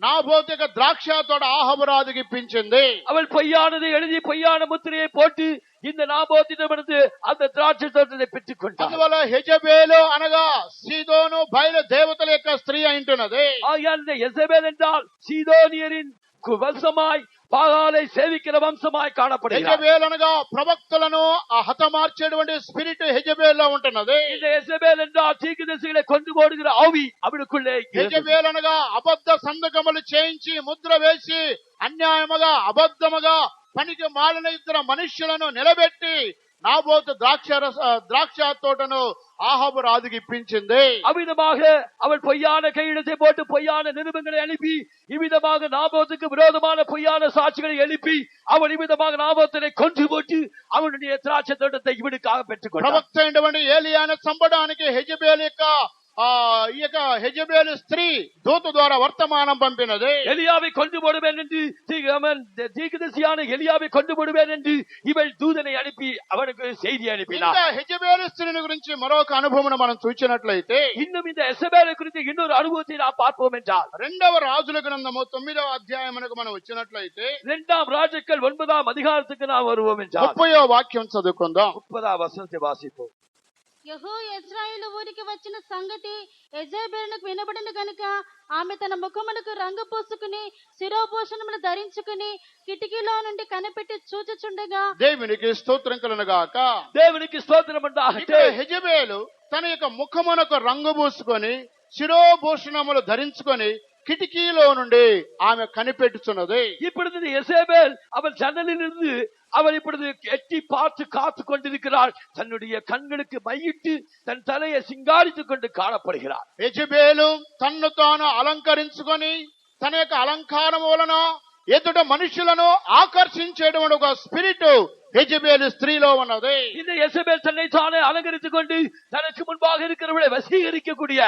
Speaker 1: నాబోతు ద్రాక్ష తోట ఆహాబు రాజుకి ఇప్పించింది.
Speaker 2: அவள் பொய்யானதை எழுதி பொய்யான முத்திரையை போட்டு இந்த நாபோத்திடமிருந்து அந்த திராட்சை தோட்டத்தை பெற்றுக் கொண்டார்.
Speaker 1: అందువల్ల హెజబేలు అనగా సీదోను బయలు దేవతల యొక్క స్త్రీ అయింటున్నది.
Speaker 2: ஆகையால் இந்த எசபேல் என்றால் சீதோனியரின் வம்சமாய் பாகாலை சேவிக்கிற வம்சமாய் காணப்படுகிறார்.
Speaker 1: హెజబేలు అనగా ప్రవక్తలను హతమార్చేటువంటి స్పిరిట్ హెజబేల్లో ఉంటున్నది.
Speaker 2: இந்த எசபேல் என்றால் தீர்க்கதரிசிகளை கொண்டு போடுகிற ஆவி அவளுக்குள்ளே இருக்கிறது.
Speaker 1: హెజబేలు అనగా అబద్ధ సంతకములు చేయించి ముద్ర వేసి అన్యాయముగా అబద్ధముగా పనికి మాలిన ఇద్దరు మనుష్యులను నిలబెట్టి నాబోతు ద్రాక్ష తోటను ఆహాబు రాజుకి ఇప్పించింది.
Speaker 2: அவ்விதமாக அவள் பொய்யான கையெழுத்தை போட்டு பொய்யான நிருபங்களை அனுப்பி இவ்விதமாக நாபோத்துக்கு விரோதமான பொய்யான சாட்சிகளை எழுப்பி அவள் இவ்விதமாக நாபோத்தினை கொன்று போட்டு அவனுடைய திராட்சை தோட்டத்தை இவனுக்காக பெற்றுக் கொண்டார்.
Speaker 1: ప్రవక్త అయినటువంటి ఏలియాను చంపడానికి హెజబేలు ఈ యొక్క హెజబేలు స్త్రీ దూత ద్వారా వర్తమానం పంపినది.
Speaker 2: எலியாவை கொண்டு போடுவேன் என்று தீர்க்கதரிசியான எலியாவை கொண்டு போடுவேன் என்று இவள் தூதனை அனுப்பி அவனுக்கு செய்தி அனுப்பினார்.
Speaker 1: ఇంకా హెజబేలు స్త్రీని గురించి మరొక అనుభవం మనం చూసినట్లయితే
Speaker 2: இன்னும் இந்த எசபேலை குறித்து இன்னொரு அனுபவத்தை நாம் பார்ப்போம் என்றால்
Speaker 1: 2వ రాజుల గ్రంథము 9వ అధ్యాయమునకు మనం వచ్చినట్లయితే
Speaker 2: 2 ராஜாக்கள் 9 அதிகாரத்துக்கு நாம் வருவோம் என்றால்
Speaker 1: 30వ వాక్యం చదువుకుందాం.
Speaker 2: 30 వచనத்தை వాసిపోం.
Speaker 3: యెహూ ఇశ్రాయేలు ఊరికి వచ్చిన సంగతి యెజెబెలునకు వినబడిన గనుక ఆమె తన ముఖమునకు రంగు పూసుకుని శిరోభూషణములు ధరించుకుని కిటికీలో నుండి కనిపెట్టి చూచుచుండగా
Speaker 1: దేవునికి స్తోత్రం కలుగుగాక.
Speaker 2: தேவனுக்கு ஸ்தோத்திரம் உண்டாகட்டும்.
Speaker 1: ఇక్కడ హెజబేలు తన యొక్క ముఖమునకు రంగు పూసుకొని శిరోభూషణములు ధరించుకొని కిటికీలో నుండి ఆమె కనిపెట్టుచున్నది.
Speaker 2: இப்பொழுது எசேபேல் அவள் ஜன்னலில் இருந்து அவள் இப்பொழுது எட்டி பார்த்து காத்து கொண்டிருக்கிறாள். தன்னுடைய கண்களுக்கு மையிட்டு தன் தலையை சிங்காரித்துக் கொண்டு காணப்படுகிறார்.
Speaker 1: యెజబేలు తన్ను తాను అలంకరించుకొని తన యొక్క అలంకారం వలన ఎదుట మనుషులను ఆకర్షించేటువంటి ఒక స్పిరిట్ యెజబేలు స్త్రీలో ఉన్నది.
Speaker 2: இந்த எசேபேல் தன்னை தானே அலங்கரித்துக் கொண்டு தனக்கு முன்பாக இருக்கிறவளை வசீகரிக்கக்கூடிய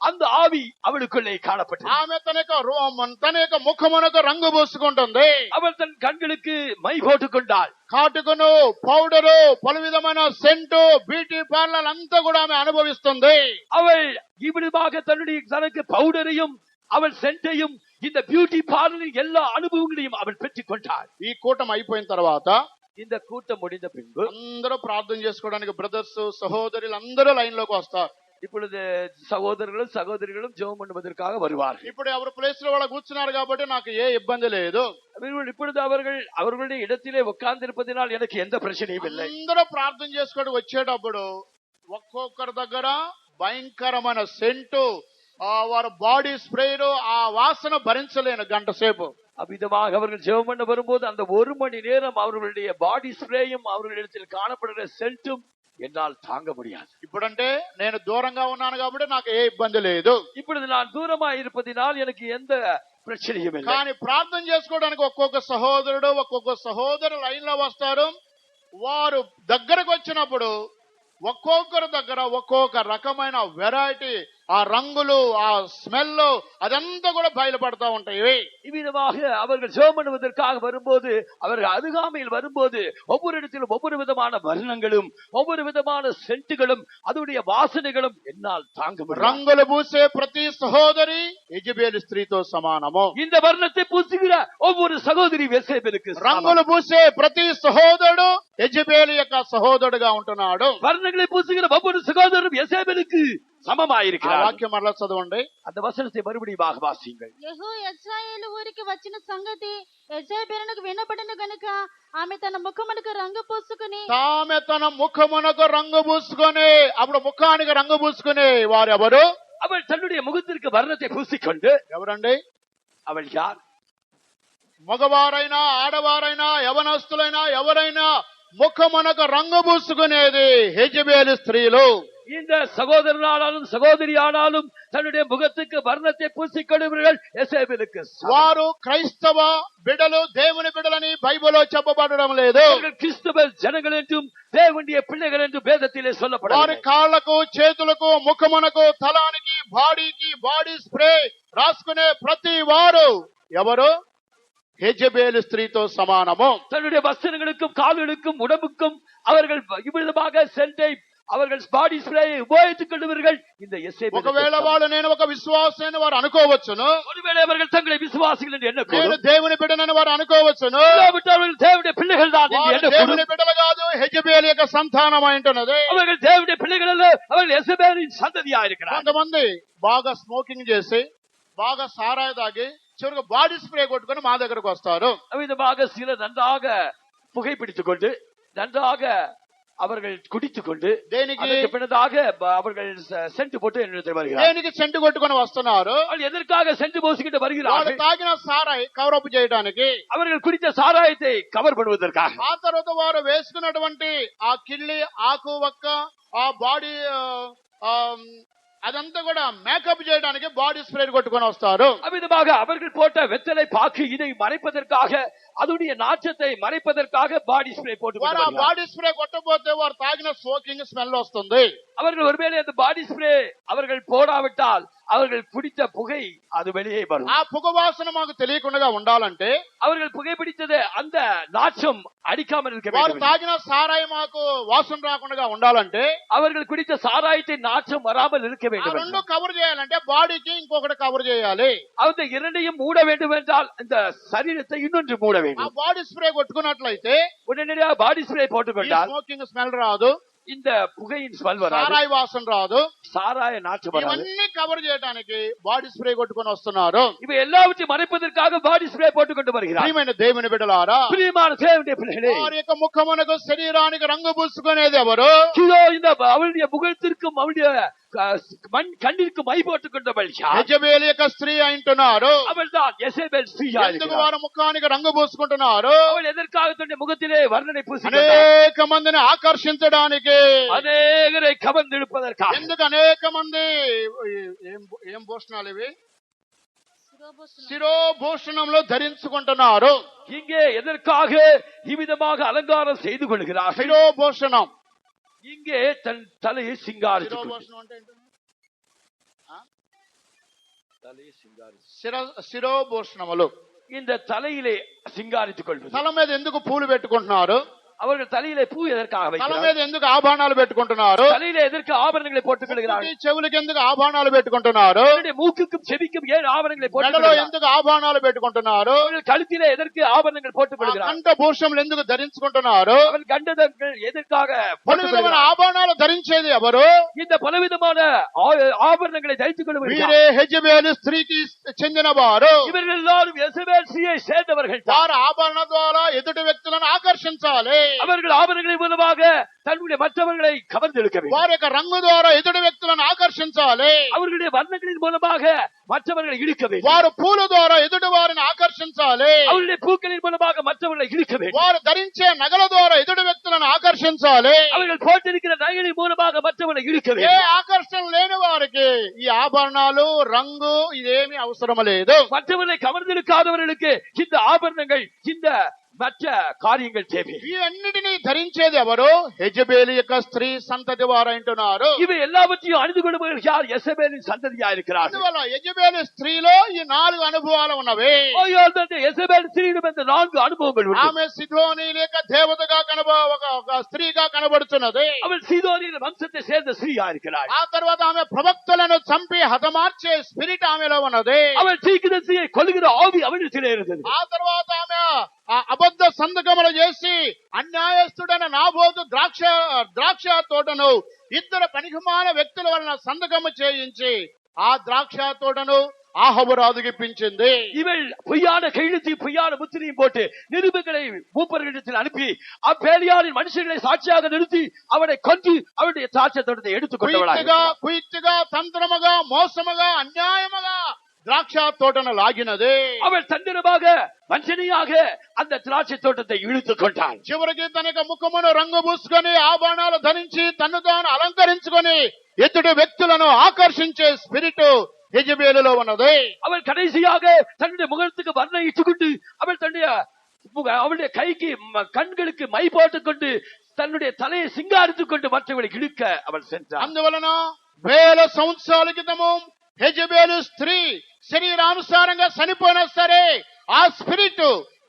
Speaker 2: அந்த ஆவி அவளுக்குள்ளே காணப்பட்டது.
Speaker 1: ఆమె తన యొక్క ముఖమునకు రంగు పూసుకుంటుంది.
Speaker 2: அவள் தன் கண்களுக்கு மை போட்டுக் கொண்டாள்.
Speaker 1: కాటుకును పౌడరు పలు విధమైన సెంటు బ్యూటీ పార్లర్ అంతా కూడా ఆమె అనుభవిస్తుంది.
Speaker 2: அவள் இவ்விதமாக தனக்கு பவுடரையும் அவள் சென்ட்டையும் இந்த பியூட்டி பார்லரின் எல்லா அனுபவங்களையும் அவள் பெற்றுக் கொண்டாள்.
Speaker 1: ఈ కూటం అయిపోయిన తర్వాత
Speaker 2: இந்த கூட்டம் முடிந்த பின்பு
Speaker 1: అందరూ ప్రార్థన చేసుకోవడానికి బ్రదర్స్ సహోదరులు అందరూ లైన్ లోకి వస్తారు.
Speaker 2: இப்பொழுது சகோதரர்களும் சகோதரிகளும் ஜெபம் பண்ணுவதற்காக வருவார்கள்.
Speaker 1: ఇప్పుడు ఎవరి ప్లేస్ లో వాళ్ళు కూర్చున్నారు కాబట్టి నాకు ఏ ఇబ్బంది లేదు.
Speaker 2: இப்பொழுது அவர்களுடைய இடத்திலே உட்கார்ந்திருப்பதினால் எனக்கு எந்த பிரச்சனையும் இல்லை.
Speaker 1: అందరూ ప్రార్థన చేసుకోవడం వచ్చేటప్పుడు ఒక్కొక్కరి దగ్గర భయంకరమైన సెంటు వారి బాడీ స్ప్రేలు ఆ వాసన భరించలేను గంట సేపు.
Speaker 2: அவ்விதமாக அவர்கள் ஜெபம் பண்ண வரும்போது அந்த 1 மணி நேரம் அவர்களுடைய பாடி ஸ்ப்ரேயும் அவர்களிடத்தில் காணப்படுகிற சென்ட்டும் என்னால் தாங்க முடியாது.
Speaker 1: ఇప్పుడంటే నేను దూరంగా ఉన్నాను కాబట్టి నాకు ఏ ఇబ్బంది లేదు.
Speaker 2: இப்பொழுது நான் தூரமா இருப்பதினால் எனக்கு எந்த பிரச்சனையும் இல்லை.
Speaker 1: కానీ ప్రార్థన చేసుకోవడానికి ఒక్కొక్క సహోదరుడు ఒక్కొక్క సహోదరు లైన్ లో వస్తారు. వారు దగ్గరకు వచ్చినప్పుడు ఒక్కొక్కరి దగ్గర ఒక్కొక్క రకమైన వెరైటీ, ఆ రంగులు, ఆ స్మెల్, అదంతా కూడా బయలుపడతా ఉంటాయి.
Speaker 2: இவ்விதமாக அவர்கள் ஜெபம் பண்ணுவதற்காக வரும்போது, அவர்கள் அருகாமையில் வரும்போது ஒவ்வொரு இடத்திலும் ஒவ்வொரு விதமான வர்ணங்களும் ஒவ்வொரு விதமான சென்ட்டுகளும் அதனுடைய வாசனைகளும் என்னால் தாங்க முடியும்.
Speaker 1: రంగులు పూసే ప్రతి సహోదరి యెజబేలు స్త్రీతో సమానము.
Speaker 2: இந்த வர்ணத்தை பூசுகிற ஒவ்வொரு சகோதரி யேசேபேலுக்கு
Speaker 1: రంగులు పూసే ప్రతి సహోదరుడు యెజబేలు యొక్క సహోదరుడుగా ఉంటున్నాడు.
Speaker 2: வர்ணங்களை பூசுகிற ஒவ்வொரு சகோதரரும் யேசேபேலுக்கு சமமாயிருக்கிறார்.
Speaker 1: వాక్యం మరలా చదవండి.
Speaker 2: அந்த వచనத்தை మறுபடியும் వాసింగల్.
Speaker 3: యెజ్రెయేలు ఊరికి వచ్చిన సంగతి యెజబేలునకు వినబడిన గనుక ఆమె తన ముఖమునకు రంగు పూసుకుని
Speaker 1: తామె తన ముఖమునకు రంగు పూసుకొని, అప్పుడు ముఖానికి రంగు పూసుకుని వారు ఎవరు?
Speaker 2: அவள் தன்னுடைய முகத்திற்கு வர்ணத்தை பூசிக்கொண்டு,
Speaker 1: ఎవరండి?
Speaker 2: அவள் யார்?
Speaker 1: మగవారైనా ఆడవారైనా యవనస్తులైనా ఎవరైనా ముఖమునకు రంగు పూసుకునేది యెజబేలు స్త్రీలు.
Speaker 2: இந்த சகோதரனாலும் சகோதரி ஆனாலும் தன்னுடைய முகத்துக்கு வர்ணத்தை பூசிக்கொள்பவர்கள் யெசபேலுக்கு சமம்.
Speaker 1: వారు క్రైస్తవ బిడ్డలు, దేవుని బిడ్డలని బైబిల్లో చెప్పబడడం లేదు.
Speaker 2: அவர்கள் கிறிஸ்தவ ஜனங்கள் என்றும் தேவனுடைய பிள்ளைகள் என்றும் வேதத்திலே
Speaker 1: వారి
Speaker 2: சொல்லப்படவில்லை.
Speaker 1: కాళ్లకు, చేతులకు, ముఖమునకు, తలానికి, బాడీకి బాడీ స్ప్రే రాసుకునే ప్రతి వారు ఎవరు? యెజబేలు స్త్రీతో సమానము.
Speaker 2: தன்னுடைய வஸ்திரங்களுக்கும் கால்களுக்கும் உடம்புக்கும் அவர்கள் இவ்விதமாக சென்டை, அவர்கள் பாடி ஸ்ப்ரேயை உபயோகித்துக் கொள்பவர்கள் இந்த யெசபேலுக்கு
Speaker 1: ఒకవేళ
Speaker 2: சமம்.
Speaker 1: వాళ్ళు నేను ఒక విశ్వాసని వారు అనుకోవచ్చును,
Speaker 2: ஒருவேளை அவர்கள் தங்களை விசுவாசிகள் என்று
Speaker 1: నేను
Speaker 2: எண்ணக்கூடும்.
Speaker 1: దేవుని బిడ్డనని వారు అనుకోవచ్చును.
Speaker 2: இல்லாவிட்டால் அவர்கள் தேவனுடைய பிள்ளைகள் தான் என்று
Speaker 1: వారు
Speaker 2: எண்ணக்கூடும்.
Speaker 1: దేవుని బిడ్డలు కాదు, యెజబేలు యొక్క సంతానం అయింటున్నది.
Speaker 2: அவர்கள் தேவனுடைய பிள்ளைகள் அல்ல, அவர்கள் யெசபேலின் சந்ததியா இருக்கிறார்.
Speaker 1: కొంతమంది బాగా స్మోకింగ్ చేసి, బాగా సారాయి తాగి, చివరికి బాడీ స్ప్రే కొట్టుకొని మా దగ్గరకు వస్తారు.
Speaker 2: அவ்விதமாக சிலர் நன்றாக புகைப்பிடித்துக் கொண்டு, நன்றாக அவர்கள் குடித்துக் கொண்டு,
Speaker 1: దేనికి
Speaker 2: அதற்கு பின்னதாக அவர்கள் சென்ட் போட்டு என்னிடத்தில் வருகிறார்.
Speaker 1: దేనికి సెంటు కొట్టుకొని వస్తున్నారు?
Speaker 2: அவர்கள் எதற்காக சென்று போசிக்கிட்டு
Speaker 1: వాళ్ళు
Speaker 2: வருகிறார்கள்?
Speaker 1: తాగిన సారాయి కవరప్ చేయడానికి.
Speaker 2: அவர்கள் குடித்த சாராயத்தை கவர் பண்ணுவதற்காக.
Speaker 1: ఆ తర్వాత వారు వేసుకున్నటువంటి ఆ కిల్లి, ఆకు వక్క, ఆ బాడీ అదంతా కూడా మేకప్ చేయడానికి బాడీ స్ప్రే కొట్టుకొని వస్తారు.
Speaker 2: அவ்விதமாக அவர்கள் போட்ட வெத்தலை பாக்கு இதை மறைப்பதற்காக, அதனுடைய நாற்றத்தை மறைப்பதற்காக பாடி ஸ்ப்ரே போட்டு
Speaker 1: వారు ఆ బాడీ స్ప్రే కొట్టకపోతే వారు తాగిన స్మోకింగ్ స్మెల్ వస్తుంది.
Speaker 2: அவர்கள் ஒருவேளை அந்த பாடி ஸ்ப்ரே அவர்கள் போடாவிட்டால் அவர்கள் குடித்த புகை அது வெளியே வரும்.
Speaker 1: ఆ పొగ వాసన మాకు తెలియకుండా ఉండాలంటే,
Speaker 2: அவர்கள் புகைப்பிடித்தது அந்த நாற்றம் அடிக்காமல் இருக்க
Speaker 1: వారు
Speaker 2: வேண்டும்.
Speaker 1: తాగిన సారాయి మాకు వాసన రాకుండా ఉండాలంటే,
Speaker 2: அவர்கள் குடித்த சாராயத்தை நாற்றம் வராமல் இருக்க
Speaker 1: ఆ
Speaker 2: வேண்டும்.
Speaker 1: రెండు కవర్ చేయాలంటే బాడీకి ఇంకొకటి కవర్ చేయాలి.
Speaker 2: அந்த இரண்டையும் மூட வேண்டும் என்றால் இந்த சரீரத்தை இன்னொன்று மூட
Speaker 1: ఆ
Speaker 2: வேண்டும்.
Speaker 1: బాడీ స్ప్రే కొట్టుకున్నట్లయితే
Speaker 2: உடனடியாக பாடி ஸ்ப்ரே
Speaker 1: ఈ
Speaker 2: போட்டுக்கொண்டால்
Speaker 1: స్మోకింగ్ స్మెల్ రాదు,
Speaker 2: இந்த புகையின் ஸ்மெல் வராது,
Speaker 1: సారాయి వాసన రాదు.
Speaker 2: சாராய நாற்றம் வராது.
Speaker 1: ఇవన్నీ కవర్ చేయడానికి బాడీ స్ప్రే కొట్టుకొని వస్తున్నారు.
Speaker 2: இவை எல்லாவற்றையும் மறைப்பதற்காக பாடி ஸ்ப்ரே போட்டுக்கொண்டு வருகிறார்.
Speaker 1: ప్రియమైన దేవుని బిడ్డలారా,
Speaker 2: பிரியமான தேவனுடைய பிள்ளைகளே,
Speaker 1: వారి యొక్క ముఖమునకు, శరీరానికి రంగు పూసుకునేది ఎవరు?
Speaker 2: இதோ இந்த அவளுடைய முகத்திற்கும் அவளுடைய கண்ணிற்கு மை போட்டுக் கொண்டவள் யார்?
Speaker 1: యెజబేలు యొక్క స్త్రీ అంటున్నారు.
Speaker 2: அவள் தான் யெசபேல் ஸ்திரீயா
Speaker 1: ఎందుకు
Speaker 2: இருக்கிறார்.
Speaker 1: వారు ముఖానికి రంగు పూసుకుంటున్నారు?
Speaker 2: அவள் எதற்காக தன்னுடைய முகத்திலே வர்ணனை பூசினார்?
Speaker 1: అనేక మందిని ఆకర్షించడానికి.
Speaker 2: அநேகரை கவர்ந்தெடுப்பதற்காக.
Speaker 1: ఎందుకు అనేక మంది ఏం భూషణాలు ఇవి? శిరోభూషణంలో ధరించుకుంటున్నారు.
Speaker 2: இங்கே எதற்காக இவ்விதமாக அலங்காரம் செய்து கொள்கிறார்கள்?
Speaker 1: శిరోభూషణం.
Speaker 2: இங்கே தன் தலையை சிங்காரித்து
Speaker 1: శిరోభూషణం అంటే ఏంటి?
Speaker 2: தலையை சிங்காரித்து
Speaker 1: శిరోభూషణములు.
Speaker 2: இந்த தலையிலே சிங்காரித்துக் கொள்வது.
Speaker 1: తల మీద ఎందుకు పూలు పెట్టుకుంటున్నారు?
Speaker 2: அவர்கள் தலையிலே பூ எதற்காக
Speaker 1: తల
Speaker 2: வைக்கிறார்கள்?
Speaker 1: మీద ఎందుకు ఆభరణాలు పెట్టుకుంటున్నారు?
Speaker 2: தலையிலே எதற்கு ஆபரணங்களை போட்டுக் கொள்கிறார்கள்?
Speaker 1: చెవులకి ఎందుకు ఆభరణాలు పెట్టుకుంటున్నారు?
Speaker 2: அவருடைய மூக்குக்கும் செவிக்கும் ஏன் ஆபரணங்களை போட்டுக்
Speaker 1: మెడలో
Speaker 2: கொள்கிறார்கள்?
Speaker 1: ఎందుకు ఆభరణాలు పెట్టుకుంటున్నారు?
Speaker 2: அவர்கள் கழுத்திலே எதற்கு ஆபரணங்கள் போட்டுக் கொள்கிறார்கள்?
Speaker 1: కంఠ భూషణములు ఎందుకు ధరించుకుంటున్నారు?
Speaker 2: அவர்கள் கண்டதர்கள் எதற்காக
Speaker 1: పలు
Speaker 2: போட்டுக்
Speaker 1: విధమైన
Speaker 2: கொள்கிறார்கள்?
Speaker 1: ఆభరణాలు ధరించేది ఎవరు?
Speaker 2: இந்த பலவிதமான ஆபரணங்களை தைத்துக் கொள்வார்கள்.
Speaker 1: వీరే యెజబేలు స్త్రీకి చెందిన వారు.
Speaker 2: இவர்கள் எல்லாரும் யெசபேல் ஸ்திரீயை சேர்ந்தவர்கள்.
Speaker 1: వారు ఆభరణ ద్వారా ఎదుటి వ్యక్తులను ఆకర్షించాలి.
Speaker 2: அவர்கள் ஆபரணங்களின் மூலமாக தன்னுடைய மூலமாக மற்றவர்களை கவர்ந்தெழுக்க வேண்டும்.
Speaker 1: వారి యొక్క రంగు ద్వారా ఎదుటి వ్యక్తులను ఆకర్షించాలి.
Speaker 2: அவர்களுடைய வர்ணங்களின் மூலமாக மற்றவர்களை இழுக்க வேண்டும்.
Speaker 1: వారు పూల ద్వారా ఎదుటి వారిని ఆకర్షించాలి.
Speaker 2: அவருடைய பூக்களின் மூலமாக மற்றவர்களை இழுக்க வேண்டும்.
Speaker 1: వారు ధరించే నగల ద్వారా ఎదుటి వ్యక్తులను ఆకర్షించాలి.
Speaker 2: அவர்கள் போட்டிருக்கிற நகைகளின் மூலமாக மற்றவர்களை இழுக்க
Speaker 1: ఏ
Speaker 2: வேண்டும்.
Speaker 1: ఆకర్షణ లేని వారికి ఈ ఆభరణాలు రంగు ఇదేమీ అవసరం లేదు.
Speaker 2: மற்றவர்களை கவர்ந்தெழுக்காதவர்களுக்கு இந்த ஆபரணங்கள், இந்த மற்ற காரியங்கள் தேவை.
Speaker 1: ఇవన్నిటినీ ధరించేది ఎవరు? యెజబేలు యొక్క స్త్రీ సంతతి వారు అంటున్నారు.
Speaker 2: இவை எல்லாவற்றையும் அணிந்து கொள்பவர்கள் யார்? யெசபேலின் சந்ததியா இருக்கிறார்கள்.
Speaker 1: అందువల్ల యెజబేలు స్త్రీలో ఈ 4 అనుభవాలు ఉన్నవి.
Speaker 2: யெசபேல் ஸ்திரீயிடம் இந்த 4 அனுபவங்கள் உண்டு.
Speaker 1: ఆమె సిదోనీయుల యొక్క దేవతగా ఒక స్త్రీగా కనబడుతున్నది.
Speaker 2: அவள் சீதோனின் வம்சத்தை சேர்ந்த ஸ்திரீயா இருக்கிறாள்.
Speaker 1: ఆ తర్వాత ఆమె ప్రవక్తలను చంపి హతమార్చే స్పిరిట్ ఆమెలో ఉన్నది.
Speaker 2: அவள் தீர்க்கதரிசியை கொல்லுகிற ஆவி அவளிடத்திலே இருந்தது.
Speaker 1: ఆ తర్వాత ఆమె అబద్ధ సంతకములు చేసి అన్యాయస్తుడైన నాబోతు ద్రాక్ష తోటను 2 పనికిమాల వ్యక్తుల వలన సంతకము చేయించి ఆ ద్రాక్ష తోటను ఆహాబు రాజుకి ఇప్పించింది.
Speaker 2: இவள் பொய்யான கையெழுத்தையும் பொய்யான முத்திரையும் போட்டு நிருபங்களை மூப்பர்களிடத்தில் அனுப்பி அப்பேலியாரின் மனுஷர்களை சாட்சியாக நிறுத்தி அவனை கொன்று அவருடைய திராட்சை தோட்டத்தை எடுத்துக் கொண்டவளாக,
Speaker 1: కుయిత్తుగా తంత్రముగా మోసముగా అన్యాయముగా ద్రాక్ష తోటను లాగినది.
Speaker 2: அவள் தந்திரமாக வஞ்சனையாக அந்த திராட்சை தோட்டத்தை இழுத்துக் கொண்டாள்.
Speaker 1: చివరికి తన ముఖమును రంగు పూసుకొని ఆభరణాలు ధరించి తను తాను అలంకరించుకొని ఎదుటి వ్యక్తులను ఆకర్షించే స్పిరిట్ యెజబేలులో ఉన్నది.
Speaker 2: அவள் கடைசியாக தன்னுடைய முகத்துக்கு வர்ணம் இட்டுக் கொண்டு அவளுடைய கைக்கு கண்களுக்கு மை போட்டுக் கொண்டு தன்னுடைய தலையை சிங்காரித்துக் கொண்டு மற்றவர்களை இழுக்க அவள் சென்றாள்.
Speaker 1: అందువలన 1000 సంవత్సరాల క్రితము యెజబేలు స్త్రీ శరీరానుసారంగా చనిపోయినా సరే ఆ స్పిరిట్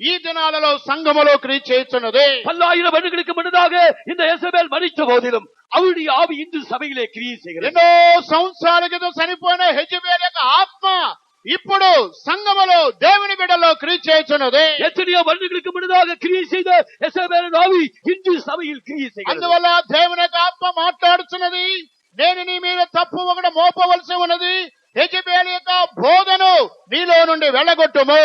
Speaker 1: ఈ దినాలలో సంఘములో క్రియ చేస్తున్నది.
Speaker 2: 10,000 வருடங்களுக்கு முன்னதாக இந்த யெசபேல் மரித்த போதிலும் அவருடைய ஆவி இன்று சபையிலே கிரியை செய்கிறது.
Speaker 1: ఎన్నో సంవత్సరాల క్రితం చనిపోయిన యెజబేలు యొక్క ఆత్మ ఇప్పుడు సంఘములో దేవుని బిడ్డలో క్రియ చేస్తున్నది.
Speaker 2: எத்தனையோ வருடங்களுக்கு முன்னதாக கிரியை செய்த யெசபேலின் ஆவி இன்று சபையில் கிரியை செய்கிறது.
Speaker 1: అందువల్ల దేవుని యొక్క ఆత్మ మాట్లాడుతున్నది, నేను నీ మీద తప్పు ఒకటి మోపవలసి ఉన్నది, యెజబేలు యొక్క బోధను నీలో నుండి వెళ్ళగొట్టుము.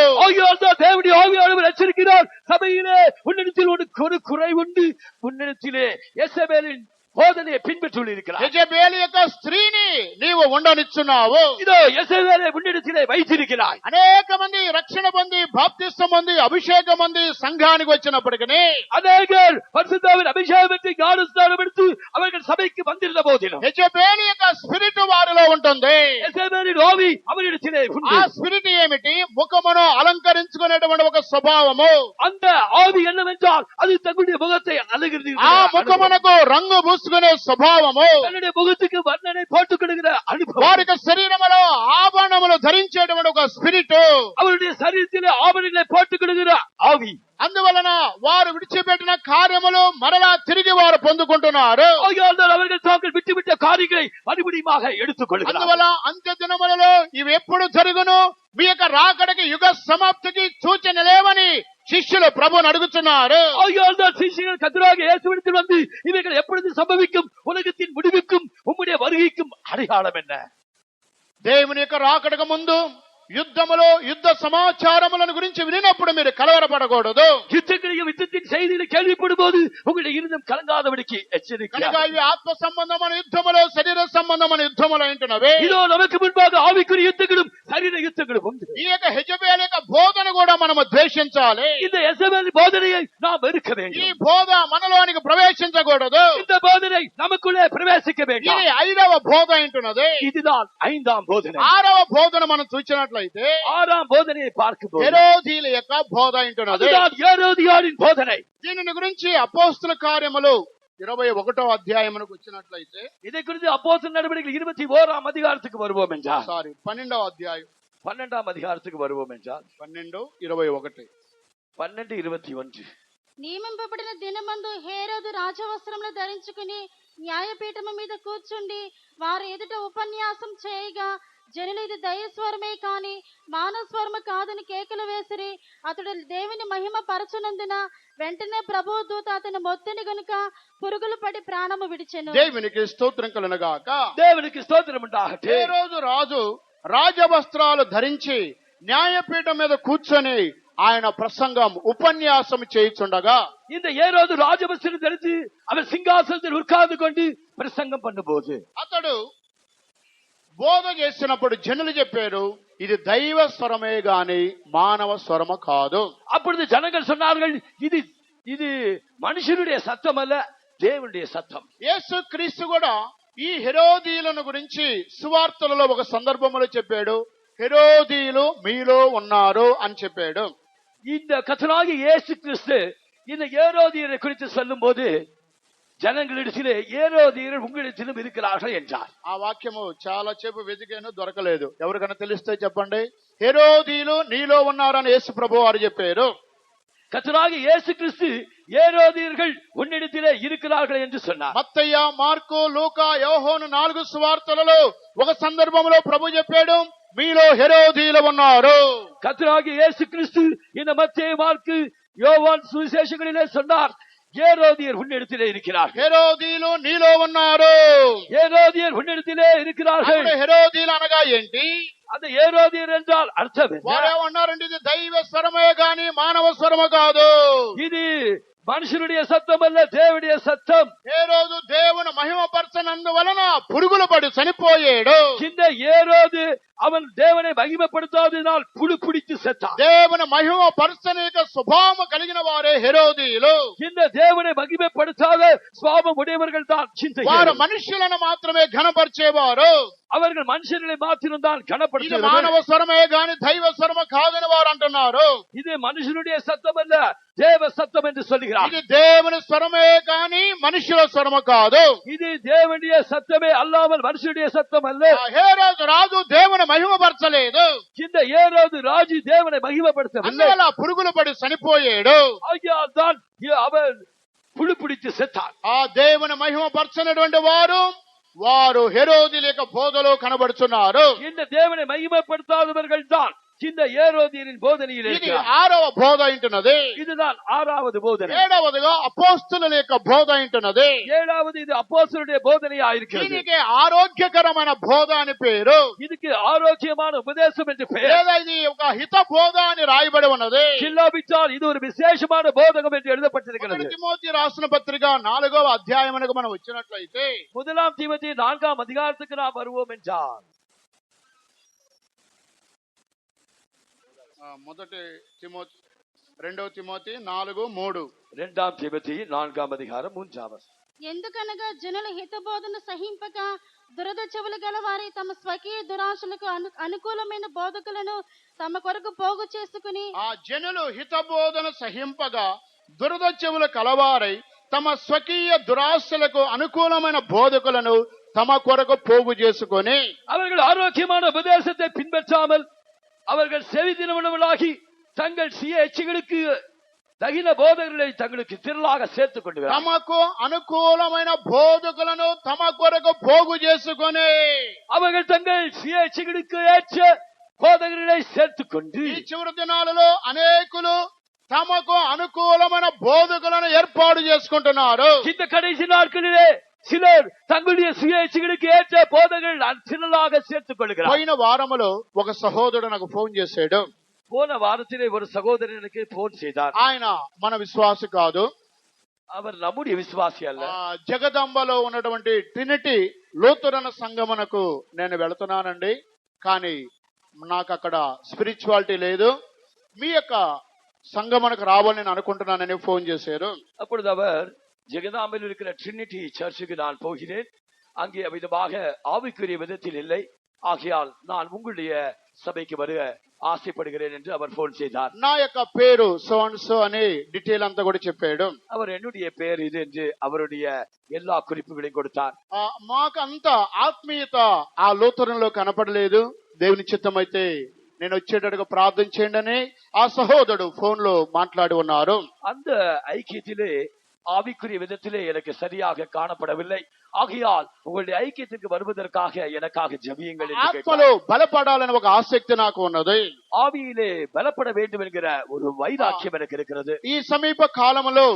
Speaker 2: தேவனுடைய ஆவியானவர் எச்சரிக்கிறார், சபையிலே உன்னிடத்தில் ஒரு குறை உண்டு, உன்னிடத்திலே யெசபேலின் போதனையை பின்பற்றியிருக்கிறார்.
Speaker 1: యెజబేలు యొక్క స్త్రీని నీవు ఉండనిచ్చున్నావు.
Speaker 2: இதோ யெசபேலை உன்னிடத்திலே வைத்திருக்கிறாய்.
Speaker 1: అనేక మంది రక్షణ పొంది బాప్తిస్మం పొంది అభిషేకం పొంది సంఘానికి వచ్చినప్పటికీ
Speaker 2: அநேகர் பரிசுத்தாவின் அபிஷேகம் பெற்று ஞானஸ்நானம் எடுத்து அவர்கள் சபைக்கு வந்திருந்த போதிலும்
Speaker 1: యెజబేలు యొక్క స్పిరిట్ వారిలో ఉంటుంది.
Speaker 2: யெசபேலின் ஆவி அவரிடத்திலே உண்டு.
Speaker 1: ఆ స్పిరిట్ ఏమిటి? ముఖమును అలంకరించుకునేటువంటి ఒక స్వభావము.
Speaker 2: அந்த ஆவி என்னவென்றால் அது தன்னுடைய முகத்தை அலங்கரித்து
Speaker 1: ఆ ముఖమునకు రంగు పూసుకునే స్వభావము.
Speaker 2: தன்னுடைய முகத்துக்கு வர்ணனை போட்டுக் கொள்கிற அனுபவம்.
Speaker 1: వారి యొక్క శరీరములో ఆభరణములు ధరించేటువంటి ఒక స్పిరిట్.
Speaker 2: அவருடைய சரீரத்திலே ஆபரணங்களை போட்டுக் கொள்கிற ஆவி.
Speaker 1: అందువలన వారు విడిచిపెట్టిన కార్యములు మరలా తిరిగి వారు పొందుకుంటున్నారు.
Speaker 2: அவர்கள் தாங்கள் விட்டுவிட்ட காரியங்களை மறுபடியுமாக எடுத்துக் கொள்கிறார்கள்.
Speaker 1: అందువల్ల అంత్య దినములలో ఇవి ఎప్పుడు జరుగును? మీ యొక్క రాకడకి యుగ సమాప్తికి సూచన లేవని శిష్యులు ప్రభువుని అడుగుతున్నారు.
Speaker 2: சிஷ்யர்கள் கர்த்தராகிய இயேசுவிடத்தில் வந்து இவைகள் எப்பொழுது சம்பவிக்கும்? உலகத்தின் முடிவுக்கும் உம்முடைய வருகைக்கும் அடையாளம் என்ன?
Speaker 1: దేవుని యొక్క రాకడకు ముందు యుద్ధములో యుద్ధ సమాచారములను గురించి వినినప్పుడు మీరు కలవరపడకూడదు.
Speaker 2: யுத்தத்தின் செய்திகளை கேள்விப்படும் போது உங்களுடைய இருதயம் கலங்காதபடிக்கு எச்சரிக்கை.
Speaker 1: కనుక ఇవి ఆత్మ సంబంధమైన యుద్ధములో శరీర సంబంధమైన యుద్ధములు అంటున్నవి.
Speaker 2: இதோ நமக்கு முன்பாக ஆவிக்குரிய யுத்தங்களும் சரீர யுத்தங்களும் உண்டு.
Speaker 1: ఈ యొక్క యెజబేలు యొక్క బోధన కూడా మనము ద్వేషించాలి.
Speaker 2: இந்த யெசபேல் போதனையை நாம் வெறுக்க
Speaker 1: ఈ
Speaker 2: வேண்டும்.
Speaker 1: బోధ మనలోనికి ప్రవేశించకూడదు.
Speaker 2: இந்த போதனை நமக்குள்ளே பிரவேசிக்க வேண்டும்.
Speaker 1: ఇది 5వ బోధ అంటున్నది.
Speaker 2: இதுதான் 5ஆம் போதனை.
Speaker 1: 6వ బోధన మనం చూసినట్లయితే
Speaker 2: 6ஆம் போதனையை பார்க்கும்போது
Speaker 1: హెరోదీల యొక్క బోధ అంటున్నది.
Speaker 2: அதுதான் ஏரோதியாரின் போதனை.
Speaker 1: దీనిని గురించి అపోస్తల కార్యములు 21వ అధ్యాయమునకు వచ్చినట్లయితే
Speaker 2: இதை குறித்து அப்போஸ்தலர் நடவடிக்கைகள் 21ஆம் அதிகாரத்துக்கு வருவோம் என்றால்
Speaker 1: 12వ అధ్యాయం
Speaker 2: 12ஆம் அதிகாரத்துக்கு வருவோம் என்றால்
Speaker 1: 12:21
Speaker 2: 12:21
Speaker 3: నియమింపబడిన దినమందు హేరోదు రాజవస్త్రములు ధరించుకుని న్యాయపీఠము మీద కూర్చుండి వారు ఎదుట ఉపన్యాసం చేయగా జనులు ఇది దైవస్వరమే కాని మానస్వరము కాదని కేకలు వేసిరి. అతడు దేవుని మహిమ పరచునందున వెంటనే ప్రభువు దూత అతని మొత్తిని గనుక పురుగులు పడి ప్రాణము విడిచెను.
Speaker 1: దేవునికి స్తోత్రం కలుగుగాక.
Speaker 2: தேவனுக்கு ஸ்தோத்திரம் உண்டாகட்டும்.
Speaker 1: ఏ రోజు రాజు రాజవస్త్రాలు ధరించి న్యాయపీఠం మీద కూర్చొని ఆయన ప్రసంగం ఉపన్యాసం చేయుచుండగా
Speaker 2: இந்த ஏரோது ராஜவஸ்திரம் தரித்து அவர் சிங்காசனத்தில் உட்கார்ந்து கொண்டு பிரசங்கம் பண்ணும்போது
Speaker 1: అతడు బోధ చేసినప్పుడు జనులు చెప్పారు, ఇది దైవ స్వరమే గాని మానవ స్వరము కాదు.
Speaker 2: அப்பொழுது ஜனங்கள் சொன்னார்கள், இது இது మనుషులుடைய సత్తం அல்ல, దేవునుடைய సత్తం.
Speaker 1: యేసు క్రీస్తు కూడా ఈ హెరోదీయులను గురించి సువార్తలలో ఒక సందర్భంలో చెప్పాడు, హెరోదీయులు మీలో ఉన్నారు అని చెప్పాడు.
Speaker 2: இந்த கர்த்தராகிய இயேசு கிறிஸ்து இந்த ஏரோதியரை குறித்து சொல்லும் போது ஜனங்களிடத்திலே ஏரோதியர் உங்களிடத்திலும் இருக்கிறார்கள் என்றார்.
Speaker 1: ఆ వాక్యము చాలా సేపు వెతికాను, దొరకలేదు. ఎవరికైనా తెలిస్తే చెప్పండి. హెరోదీయులు నీలో ఉన్నారని యేసు ప్రభు వారు చెప్పారు.
Speaker 2: கர்த்தராகிய இயேசு கிறிஸ்து ஏரோதியர்கள் உன்னிடத்திலே இருக்கிறார்கள் என்று சொன்னார்.
Speaker 1: మత్తయ్య, మార్కు, లూకా, యోహాను 4 సువార్తలలో ఒక సందర్భంలో ప్రభు చెప్పాడు, మీలో హెరోదీయులు ఉన్నారు.
Speaker 2: கர்த்தராகிய இயேசு கிறிஸ்து இந்த மத்தேயு, மார்க்கு, யோவான் சுவிசேஷங்களிலே சொன்னார், ஏரோதியர் உன்னிடத்திலே இருக்கிறார்கள்.
Speaker 1: హెరోదీయులు నీలో ఉన్నారు.
Speaker 2: ஏரோதியர் உன்னிடத்திலே இருக்கிறார்கள்.
Speaker 1: అక్కడ హెరోదీయులు అనగా ఏంటి?
Speaker 2: அந்த ஏரோதியர் என்றால் அர்த்தம் என்ன?
Speaker 1: వారేమన్నారంటే ఇది దైవ స్వరమే గాని మానవ స్వరము కాదు.
Speaker 2: இது మనుషులుடைய సత్తం அல்ல, దేవుடைய సత్తం.
Speaker 1: ఏ రోజు దేవుని మహిమపరచనందువలన పురుగులు పడి చనిపోయాడు.
Speaker 2: இந்த ஏரோது அவன் தேவனை மகிமைப்படுத்தாததினால் புழு பிடித்து செத்தான்.
Speaker 1: దేవుని మహిమపరచనీక స్వభావం కలిగిన వారే హెరోదీయులు.
Speaker 2: இந்த தேவனை மகிமைப்படுத்தாத சுவாபம் உடையவர்கள் தான்
Speaker 1: వారు మనుషులను మాత్రమే ఘనపరిచేవారు.
Speaker 2: அவர்கள் మనుషుகளை మాత్రం தான்
Speaker 1: ఇది
Speaker 2: கனப்படுத்துவார்கள்.
Speaker 1: మానవ స్వరమే గాని దైవ స్వరము కాదని వారు అంటున్నారు.
Speaker 2: இது மனுஷனுடைய சத்தம் அல்ல, தேவ சத்தம் என்று சொல்லுகிறார்.
Speaker 1: ఇది దేవుని స్వరమే గాని మనుషుల స్వరము కాదు.
Speaker 2: இது தேவனுடைய சத்தமே அல்லாமல் மனுஷனுடைய சத்தம் அல்ல.
Speaker 1: హేరోదు రాజు దేవుని మహిమపరచలేదు.
Speaker 2: இந்த ஏரோது ராஜு தேவனை மகிமைப்படுத்தவில்லை.
Speaker 1: అందువల్ల పురుగులు పడి చనిపోయాడు.
Speaker 2: ஆகையால் தான் அவன் புழு பிடித்து செத்தான்.
Speaker 1: ఆ దేవుని మహిమపరచనటువంటి వారు హెరోదీయుల యొక్క బోధలో కనబడుతున్నారు.
Speaker 2: இந்த தேவனை மகிமைப்படுத்தாதவர்கள் தான் இந்த ஏரோதியரின் போதனையில்
Speaker 1: ఇది
Speaker 2: இருக்கிறார்.
Speaker 1: 6వ బోధ ఉంటున్నది.
Speaker 2: இதுதான் 6வது போதனை.
Speaker 1: 7వదిగా అపోస్తలుల యొక్క బోధ ఉంటున్నది.
Speaker 2: 7வது இது அப்போஸ்தலருடைய போதனையா இருக்கிறது.
Speaker 1: దీనికి ఆరోగ్యకరమైన బోధ అని పేరు.
Speaker 2: இதுக்கு ஆரோக்கியமான உபதேசம் என்று பெயர்.
Speaker 1: లేదా ఇది ఒక హిత బోధ అని రాయబడి ఉన్నది.
Speaker 2: இல்லாவிட்டால் இது ஒரு விசேஷமான போதகம் என்று எழுதப்பட்டிருக்கிறது.
Speaker 1: తిమోతి రాసిన పత్రిక 4వ అధ్యాయమునకు మనం వచ్చినట్లయితే
Speaker 2: 1 தீமோத்தேயு 4ஆம் அதிகாரத்துக்கு நாம் வருவோம் என்றால்,
Speaker 1: మొదటి తిమోతి 2వ తిమోతి 4:3.
Speaker 2: 2 தீமோத்தேயு 4ஆம் அதிகாரம் 3வது.
Speaker 3: ఎందుకనగా జనుల హితబోధను సహింపక దురద చెవులు గల వారి తమ స్వకీయ దురాశలకు అనుకూలమైన బోధకులను తమ కొరకు పోగు చేసుకుని,
Speaker 1: ఆ జనులు హితబోధన సహింపగా దురద చెవులు కలవారై తమ స్వకీయ దురాశలకు అనుకూలమైన బోధకులను తమ కొరకు పోగు చేసుకొని,
Speaker 2: அவர்கள் ஆரோக்கியமான உபதேசத்தை பின்பற்றாமல் அவர்கள் செவிதினவர்களாகி தங்கள் சுய இச்சைகளுக்கு తగిన బోధకులై తங்களுக்கு తిరలాగా சேர்த்துக் கொண்டு
Speaker 1: తమకు అనుకూలమైన బోధకులను తమ కొరకు పోగు చేసుకొని,
Speaker 2: அவர்கள் தங்கள் சுய இச்சைகளுக்கு ஏற்ற బోధకులై சேர்த்துக் கொண்டு,
Speaker 1: ఈ చివరి దినాలలో అనేకులు తమకు అనుకూలమైన బోధకులను ఏర్పాటు చేసుకుంటున్నారు.
Speaker 2: இந்த கடைசி நாட்களிலே சிலர் தங்களுடைய சுய இச்சைகளுக்கு ஏற்ற బోధకులు తిరలాగా சேர்த்துக் கொள்கிறார்.
Speaker 1: పోయిన వారములో ఒక సహోదరుడు నాకు ఫోన్ చేశాడు.
Speaker 2: போன வாரத்திலே ஒரு சகோதரன் எனக்கு போன் செய்தார்.
Speaker 1: ఆయన మన విశ్వాసి కాదు,
Speaker 2: அவர் நம்முடைய విశ్వాసి அல்ல.
Speaker 1: జగదంబలో ఉన్నటువంటి ట్రినిటీ లూథరన్ సంఘమునకు నేను వెళుతున్నానండి, కానీ నాకు అక్కడ స్పిరిచువాలిటీ లేదు, మీ యొక్క సంఘమునకు రావాలని నేను అనుకుంటున్నానని ఫోన్ చేశారు.
Speaker 2: அப்பொழுது அவர் ஜெகதாம்பில் இருக்கிற ட்ரினிட்டி சர்ச்சுக்கு நான் போகிறேன், அங்கே விதமாக ஆவிக்குரிய விதத்தில் இல்லை, ஆகையால் நான் உங்களுடைய சபைக்கு வருக ஆசைப்படுகிறேன் என்று அவர் போன் செய்தார்.
Speaker 1: నా యొక్క పేరు సో అండ్ సో అని డీటెయిల్ అంతా కూడా చెప్పాడు.
Speaker 2: அவர் என்னுடைய பெயர் இது என்று அவருடைய எல்லா குறிப்புகளையும் கொடுத்தார்.
Speaker 1: మాకు అంత ఆత్మీయత ఆ లూథరన్ లో కనపడలేదు. దేవుని చిత్తమైతే నేను వచ్చేటట్టుగా ప్రార్థన చేయండి అని ఆ సహోదరుడు ఫోన్ లో మాట్లాడి ఉన్నారు.
Speaker 2: அந்த ஐக்கியத்திலே ஆவிக்குரிய விதத்திலே எனக்கு சரியாக காணப்படவில்லை, ஆகையால் உங்களுடைய ஐக்கியத்திற்கு வருவதற்காக எனக்காக ஜெபியுங்கள் என்று
Speaker 1: ఆత్మలో బలపడాలని ఒక ఆసక్తి నాకు ఉన్నది.
Speaker 2: ஆவியிலே பலப்பட வேண்டும் என்கிற ஒரு வைராக்கியம் எனக்கு இருக்கிறது.
Speaker 1: ఈ సమీప కాలంలో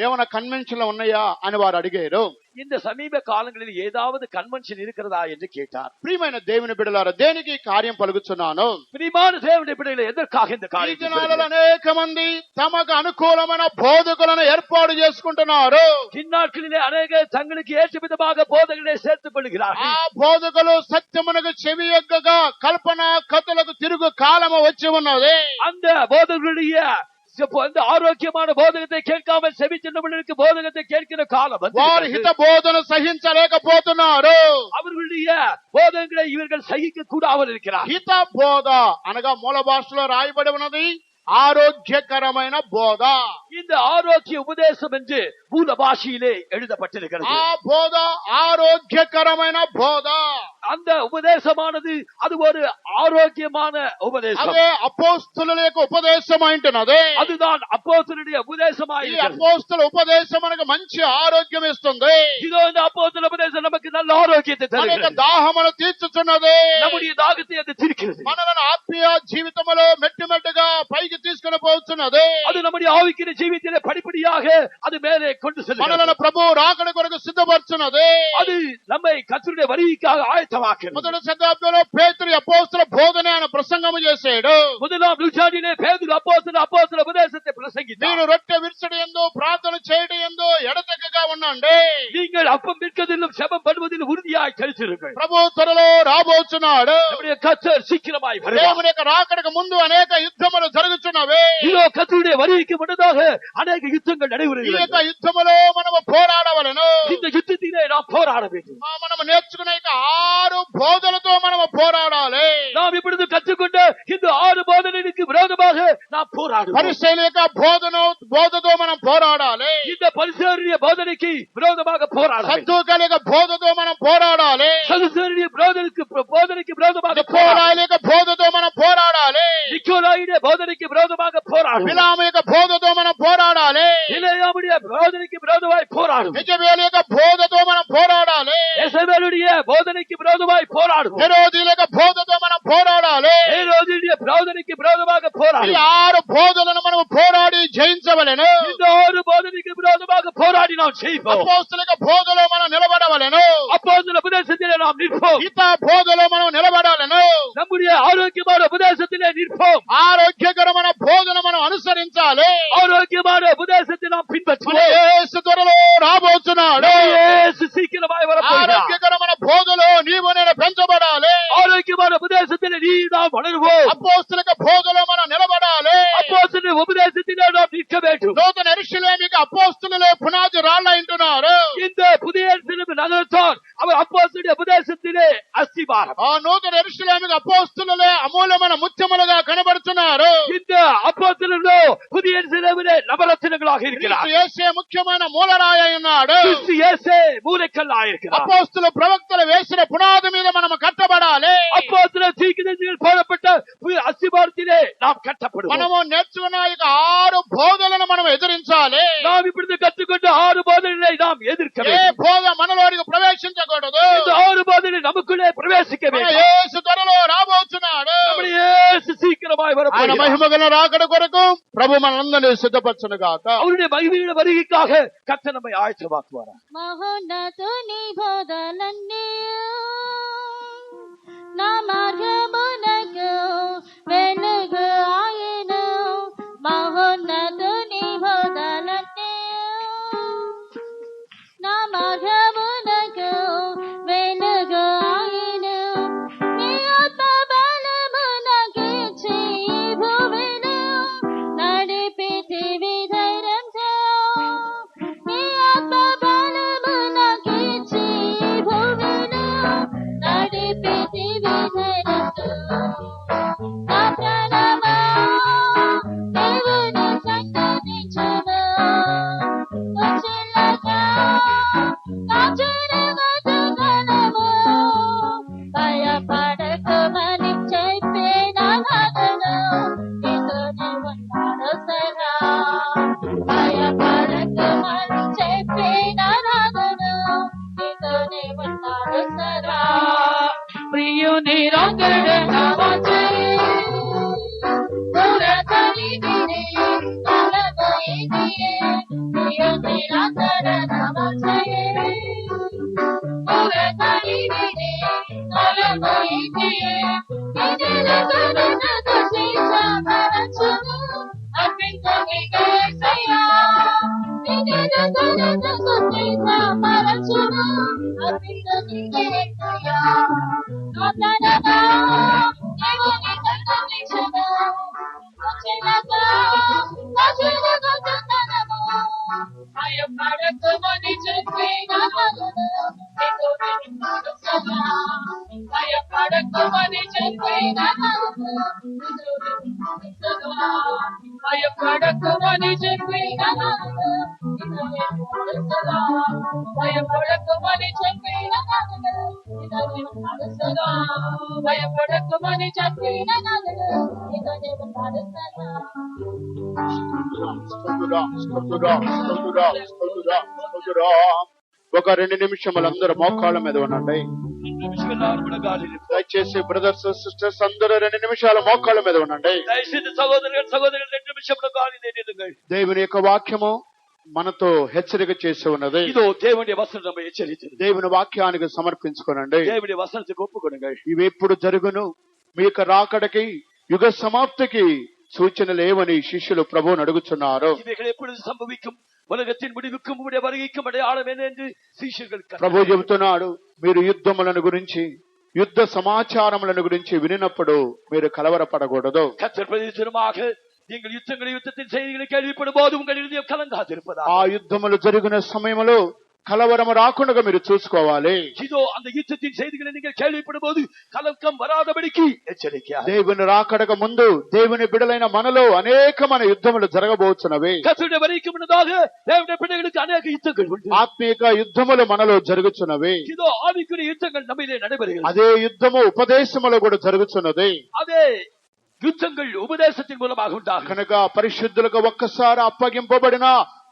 Speaker 1: ఏమైనా కన్వెన్షన్లు ఉన్నాయా అని వారు అడిగారు.
Speaker 2: இந்த சமீப காலங்களில் ஏதாவது கன்வென்ஷன் இருக்கிறதா என்று கேட்டார்.
Speaker 1: ప్రియమైన దేవుని బిడ్డలారా, దేనికి ఈ కార్యం పలుకుతున్నాను?
Speaker 2: பிரியமான தேவனுடைய பிள்ளைகளே, ఎదర్కాக இந்த
Speaker 1: ఈ
Speaker 2: కార్యం
Speaker 1: దినాలలో అనేక మంది తమకు అనుకూలమైన బోధకులను ఏర్పాటు చేసుకుంటున్నారు.
Speaker 2: இந்நாட்களிலே அநேக தங்களுக்கு ஏற்ற விதமாக போதகங்களை சேர்த்துக்
Speaker 1: ఆ
Speaker 2: கொள்கிறார்கள்.
Speaker 1: బోధకులు సత్యమునకు చెవియొగ్గగా కల్పన కథలకు తిరుగు కాలము వచ్చి ఉన్నది.
Speaker 2: அந்த போதகர்களுடைய அந்த ஆரோக்கியமான போதகத்தை கேட்காமல் செவிச்சென்றவர்களுக்கு போதகத்தை கேட்கிற காலம்
Speaker 1: వారు హిత బోధన సహించలేకపోతున్నారు.
Speaker 2: அவர்களுடைய போதகங்களை இவர்கள் சகிக்க கூடாமல் இருக்கிறார்.
Speaker 1: హిత బోధ అనగా మూల భాషలో రాయబడి ఉన్నది ఆరోగ్యకరమైన బోధ.
Speaker 2: இந்த ஆரோக்கிய உபதேசம் என்று மூல பாஷையிலே எழுதப்பட்டிருக்கிறது.
Speaker 1: ఆ బోధ ఆరోగ్యకరమైన బోధ.
Speaker 2: அந்த உபதேசமானது அது ஒரு ஆரோக்கியமான உபதேசம்.
Speaker 1: అదే అపోస్తలుల యొక్క ఉపదేశం అంటున్నది.
Speaker 2: அதுதான் அப்போஸ்தலருடைய
Speaker 1: ఈ
Speaker 2: உபதேசமாய்
Speaker 1: అపోస్తల ఉపదేశం మనకు మంచి ఆరోగ్యం ఇస్తుంది.
Speaker 2: இதோ இந்த அப்போஸ்தல உபதேசம் நமக்கு நல்ல ஆரோக்கியத்தை
Speaker 1: మన యొక్క
Speaker 2: தருகிறது.
Speaker 1: దాహమును తీర్చుచున్నది.
Speaker 2: நம்முடைய தாகத்தை அது தீர்க்கிறது.
Speaker 1: మనలను ఆత్మీయ జీవితంలో మెట్టుమెట్టుగా పైకి తీసుకుని పోతున్నది.
Speaker 2: அது நம்முடைய ஆவிக்கிற ஜீவித்திலே படிப்படியாக அது மேலே கொண்டு செல்கிறது.
Speaker 1: మనలను ప్రభు రాకడ కొరకు సిద్ధపరచున్నది.
Speaker 2: அது நம்மை கர்த்தருடைய வருகைக்காக ஆயத்தமாக்குகிறது.
Speaker 1: మొదటి శతాబ్దంలో పేతురు అపోస్తల బోధన ఆయన ప్రసంగము చేశాడు.
Speaker 2: முதலாம் நூற்றாண்டிலே பேதுரு அப்போஸ்தல உபதேசத்தை பிரசங்கித்தார்.
Speaker 1: మీరు రొట్టె విరుచడం యందు ప్రార్థన చేయడం యందు ఎడతెగక ఉండండి.
Speaker 2: நீங்கள் அப்பம் விற்கதிலும் செபம் பண்ணுவதிலும் உறுதியாய் கழித்திருங்கள்.
Speaker 1: ప్రభు త్వరలో రాబోచున్నాడు.
Speaker 2: நம்முடைய கர்த்தர் சீக்கிரமாய் வருவார்.
Speaker 1: దేవుని యొక్క రాకడకు ముందు అనేక యుద్ధములు జరుగుతున్నవి.
Speaker 2: இதோ கர்த்தருடைய வருகைக்கு முன்னதாக அநேக யுத்தங்கள்
Speaker 1: ఈ యొక్క
Speaker 2: நடைபெறுகிறது.
Speaker 1: యుద్ధములో మనము పోరాడవలెను.
Speaker 2: இந்த யுத்தத்திலே நாம் போராட வேண்டும்.
Speaker 1: మనము నేర్చుకునే 6 బోధలతో మనము పోరాడాలి.
Speaker 2: நாம் இப்பொழுது கற்றுக்கொண்ட இந்த 6 போதனைக்கு விரோதமாக நாம் போராடுவோம்.
Speaker 1: పరిసయ్యుల యొక్క బోధతో మనం పోరాడాలి.
Speaker 2: இந்த பரிசேயருடைய போதனைக்கு விரோதமாக போராட வேண்டும்.
Speaker 1: సద్దూకల యొక్క బోధతో మనం పోరాడాలి.
Speaker 2: சதுசேயருடைய போதனைக்கு விரோதமாக
Speaker 1: నికోలాయిల యొక్క బోధతో మనం పోరాడాలి.
Speaker 2: நிக்கோலாயுடைய போதனைக்கு விரோதமாக போராடும்.
Speaker 1: బిలాము యొక్క బోధతో మనం పోరాడాలి.
Speaker 2: இலேயாமுடைய போதனைக்கு விரோதமாய் போராடும்.
Speaker 1: యెజబేలు యొక్క బోధతో మనం పోరాడాలి.
Speaker 2: எசபேலுடைய போதனைக்கு விரோதமாய் போராடும்.
Speaker 1: హెరోదీయుల యొక్క బోధతో మనం పోరాడాలి.
Speaker 2: ஹேரோதியுடைய போதனைக்கு விரோதமாக
Speaker 1: ఈ
Speaker 2: போராடும்.
Speaker 1: 6 బోధలను మనం పోరాడి జయించవలెను.
Speaker 2: இந்த 6 போதனைக்கு விரோதமாக போராடி நாம் செய்வோம்.
Speaker 1: అపోస్తలుల యొక్క బోధలో మనం నిలబడవలెను.
Speaker 2: அப்போஸ்தல உபதேசத்திலே நாம் நிற்போம்.
Speaker 1: హిత బోధలో మనం నిలబడాలను.
Speaker 2: நம்முடைய ஆரோக்கியமான உபதேசத்திலே நிற்போம்.
Speaker 1: ఆరోగ్యకరమైన బోధన మనం అనుసరించాలి.
Speaker 2: ஆரோக்கியமான உபதேசத்தை நாம்
Speaker 1: మన
Speaker 2: பின்பற்றுவோம்.
Speaker 1: యేసు త్వరలో రాబోతున్నాడు.
Speaker 2: இயேசு சீக்கிரமாய் வரப்போகிறார்.
Speaker 1: ఆరోగ్యకరమైన బోధలో నీవు నేను పెంచబడాలి.
Speaker 2: ஆரோக்கியமான உபதேசத்திலே நீ நாம் வளருவோம்.
Speaker 1: అపోస్తలుల యొక్క బోధలో మనం నిలబడాలి.
Speaker 2: அப்போஸ்தல உபதேசத்திலே நாம் நிற்க வேண்டும்.
Speaker 1: నూతన యెరూషలేముకి అపోస్తలులే పునాది రాళ్ళ అంటున్నారు.
Speaker 2: இந்த புதிய எருசலேம் நகரத்தார் அவர் அப்போஸ்தலருடைய உபதேசத்திலே அஸ்திபாரம்.
Speaker 1: ఆ నూతన యెరూషలేముకి అపోస్తలులే అమూల్యమైన ముత్యములుగా కనబడుతున్నారు.
Speaker 2: இந்த அப்போஸ்தலர்களோ புதிய எருசலேமிலே நவரத்தினங்களாக இருக்கிறார்.
Speaker 1: క్రీస్తు యేసే ముఖ్యమైన మూలరాయి అయి ఉన్నాడు.
Speaker 2: கிறிஸ்து இயேசு மூலைக்கல்லாக இருக்கிறார்.
Speaker 1: అపోస్తలు ప్రవక్తలు వేసిన పునాది మీద మనం కట్టబడాలి.
Speaker 2: அப்போஸ்தல தீர்க்கதரிசிகள் போடப்பட்ட அஸ்திபாரத்திலே நாம் கட்டப்படுவோம்.
Speaker 1: మనము నేర్చుకున్న ఈ 6 బోధలను మనం ఎదిరించాలి.
Speaker 2: நாம் இப்பொழுது கற்றுக்கொண்ட 6 போதனைகளை நாம் எதிர்க்க
Speaker 1: ఏ
Speaker 2: வேண்டும்.
Speaker 1: బోధ మనలోనికి ప్రవేశించకూడదు.
Speaker 2: இந்த 6 போதனை நமக்குள்ளே பிரவேசிக்க
Speaker 1: మన
Speaker 2: வேண்டும்.
Speaker 1: యేసు త్వరలో రాబోతున్నాడు.
Speaker 2: நம்முடைய இயேசு சீக்கிரமாய்
Speaker 1: ఆయన
Speaker 2: வரப்போகிறார்.
Speaker 1: మహిమగల రాకడ కొరకు ప్రభు మనందరినీ సిద్ధపరచును గాక.
Speaker 2: அவருடைய மகிமையான வருகைக்காக கர்த்தர் நம்மை ஆயத்தமாக்குவார்.
Speaker 3: మహోన్నతుని బోధలన్నీ నా మార్గమునకు వెలుగు ఆయను. మహోన్నతుని బోధలన్నీ నా మార్గమునకు వెలుగు ఆయను. నీ ఆత్మ బలమునకిచ్చి భూమిని నడిపితివి ధైర్యంతో. నీ ఆత్మ బలమునకిచ్చి భూమిని నడిపితివి ధైర్యంతో. నా ప్రాణమా దేవుని సన్నిధించుము. ఉచిలగా కాచురవదుగలము. భయపడకుమని చెప్పిన నాథుడు నీతోనే ఉన్నాడు సదా. భయపడకుమని చెప్పిన నాథుడు నీతోనే ఉన్నాడు సదా. ప్రియుని రంగుడు కావచ్చు దూర తల్లిదిని తలము ఇదియే
Speaker 1: ఒక 2 నిమిషములు అందరూ మోకాళ్ళ మీద ఉండండి. దయచేసి బ్రదర్స్ సిస్టర్స్ అందరూ 2 నిమిషాలు మోకాళ్ళ మీద ఉండండి.
Speaker 2: దయచేసి సహోదరులు 2 నిమిషములు గాలిని
Speaker 1: దేవుని యొక్క వాక్యము మనతో హెచ్చరిక చేసి ఉన్నది.
Speaker 2: ఇదో దేవుని వసనము హెచ్చరించు.
Speaker 1: దేవుని వాక్యానికి సమర్పించుకోనండి.
Speaker 2: దేవుని వసనకు ఒప్పుకొనండి.
Speaker 1: ఇవి ఎప్పుడు జరుగును? మీ యొక్క రాకడకి యుగ సమాప్తికి సూచనలు ఏమని శిష్యులు ప్రభువుని అడుగుతున్నారు.
Speaker 2: இவைகள் எப்பொழுது சம்பவிக்கும், உலகத்தின் முடிவுக்கும் உடைய வருகைக்கும் அடையாளம் என்ன என்று శిష్యులు
Speaker 1: ప్రభు చెబుతున్నాడు, మీరు యుద్ధములను గురించి యుద్ధ సమాచారములను గురించి వినినప్పుడు మీరు కలవరపడకూడదు.
Speaker 2: கர்த்தர் பிரதித்திரமாக நீங்கள் யுத்தத்தின் செய்திகளை கேள்விப்படும் போது உங்கள் இதயம் கலங்காதிருப்பதா.
Speaker 1: ఆ యుద్ధములు జరిగిన సమయంలో కలవరము రాకుండా మీరు చూసుకోవాలి.
Speaker 2: இதோ அந்த யுத்தத்தின் செய்திகளை நீங்கள் கேள்விப்படும் போது கலக்கம் வராதபடிக்கு எச்சரிக்கையா.
Speaker 1: దేవుని రాకడకు ముందు దేవుని బిడ్డలైన మనలో అనేకమైన యుద్ధములు జరగబోతున్నవి.
Speaker 2: கர்த்தருடைய வருகைக்கு முன்னதாக தேவனுடைய பிள்ளைகளுக்கு अनेक யுத்தங்கள் உண்டு.
Speaker 1: ఆత్మీయ యుద్ధములు మనలో జరుగుతున్నవి.
Speaker 2: இதோ ஆவிக்குரிய யுத்தங்கள் நம்மிலே நடைபெறுகிறது.
Speaker 1: అదే యుద్ధము ఉపదేశములో కూడా జరుగుతున్నది.
Speaker 2: அதே యుద్ధங்கள் ఉపదేశத்தின் மூலமாக உண்டாகும்.
Speaker 1: కనుక పరిశుద్ధులకు ఒక్కసారి అప్పగింపబడిన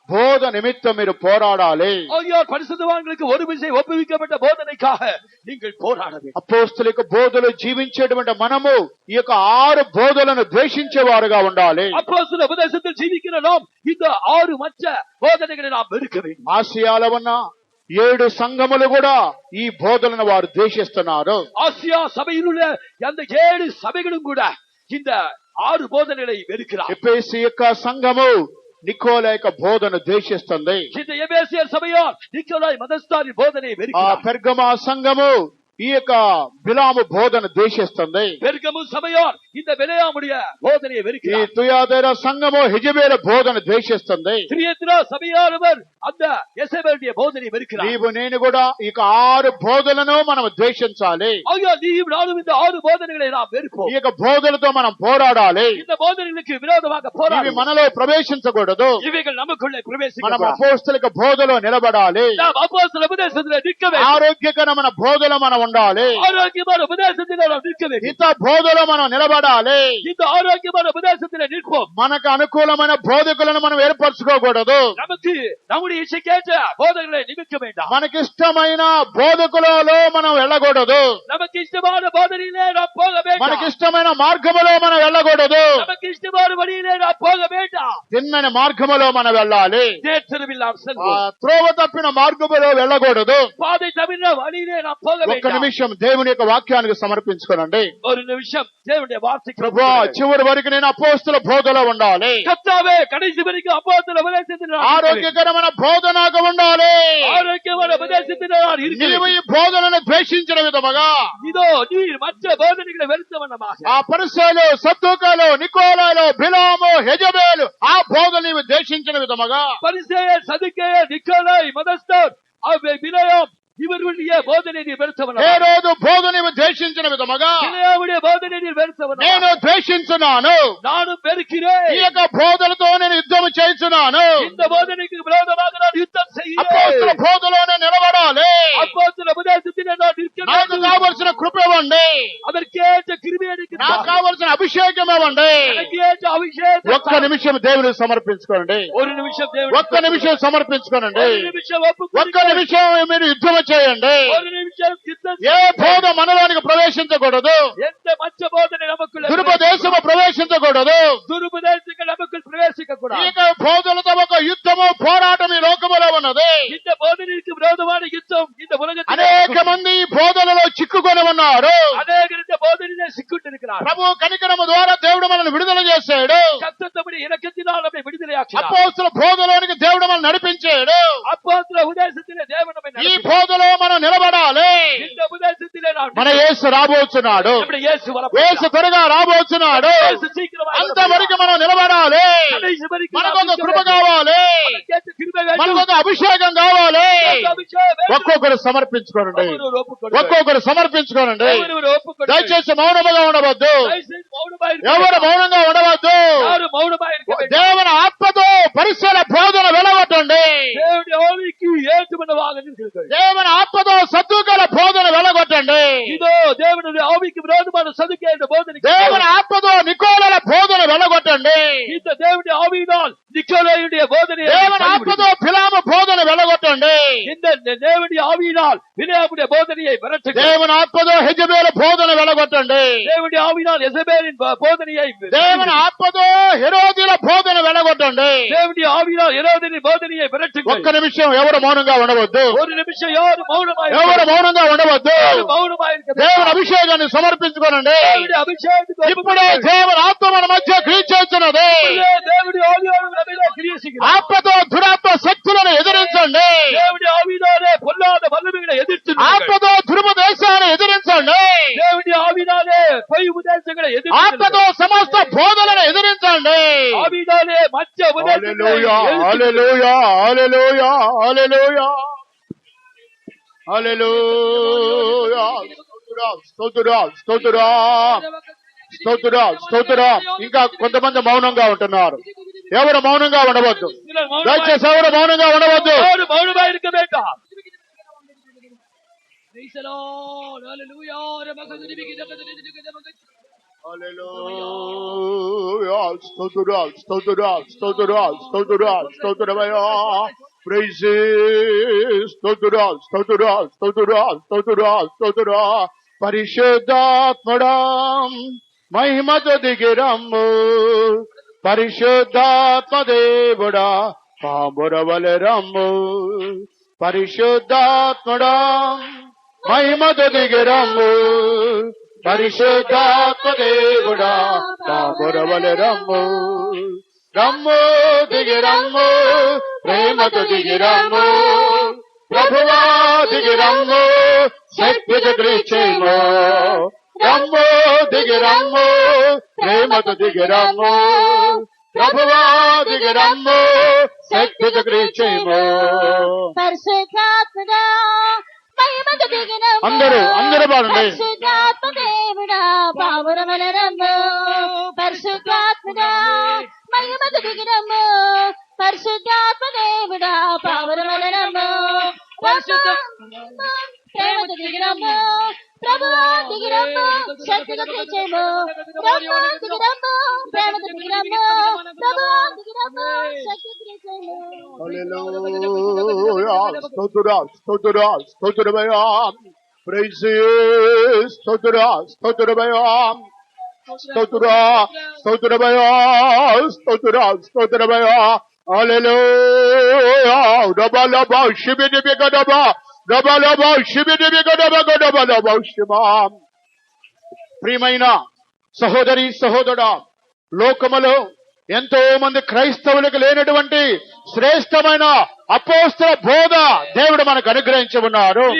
Speaker 1: బోధ నిమిత్తం మీరు పోరాడాలి.
Speaker 2: పరిశుద్ధవాన్లకు ஒரு விசை ஒப்புவிக்கப்பட்ட போதனைக்காக நீங்கள் போராட வேண்டும்.
Speaker 1: అపోస్తలిక బోధలు జీవించేటువంటి మనము ఈ యొక్క 6 బోధలను ద్వేషించేవారుగా ఉండాలి.
Speaker 2: అపోస్తల ఉపదేశத்தில் జీవిக்கிற நாம் இந்த 6 மற்ற போதனைகளை நாம் வெறுக்க வேண்டும்.
Speaker 1: ఆసియాలో ఉన్న 7 సంఘములు కూడా ఈ బోధలను వారు ద్వేషిస్తున్నారు.
Speaker 2: ஆசியா சபையில் உள்ள அந்த 7 சபைகளும் கூட இந்த 6 போதனைகளை வெறுக்கிறார்.
Speaker 1: ఎఫెసీ యొక్క సంఘము నికోలా యొక్క బోధన ద్వేషిస్తుంది.
Speaker 2: இந்த எபேசியர் சபையார் நிக்கோலாய் மதஸ்தாரின் போதனையை வெறுக்கிறார்.
Speaker 1: పెర్గమా సంఘము ఈ యొక్క బిలాము బోధన ద్వేషిస్తుంది.
Speaker 2: பெர்கமு சபையார் இந்த பிலேயாமுடைய போதனையை
Speaker 1: ఈ
Speaker 2: வெறுக்கிறார்.
Speaker 1: తుయాతైర సంఘము హిజబేల బోధన ద్వేషిస్తుంది.
Speaker 2: திரியத்ரா சபையாரவர் அந்த எசபேலுடைய போதனையை வெறுக்கிறார்.
Speaker 1: నీవు నేను కూడా ఈ 6 బోధలను మనం ద్వేషించాలి.
Speaker 2: ஆகையால் நீயும் நானும் இந்த 6 போதனைகளை நாம் வெறுப்போம்.
Speaker 1: ఈ యొక్క బోధలతో మనం పోరాడాలి.
Speaker 2: இந்த போதனைகளுக்கு விரோதமாக
Speaker 1: ఇవి
Speaker 2: போராடுவோம்.
Speaker 1: మనలో ప్రవేశించకూడదు.
Speaker 2: இவைகள் நமக்குள்ளே
Speaker 1: మనం
Speaker 2: பிரவேசிக்கக்கூடாது.
Speaker 1: అపోస్తలిక బోధలో నిలబడాలి.
Speaker 2: நாம் அப்போஸ்தல உபதேசத்திலே நிற்க வேண்டும்.
Speaker 1: ఆరోగ్యకరమైన బోధలో మనం ఉండాలి.
Speaker 2: ஆரோக்கியமான உபதேசத்திலே நாம் நிற்க வேண்டும்.
Speaker 1: హిత బోధలో మనం నిలబడాలి.
Speaker 2: இந்த ஆரோக்கியமான உபதேசத்திலே நிற்போம்.
Speaker 1: మనకు అనుకూలమైన బోధకులను మనం ఏర్పరచుకోకూడదు.
Speaker 2: நமக்கு நம்முடைய இச்சைக்கேற்ற போதனைகளை நிமிக்க வேண்டாம்.
Speaker 1: మనకిష్టమైన బోధకులలో మనం వెళ్ళకూడదు.
Speaker 2: நமக்கு இஷ்டமான போதனையிலே நாம் போக வேண்டாம்.
Speaker 1: మనకిష్టమైన మార్గములో మనం వెళ్ళకూడదు.
Speaker 2: நமக்கு இஷ்டமான வழியிலே நாம் போக வேண்டாம்.
Speaker 1: తిన్నని మార్గములో మనం వెళ్ళాలి.
Speaker 2: தேற்றவில் நாம் செல்வோம்.
Speaker 1: త్రోవ తప్పిన మార్గములో వెళ్ళకూడదు.
Speaker 2: பாதை தவிர வழியிலே நாம் போக
Speaker 1: ఒక్క
Speaker 2: வேண்டாம்.
Speaker 1: నిమిషం దేవుని యొక్క వాక్యానికి సమర్పించుకోనండి.
Speaker 2: ஒரு నిమిషం దేవుடைய వార్తకి
Speaker 1: ప్రభు చివరి వరకు నేను అపోస్తల బోధలో ఉండాలి.
Speaker 2: கர்த்தாவே கடைசி வரைக்கும் அப்போஸ்தல உபதேசத்திலே நான்
Speaker 1: ఆరోగ్యకరమైన బోధ నాకు ఉండాలి.
Speaker 2: ஆரோக்கியமான உபதேசத்திலே நான்
Speaker 1: నీవు
Speaker 2: இருக்கிறேன்.
Speaker 1: ఈ బోధలను ద్వేషించిన విధముగా
Speaker 2: இதோ நீர் மற்ற போதனைகளை வெறுத்த வண்ணமாக
Speaker 1: ఆ పరిసయ్యులు సద్దూకాలు నికోలాలు బిలాము హెజబేలు ఆ బోధ నీవు ద్వేషించిన విధముగా
Speaker 2: பரிசேயர் சதுக்கேயர் நிக்கோலாய் மதஸ்தர் பிலேயாம் இவர்களுடைய போதனை நீர் வெறுத்த
Speaker 1: ఏ
Speaker 2: வண்ணமாக
Speaker 1: రోజు బోధ నీవు ద్వేషించిన విధముగా
Speaker 2: பிலேயாமுடைய போதனை நீர் வெறுத்த
Speaker 1: నేను
Speaker 2: வண்ணமாக
Speaker 1: ద్వేషించున్నాను.
Speaker 2: நானும் வெறுக்கிறேன்.
Speaker 1: ఈ యొక్క బోధలతో నేను యుద్ధం చేస్తున్నాను.
Speaker 2: இந்த போதனைக்கு விரோதமாக நான் யுத்தம்
Speaker 1: అపోస్తల
Speaker 2: செய்கிறேன்.
Speaker 1: బోధలోనే నిలబడాలి.
Speaker 2: அப்போஸ்தல உபதேசத்திலே நான் நிற்க
Speaker 1: నాకు
Speaker 2: வேண்டும்.
Speaker 1: కావలసిన కృప ఇవ్వండి.
Speaker 2: அதற்கேற்ற கிருபை எனக்கு
Speaker 1: నాకు కావలసిన అభిషేకం ఇవ్వండి. ఒక్క నిమిషం దేవునికి సమర్పించుకోండి. ఒక్క నిమిషం సమర్పించుకోనండి. ఒక్క నిమిషం మీరు యుద్ధం చేయండి. ఏ బోధ మనలోనికి ప్రవేశించకూడదు. దురుపదేశము ప్రవేశించకూడదు. ఇక బోధలతో ఒక యుద్ధము పోరాటం ఈ లోకములో ఉన్నది. అనేక మంది ఈ బోధనలో చిక్కుకొని ఉన్నారు. ప్రభు కనికరము ద్వారా దేవుడు మనల్ని విడుదల చేశాడు. అపోస్తల బోధలోనికి దేవుడు మనల్ని నడిపించాడు. ఈ బోధలో మనం నిలబడాలి. మన యేసు రాబోతున్నాడు. యేసు త్వరగా రాబోతున్నాడు. అంతవరకు మనం నిలబడాలి. మనకొక కృప కావాలి. మనకొక అభిషేకం కావాలి. ఒక్కొక్కరు సమర్పించుకోనండి. ఒక్కొక్కరు సమర్పించుకోనండి. దయచేసి మౌనముగా ఉండవద్దు. ఎవరు మౌనంగా ఉండవద్దు. దేవుని ఆత్మతో పరిసర బోధన వెలగొట్టండి. దేవుని ఆత్మతో సద్దుకల బోధన వెలగొట్టండి. దేవుని ఆత్మతో నికోలల బోధన వెలగొట్టండి. దేవుని ఆత్మతో బిలాము బోధన వెలగొట్టండి. దేవుని ఆత్మతో హెజబేలు బోధన వెలగొట్టండి. దేవుని ఆత్మతో హెరోదిల బోధన వెలగొట్టండి. ఒక్క నిమిషం ఎవరు మౌనంగా ఉండవద్దు. ఎవరు మౌనంగా ఉండవద్దు. దేవుని అభిషేకాన్ని సమర్పించుకోనండి. ఇప్పుడే దేవుని ఆత్మ మన మధ్య క్రీచేస్తున్నది. ఆత్మతో దురాత్మ శక్తులను ఎదిరించండి. ఆత్మతో దురుపదేశాన్ని ఎదిరించండి. ఆత్మతో సమస్త బోధనను ఎదిరించండి. హల్లెలూయా, హల్లెలూయా, హల్లెలూయా, హల్లెలూయా, హల్లెలూయా. స్తోత్రం, స్తోత్రం, స్తోత్రం, స్తోత్రం. ఇంకా కొంతమంది మౌనంగా ఉంటున్నారు. ఎవరు మౌనంగా ఉండవద్దు. దయచేసి ఎవరు మౌనంగా ఉండవద్దు. Hallelujah. Stotram, stotram, stotram, stotram, stotramaya. Praise stotram, stotram, stotram, stotram, stotram. పరిశుద్ధాత్మడం మహిమతో దిగిరమ్ము. పరిశుద్ధాత్మ దేవుడా పామురవలె రమ్ము. పరిశుద్ధాత్మడం మహిమతో దిగిరమ్ము. పరిశుద్ధాత్మ దేవుడా పామురవలె రమ్ము. రమ్ము దిగిరమ్ము. ప్రేమతో దిగిరమ్ము. ప్రభువా దిగిరమ్ము. శక్తితో క్రీచేమో. రమ్ము దిగిరమ్ము. ప్రేమతో దిగిరమ్ము. ప్రభువా దిగిరమ్ము. శక్తితో క్రీచేమో.
Speaker 3: పరిశుద్ధాత్మడా మహిమతో దిగిరమ్ము.
Speaker 1: అందరూ బాగుంది.
Speaker 3: పరిశుద్ధాత్మ దేవుడా పావురముల రమ్ము. పరిశుద్ధాత్మడా మహిమతో దిగిరమ్ము. పరిశుద్ధాత్మ దేవుడా పావురముల రమ్ము. ప్రేమతో దిగిరమ్ము. ప్రభువా దిగిరమ్ము. శక్తితో క్రీచేమో. ప్రభువా దిగిరమ్ము. ప్రేమతో దిగిరమ్ము. ప్రభువా దిగిరమ్ము. శక్తితో క్రీచేమో.
Speaker 1: Hallelujah. Stotram, stotram, stotramaya. Praise stotram, stotramaya. Stotram, stotramaya, stotram, stotramaya. Hallelujah. Rabalaba shibidibigadaba. Rabalaba shibidibigadaba gadabalaba shimam. ప్రియమైన సహోదరి సహోదరుడా, లోకములో ఎంతో మంది క్రైస్తవులకు లేనటువంటి శ్రేష్టమైన అపోస్తల బోధ దేవుడు మనకు అనుగ్రహించి ఉన్నారు.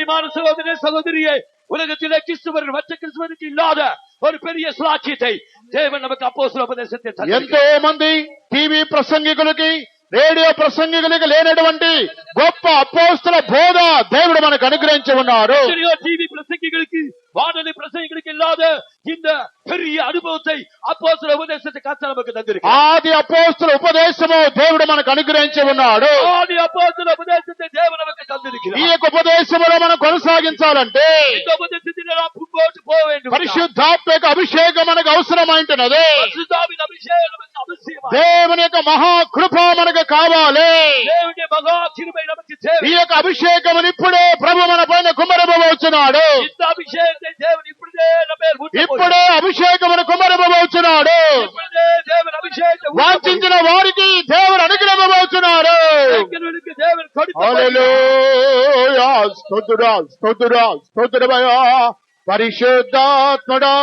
Speaker 2: சகோதரியே, உலகத்திலே கிறிஸ்துவர் மற்ற கிறிஸ்துவருக்கு இல்லாத ஒரு பெரிய சாட்சியத்தை தேவன் நமக்கு அப்போஸ்தல உபதேசத்தை
Speaker 1: ఎంతో మంది టీవీ ప్రసంగికులకి రేడియో ప్రసంగికులకి లేనటువంటి గొప్ప అపోస్తల బోధ దేవుడు మనకు అనుగ్రహించి ఉన్నారు.
Speaker 2: టీవీ ప్రసంగికులకి வானொலி பிரசங்கிகளுக்கு இல்லாத இந்த பெரிய அனுபவத்தை அப்போஸ்தல உபதேசத்தை கர்த்தர் நமக்கு தந்திருக்கிறார்.
Speaker 1: ఆది అపోస్తల ఉపదేశము దేవుడు మనకు అనుగ్రహించి ఉన్నాడు.
Speaker 2: ఆది అపోస్తల ఉపదేశத்தை தேவன் நமக்கு
Speaker 1: ఈ యొక్క ఉపదేశములో మనం కొనసాగించాలంటే
Speaker 2: இந்த உபதேசத்தில் நாம் முன்போட்டு போக வேண்டும்.
Speaker 1: పరిశుద్ధాత్మ యొక్క అభిషేకం మనకు అవసరమైంటున్నది.
Speaker 2: பரிசுத்தாவின் அபிஷேகம் நமக்கு அவசியமாய்.
Speaker 1: దేవుని యొక్క మహాకృప మనకు కావాలి.
Speaker 2: தேவனுடைய மகா கிருபை நமக்கு தேவை.
Speaker 1: ఈ యొక్క అభిషేకం ఇప్పుడే ప్రభు మన పైన కుమ్మరింపబోతున్నాడు.
Speaker 2: இந்த அபிஷேகத்தை தேவன் இப்பொழுதே நம்ம மேல் ஊற்றப்
Speaker 1: ఇప్పుడే
Speaker 2: போகிறார்.
Speaker 1: అభిషేకమును కుమ్మరింపబోతున్నాడు.
Speaker 2: இப்பொழுதே தேவன் அபிஷேகத்தை ஊற்றப்
Speaker 1: వాంఛించిన వారికి దేవుడు అనుగ్రహించబోతున్నాడు.
Speaker 2: போகிறார். எங்களுக்கு தேவன் கொடுத்த
Speaker 1: హల్లెలూయా స్తోత్రుడా స్తోత్రుడా స్తోత్రమయా పరిశుద్ధాత్మడా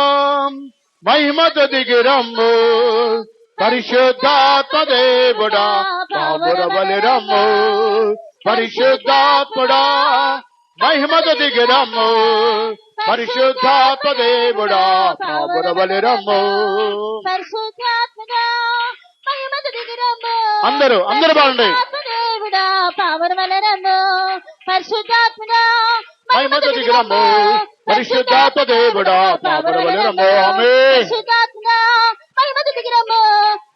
Speaker 1: మహిమతో దిగిరమ్ము పరిశుద్ధాత్మ దేవుడా పావురవలెరమ్ము పరిశుద్ధాత్మడా మహిమతో దిగిరమ్ము పరిశుద్ధాత్మ దేవుడా పావురవలెరమ్ము.
Speaker 3: పరిశుద్ధాత్మగా మహిమతో దిగిరమ్ము.
Speaker 1: అందరూ పాడండి.
Speaker 3: దేవుడా పావనవలరమ్ము. పరిశుద్ధాత్మగా
Speaker 1: మహిమతో దిగిరమ్ము పరిశుద్ధాత్మ దేవుడా పావురవలెరమ్ము. ఆమేన్.
Speaker 3: పరిశుద్ధాత్మగా మహిమతో దిగిరమ్ము.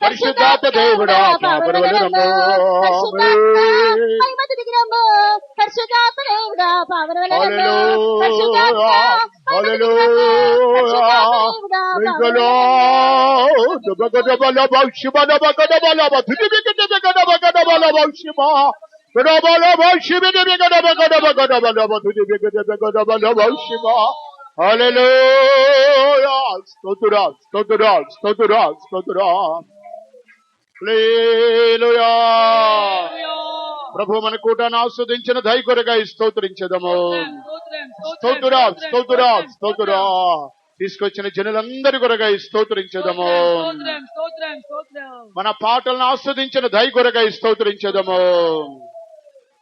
Speaker 1: పరిశుద్ధాత్మ దేవుడా పావురవలెరమ్ము.
Speaker 3: పరిశుద్ధాత్మ మహిమతో దిగిరమ్ము. పరిశుద్ధాత్మ దేవుడా పావనవలరమ్ము. పరిశుద్ధాత్మ మహిమతో దిగిరమ్ము.
Speaker 1: స్తోత్రుడా స్తోత్రుడా స్తోత్రుడా స్తోత్రుడా హల్లెలూయా. ప్రభు మన కూటాన్ని ఆస్వాదించిన దయ కొరకై స్తోత్రించదము. స్తోత్రుడా స్తోత్రుడా స్తోత్రుడా తీసుకొచ్చిన జనులందరి కొరకై స్తోత్రించదము. మన పాటలను ఆస్వాదించిన దయ కొరకై స్తోత్రించదము.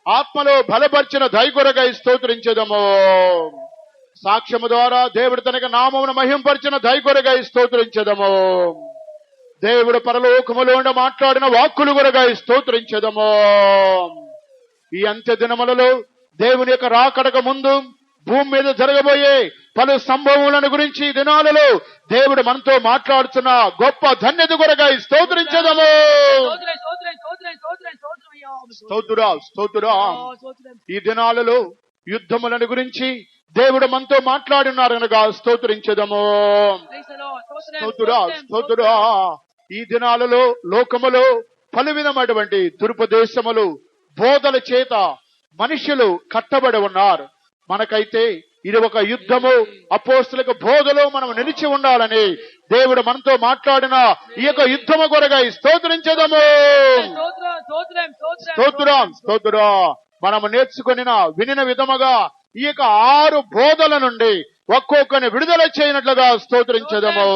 Speaker 1: ఆత్మలో బలపరిచిన దయ కొరకై స్తోత్రించదము. సాక్ష్యము ద్వారా దేవుడు తనకు నామమును మహింపరిచిన దయ కొరకై స్తోత్రించదము. దేవుడు పరలోకములో మాట్లాడిన వాక్కులు కొరకై స్తోత్రించదము. ఈ అంత్య దినములలో దేవుని యొక్క రాకడక ముందు భూమి మీద జరగబోయే పలు సంభవములను గురించి ఈ దినాలలో దేవుడు మనతో మాట్లాడుతున్న గొప్ప ధన్యత కొరకై స్తోత్రించదము. స్తోత్రుడా స్తోత్రుడా. ఈ దినాలలో యుద్ధములను గురించి దేవుడు మనతో మాట్లాడినారు కనుక స్తోత్రించదము. స్తోత్రుడా స్తోత్రుడా. ఈ దినాలలో లోకములో పలు విధమైనటువంటి దురుపదేశములు బోధల చేత మనుషులు కట్టబడి ఉన్నారు. మనకైతే ఇది ఒక యుద్ధము. అపోస్తుల బోధలో మనం నిలిచి ఉండాలని దేవుడు మనతో మాట్లాడిన ఈ యొక్క యుద్ధము కొరకై స్తోత్రించదము. స్తోత్రం స్తోత్రుడా. మనము నేర్చుకొనిన వినిన విధముగా ఈ యొక్క 6 బోధల నుండి ఒక్కొక్కని విడుదల చేయనట్లుగా స్తోత్రించదము.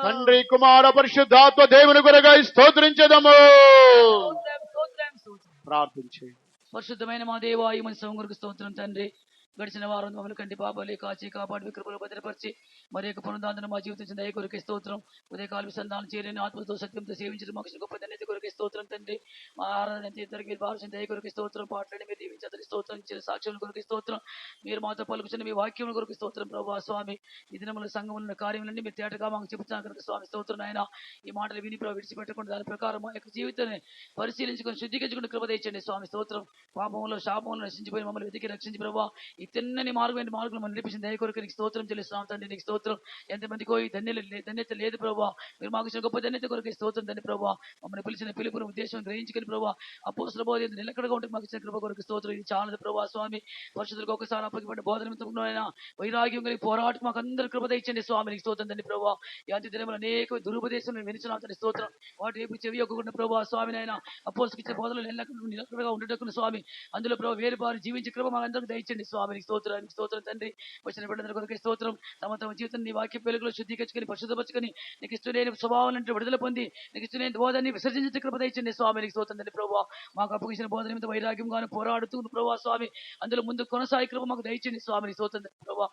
Speaker 1: తండ్రి కుమార పరిశుద్ధాత్మ దేవుని కొరకై స్తోత్రించదము. ప్రార్థించే
Speaker 4: పరిశుద్ధమైన మా దేవా ఈ మంచి సమయం స్తోత్రం తండ్రి. గడిచిన వారం మమ్మల్ని కంటి పాపాలి కాచి కాపాడి వికృపలు భద్రపరిచి మరి యొక్క పునరుద్ధారణ మా జీవితం దయ కొరకే స్తోత్రం. ఉదయకాల విసంధానం చేరిన ఆత్మతో సత్యంతో సేవించడం మాకు గొప్ప ధన్యత కొరకే స్తోత్రం తండ్రి. మా ఆరాధన ఇద్దరికి భావించిన దయ కొరకే స్తోత్రం. పాటలని మీరు దీవించదని స్తోత్రం. ఇచ్చిన సాక్ష్యం కొరకే స్తోత్రం. మీరు మాతో పలుకుచిన మీ వాక్యం కొరకు స్తోత్రం ప్రభా స్వామి. ఈ దినముల సంఘముల కార్యములన్నీ మీరు తేటగా మాకు చెబుతున్నారు కనుక స్వామి స్తోత్రం. ఆయన ఈ మాటలు విని విడిచిపెట్టకుండా దాని ప్రకారం మా యొక్క జీవితాన్ని పరిశీలించుకొని శుద్ధీకరించుకుని కృప తెచ్చండి స్వామి స్తోత్రం. పాపంలో శాపంలో నశించిపోయి మమ్మల్ని వెతికి రక్షించి ప్రభావ ఈ తిన్నని మార్గం మనం నడిపించిన దయ కొరకు నీకు స్తోత్రం చెల్లిస్తున్నాం తండ్రి. నీకు స్తోత్రం. ఎంతమందికో ఈ ధన్యత లేదు ప్రభావ. మీరు మాకు ఇచ్చిన గొప్ప ధన్యత కొరకు స్తోత్రం తండ్రి ప్రభావ. మమ్మల్ని పిలిచిన పిలుపుని ఉద్దేశం గ్రహించుకుని ప్రభావ అపోస్తల బోధ నిలకడగా ఉంటే మాకు ఇచ్చిన కృప కొరకు స్తోత్రం. ఇది చాలా ప్రభావ స్వామి. పరిశుద్ధులకు ఒకసారి అప్పగిపడిన బోధ నిమిత్తం వైరాగ్యం కలిగి పోరాటం మాకు అందరూ కృప ఇచ్చండి స్వామి. నీకు స్తోత్రం తండ్రి ప్రభావ. ఈ అంత్య దినములు అనేక దురుపదేశం వినిచున్నాం తండ్రి స్తోత్రం. వాటి వైపు చెవి ఒక్కకుండా ప్రభావ స్వామినైనా అపోస్తలకు ఇచ్చే బోధలు నిలకడగా ఉండటం స్వామి. అందులో ప్రభావ వేరు బారి జీవించే కృప మాకు అందరికి దయచండి స్వామి. నీకు స్తోత్రానికి స్తోత్రం తండ్రి. వచ్చిన బిడ్డల కొరకు స్తోత్రం. తమ జీవితం నీ వాక్య వెలుగులో శుద్ధీకరించుకొని పరిశుద్ధపరచుకొని నీకు ఇష్టలేని స్వభావం అంటే విడుదల పొంది నీకు ఇష్టలేని బోధాన్ని విసర్జించే కృప దయచండి స్వామి. నీకు స్తోత్రం తండ్రి ప్రభావ. మాకు అప్పగించిన బోధ నిమిత్త వైరాగ్యంగాను పోరాడుతూ ప్రభావ స్వామి అందులో ముందు కొనసాగి కృప మాకు దయచండి స్వామి. నీకు స్తోత్రం తండ్రి ప్రభావ.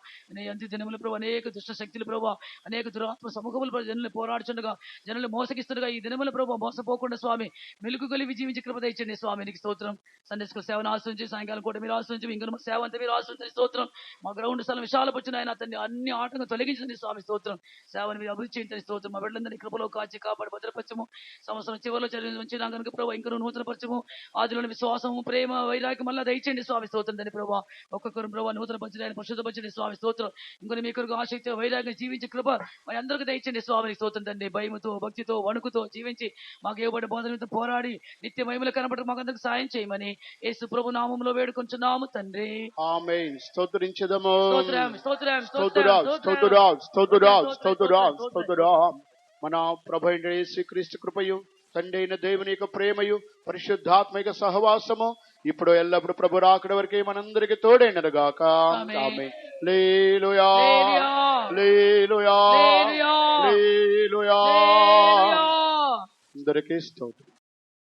Speaker 4: అంత్య దినములు ప్రభావ అనేక దుష్ట శక్తులు ప్రభావ అనేక దురాత్మ సమూహములు జనులు పోరాడుచుండగా జనులు మోసగిస్తుండగా ఈ దినముల ప్రభావ మోసపోకుండా స్వామి మెలుగు కలిగి జీవించి కృప దయచండి స్వామి. నీకు స్తోత్రం. సండే స్కూల్ సేవను ఆశ్రయించి సాయంకాలం కూడా మీరు ఆశ్రయించి ఇంకా సేవ అంతా మీరు అవకాశం తండ్రి స్తోత్రం. మా గ్రౌండ్ స్థలం విశాలపరిచిన ఆయన తండ్రి అన్ని ఆటంకం తొలగించండి స్వామి స్తోత్రం. సేవని మీద అభివృద్ధి చేయండి స్తోత్రం. మా బిడ్డలందరినీ కృపలో కాచి కాపాడి భద్రపరచము. సంవత్సరం చివరిలో చదివి ఉంచినా కనుక ప్రభావ ఇంకా నూతన పరచము. ఆదిలోని విశ్వాసము ప్రేమ వైరాగ్యం మళ్ళీ దయచేయండి స్వామి స్తోత్రం తండ్రి ప్రభావ. ఒక్కొక్కరు ప్రభావ నూతన పరచడానికి పరిశుద్ధపరచండి స్వామి స్తోత్రం. ఇంకొన్ని మీ కొరకు ఆసక్తి వైరాగ్యం జీవించే కృప మరి అందరికీ దయచేయండి స్వామిని స్తోత్రం తండ్రి. భయముతో భక్తితో వణుకుతో జీవించి మాకు ఇవ్వబడే బోధనతో పోరాడి నిత్య మహిమలు కనబడి మాకు అందరికి సాయం చేయమని యేసు ప్రభు నామములో వేడుకొంచున్నాము తండ్రి.
Speaker 1: ఆమేన్. స్తోత్రించెదము.
Speaker 4: స్తోత్రం స్తోత్రం
Speaker 1: స్తోత్రం స్తోత్రం స్తోత్రం స్తోత్రం స్తోత్రం. మన ప్రభు అయిన యేసుక్రీస్తు కృపయు తండ్రి అయిన దేవుని యొక్క ప్రేమయు పరిశుద్ధాత్మిక సహవాసము ఇప్పుడు ఎల్లప్పుడు ప్రభు రాకడ వరకే మనందరికి తోడైనరుగాక. ఆమేన్. హల్లెలూయా హల్లెలూయా హల్లెలూయా. అందరికీ స్తోత్రం.